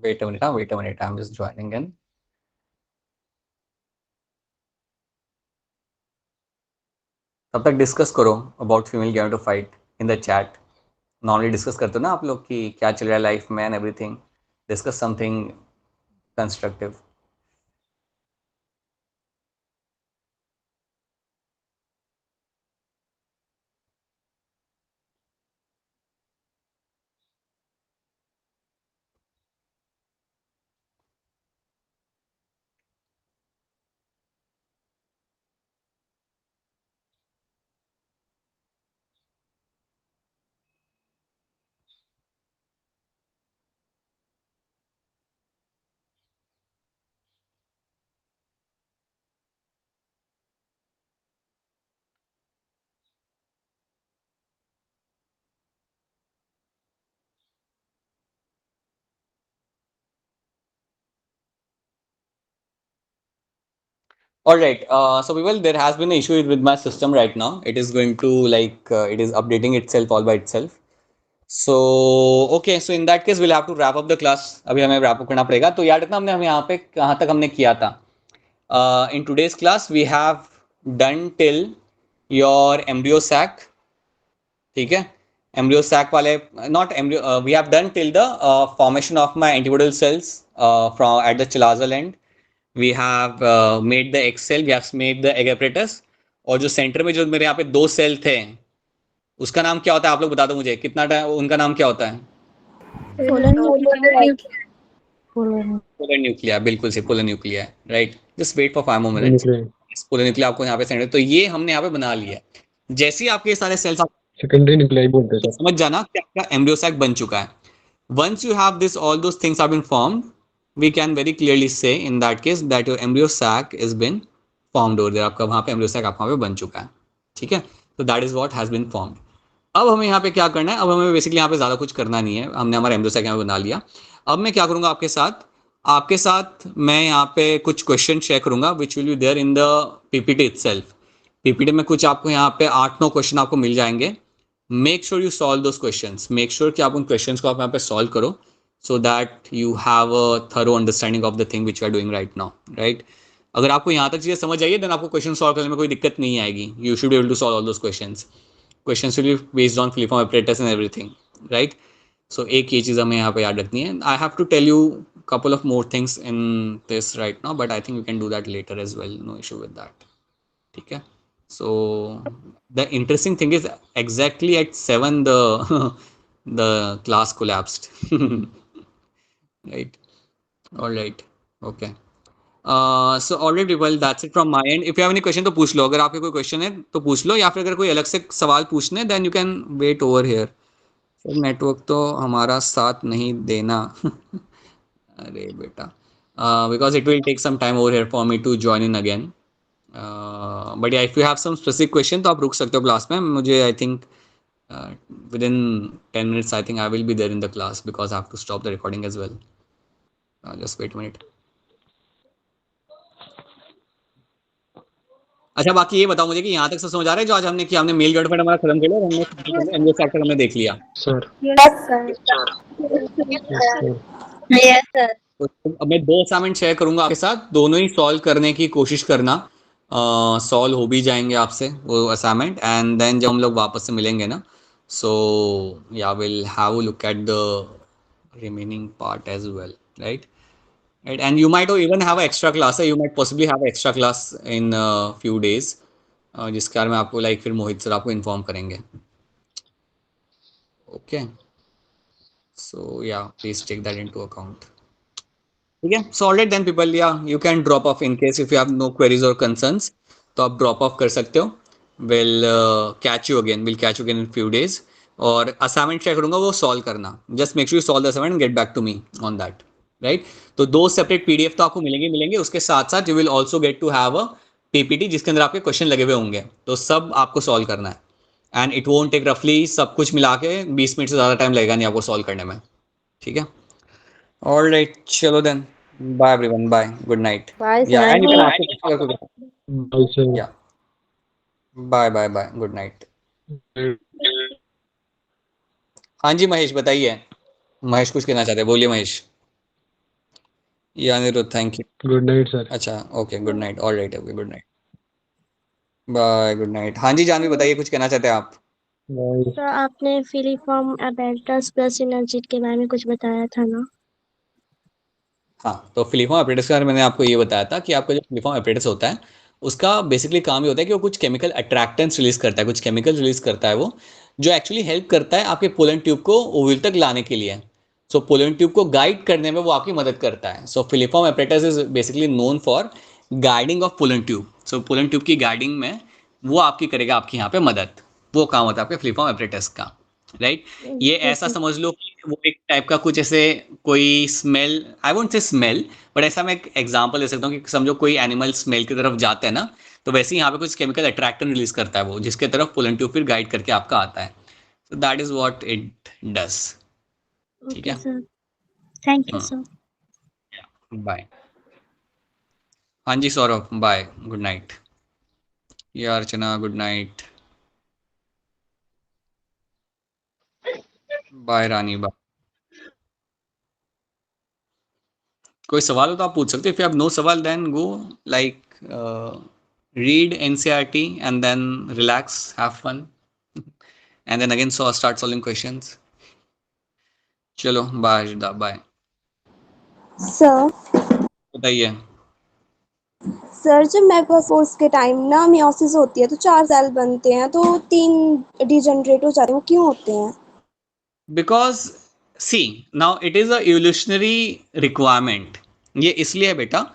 Wait a minute. Wait a minute. I'm just joining in. तब तक डिस्कस करो about female gametophyte in the chat. Normally discuss करते हो ना आप लोग कि क्या चल रहा है लाइफ में and everything. Discuss something constructive. All right, so Vival, there has been an issue with my system right now. It is going to it is updating itself all by itself. So okay, so in that case we'll have to wrap up the class. अभी हमें wrap up करना पड़ेगा। तो याद रखना हमने हमें यहाँ पे कहाँ तक हमने किया था। In today's class we have done till your embryo sac, ठीक है। embryo sac वाले not embryo, we have done till the formation of my antibodial cells from at the chalazo end. We have made the egg cell, we have made the egg apparatus, और जो सेंटर में जो मेरे यहाँ पे 2 सेल थे उसका नाम क्या होता है आप लोग बता दो मुझे, कितना टाइम उनका नाम क्या होता है? पोलर न्यूक्लिया, बिल्कुल से polar nuclei, right. Just wait for 5 more minutes. Polar nuclei आपको यहाँ पे सेंटर, तो ये हमने यहाँ पे बना लिया है। जैसे ही आपके सारे सेल्स सेकेंडरी न्यूक्लियाई बोलते हैं तो सर। समझ जाना कि आपका एम्ब्रियो सैक बन चुका है। Once you have this, all those things have been formed, we can very clearly say in that case that your embryo sac is been formed over there. आपका वहाँ पे embryo sac आपका वहाँ पे बन चुका है, ठीक है। तो that is what has been formed. अब हमें यहाँ पे क्या करना है, अब हमें बेसिकली यहाँ पे ज़्यादा कुछ करना नहीं है, हमने हमारा embryo sac यहाँ पे बना लिया। अब मैं क्या करूँगा आपके साथ मैं यहाँ पे कुछ क्वेश्चन शेयर करूँगा which will be there in the PPT itself. PPT में कुछ आपको यहाँ पे 8-9 क्वेश्चन आपको मिल जाएंगे। Make sure you solve those questions, make sure कि आप उन क्वेश्चंस को आप यहाँ पे सॉल्व करो, so that you have a thorough understanding of the thing which you are doing right now, right. अगर आपको यहाँ तक चीज़ें समझ आइए देन आपको क्वेश्चन सॉल्व करने में कोई दिक्कत नहीं आएगी। You should be able to solve all those questions will be based on flip operators and everything, right. So एक ये चीज़ हमें यहाँ पे याद रखनी है। I have to tell you couple of more things in this right now, but I think we can do that later as well, no issue with that, ठीक है। So the interesting thing is exactly at 7 the class collapsed right, all right, okay. So already well that's it from my end. If you have any question तो पूछ लो, अगर आपके कोई क्वेश्चन है तो पूछ लो, या फिर अगर कोई अलग से सवाल पूछने then you can wait over here. Sir network तो हमारा साथ नहीं देना अरे बेटा, because it will take some time over here for me to join in again. But yeah, if you have some specific question तो आप रुक सकते हो क्लास में। मुझे I think within 10 minutes I think I will be there in the class because I have to stop the recording as well. Just wait a minute. अच्छा, बाकी ये बताओ मुझे कि यहाँ तक सब समझ आ रहा है जो आज हमने किया? हमने मेल गवर्नमेंट हमारा खत्म किया और हमने एमबीए सेक्टर हमने देख लिया sir. Yes, sir. Yes, sir. तो अब मैं 2 असाइनमेंट शेयर करूंगा आपके साथ, दोनों ही सॉल्व करने की कोशिश करना। सॉल्व हो भी जाएंगे आपसे वो असाइनमेंट, एंड देन जब हम लोग वापस से मिलेंगे ना, so yeah will have a look at the remaining part as well, right. And you might even have an extra class, you might possibly have an extra class in a few days, जिसके बारे में आपको लाइक फिर मोहित सर आपको इन्फॉर्म करेंगे। Okay, so yeah please take that into account, ठीक है। So alright then people, yeah you can drop off in case if you have no queries और कंसर्न्स, तो आप ड्रॉप ऑफ कर सकते हो। Will catch you again in few days, और असाइनमेंट शेयर करूंगा वो सॉल्व करना। Just make sure you solve the assignment and get back to me on that, right. तो 2 सेपरेट पीडीएफ तो आपको मिलेंगे। उसके साथ साथ you will also get to have a PPT जिसके अंदर आपके क्वेश्चन लगे हुए होंगे, तो सब आपको सॉल्व करना है। एंड इट वोंट टेक रफली सब कुछ मिला के 20 मिनट से ज़्यादा टाइम लगेगा नहीं आपको सॉल्व करने में, ठीक है। ऑलराइट, चलो then, bye everyone, bye, good night. Bye, yeah sir. And you can ask bye sir. Yeah bye bye bye, good night. हाँ जी महेश बताइए, महेश कुछ कहना चाहते हैं, बोलिए Mahesh. Yeah Aniruddh, thank you. Good night sir. अच्छा okay, good night, alright, okay, good night, bye, good night. हाँ जी जानवी बताइए, कुछ कहना चाहते हैं आप? बाय। सर आपने फिलिफॉर्म एपेरेटस प्लस एनर्जी के बारे में कुछ बताया था ना? हाँ, तो फिलिफॉर्म एपरेटस के बारे में मैंने आपको ये बताया था कि आपका जो फिलिफॉर्म एपरेटस होता है उसका बेसिकली काम ये होता है कि वो कुछ केमिकल अट्रैक्टेंट्स रिलीज करता है, कुछ केमिकल रिलीज करता है वो, जो एक्चुअली हेल्प करता है आपके पोलन ट्यूब को ओवल तक लाने के लिए। सो पोलन ट्यूब को गाइड करने में वो आपकी मदद करता है। So filiform apparatus is basically known for guiding of pollen tube. So pollen tube की गाइडिंग में वो आपकी करेगा आपकी यहाँ पे मदद, वो काम होता है आपके फिलिफॉर्म एपरेटस का, राइट। ये ऐसा समझ लो कि वो एक टाइप का कुछ ऐसे कोई smell, I won't say smell, but ऐसा मैं एक एग्जांपल दे सकता हूँ कि समझो कोई एनिमल स्मेल की तरफ जाता है ना, तो वैसे ही यहाँ पे कुछ केमिकल अट्रैक्टेंट रिलीज करता है वो, जिसके तरफ पोलन ट्यूब फिर गाइड करके आपका आता है। So that is what it does, ठीक है। Sir, thank you sir. Bye. हाँ जी Saurabh, bye, good night. Yeah Archana, good night, bye Rani, bye. कोई सवाल हो तो आप पूछ सकते हो। इफ यू हैव नो सवाल then go like read NCERT and then relax, have fun, and then again start solving questions. चलो बाय अर्जुदा, बाय। सर बताइए। सर जब मेगाफोर्स के टाइम ना मियोसिस होती है तो 4 सेल बनते हैं, तो 3 डिजेनरेट हो जाते हैं, वो क्यों होते हैं? Because see now it is a evolutionary requirement. ये इसलिए है बेटा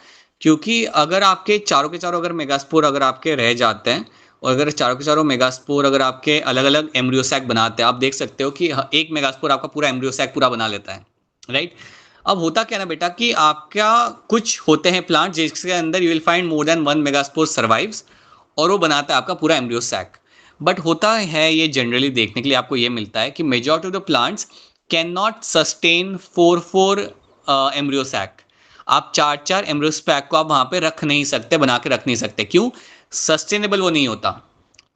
क्योंकि अगर आपके चारों के चारों अगर मेगास्पोर अगर आपके रह जाते हैं और अगर चारों के चारों मेगास्पोर अगर आपके अलग अलग एम्ब्रियोसैक बनाते हैं, आप देख सकते हो कि एक मेगास्पोर आपका पूरा एम्ब्रियोसैक पूरा बना लेता है, राइट। अब होता क्या ना बेटा कि आपका कुछ होते हैं प्लांट जिसके अंदर you will find more than 1 megaspore survives और वो बनाता है आपका पूरा एम्ब्रियोसैक। बट होता है ये जनरली देखने के लिए आपको ये मिलता है कि majority of the plants can not sustain 4 embryo sac. आप 4 एम्ब्रियोसैक को आप वहां पे रख नहीं सकते, बना के रख नहीं सकते। क्यों? सस्टेनेबल वो नहीं होता,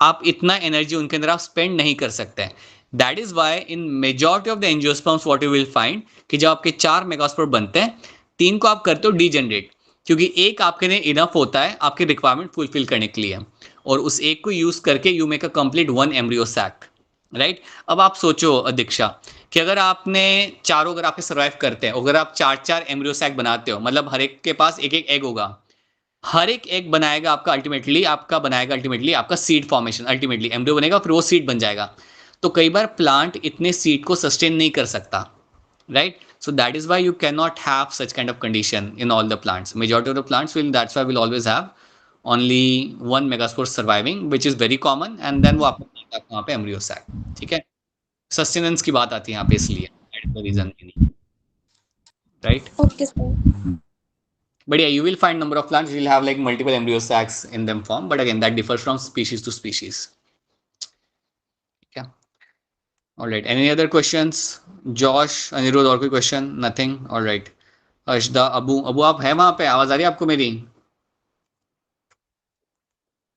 आप इतना एनर्जी उनके अंदर आप स्पेंड नहीं कर सकते। That is why in majority of the angiosperms what you will find कि जब आपके 4 मेगास्पोर बनते हैं, 3 को आप करते हो डीजनरेट, क्योंकि एक आपके लिए इनफ होता है आपके रिक्वायरमेंट फुलफिल करने के लिए, और उस एक को यूज करके you make a complete 1 embryo sac, right. अब आप सोचो दीक्षा कि अगर आपने चारों अगर आपके सर्वाइव करते हैं, अगर आप 4 एम्ब्रियोसैक बनाते हो, मतलब हर एक के पास एक एग होगा, हर एक एग बनाएगा आपका अल्टीमेटली आपका सीड फॉर्मेशन, अल्टीमेटली एम्ब्रियो बनेगा फिर वो सीड बन जाएगा। तो कई बार प्लांट इतने सीड को सस्टेन नहीं कर सकता, right. So that is why you cannot have such kind of condition in all the plants. Majority of the plants will, that's why we'll always have only 1 megaspore surviving, which is very common, and then वो आपको वहाँ पे embryo sac, ठीक है। Sustenance की बात आती है यहाँ पे, इसलिए that is the reason, right? Okay, sir. But yeah, you will find number of plants will have like multiple embryo sacs in them form, but again that differs from species to species. Yeah. All right. Any other questions? Josh, Anirudh, और कोई question? Nothing. All right. Arshada, Abu आप है वहां पे? आवाज आ रही है आपको मेरी?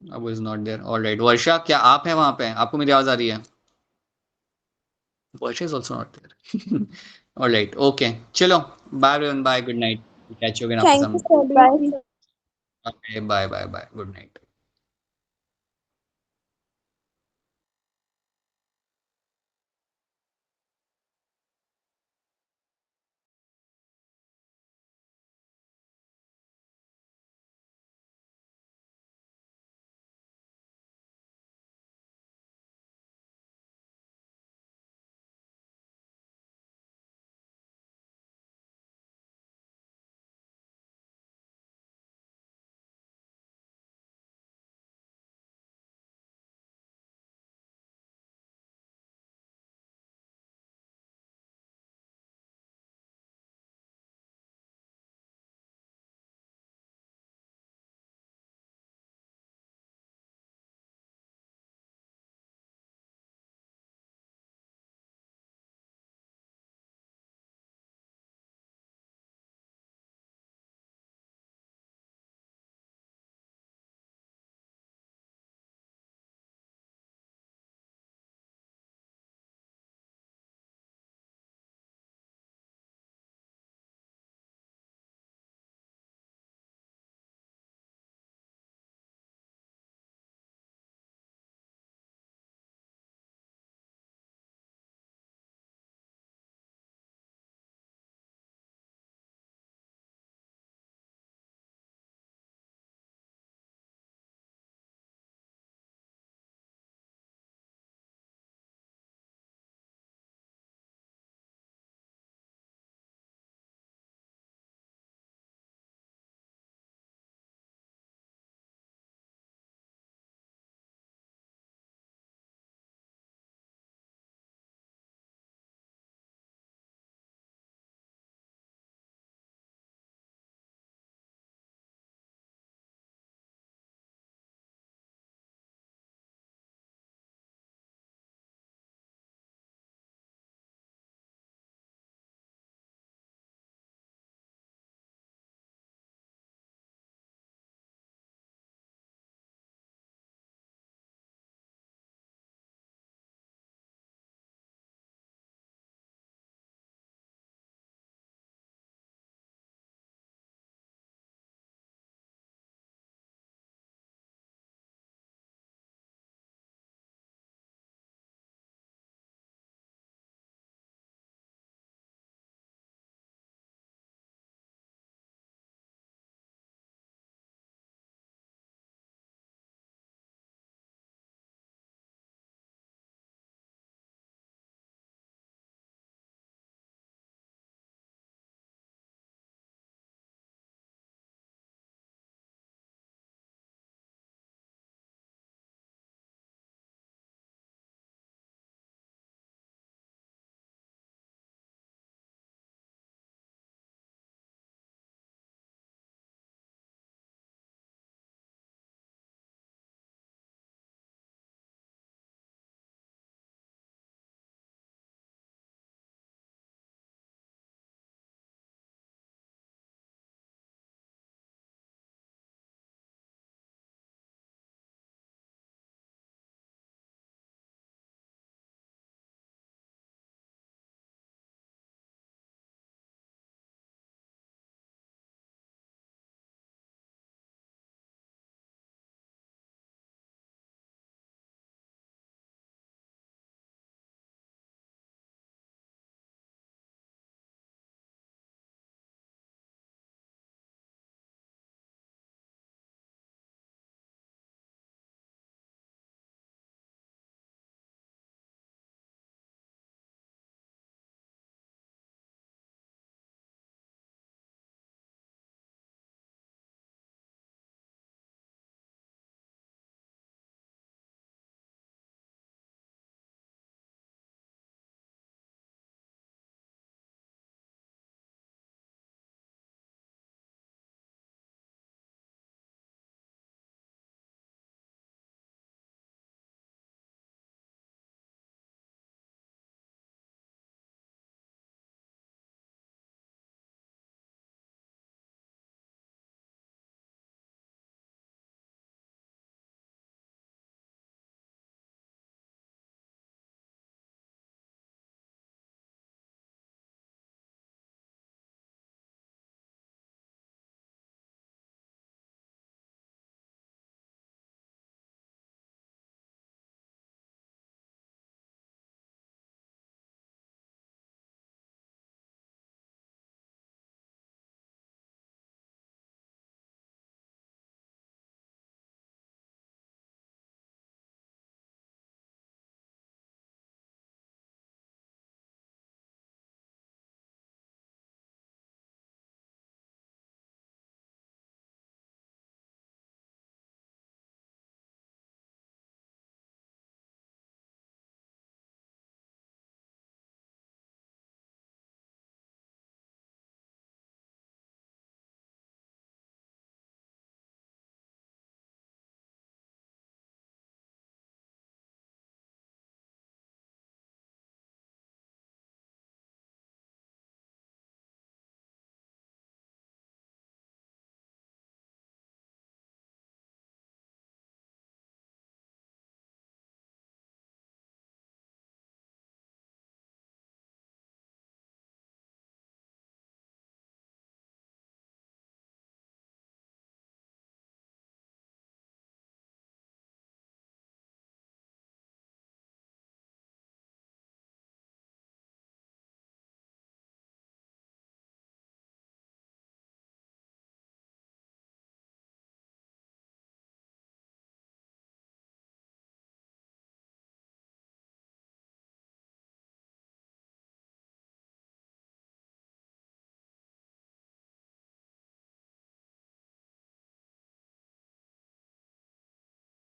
Abu is not there. All right. Varsha, क्या आप है वहां पे? आपको मेरी आवाज आ रही है? वर्षा is also not there. All right. Okay. चलो. Bye everyone. Bye. Good night. Catch you again after Thank some. you, sir. Bye. Okay. Bye. Bye. Bye. Good night.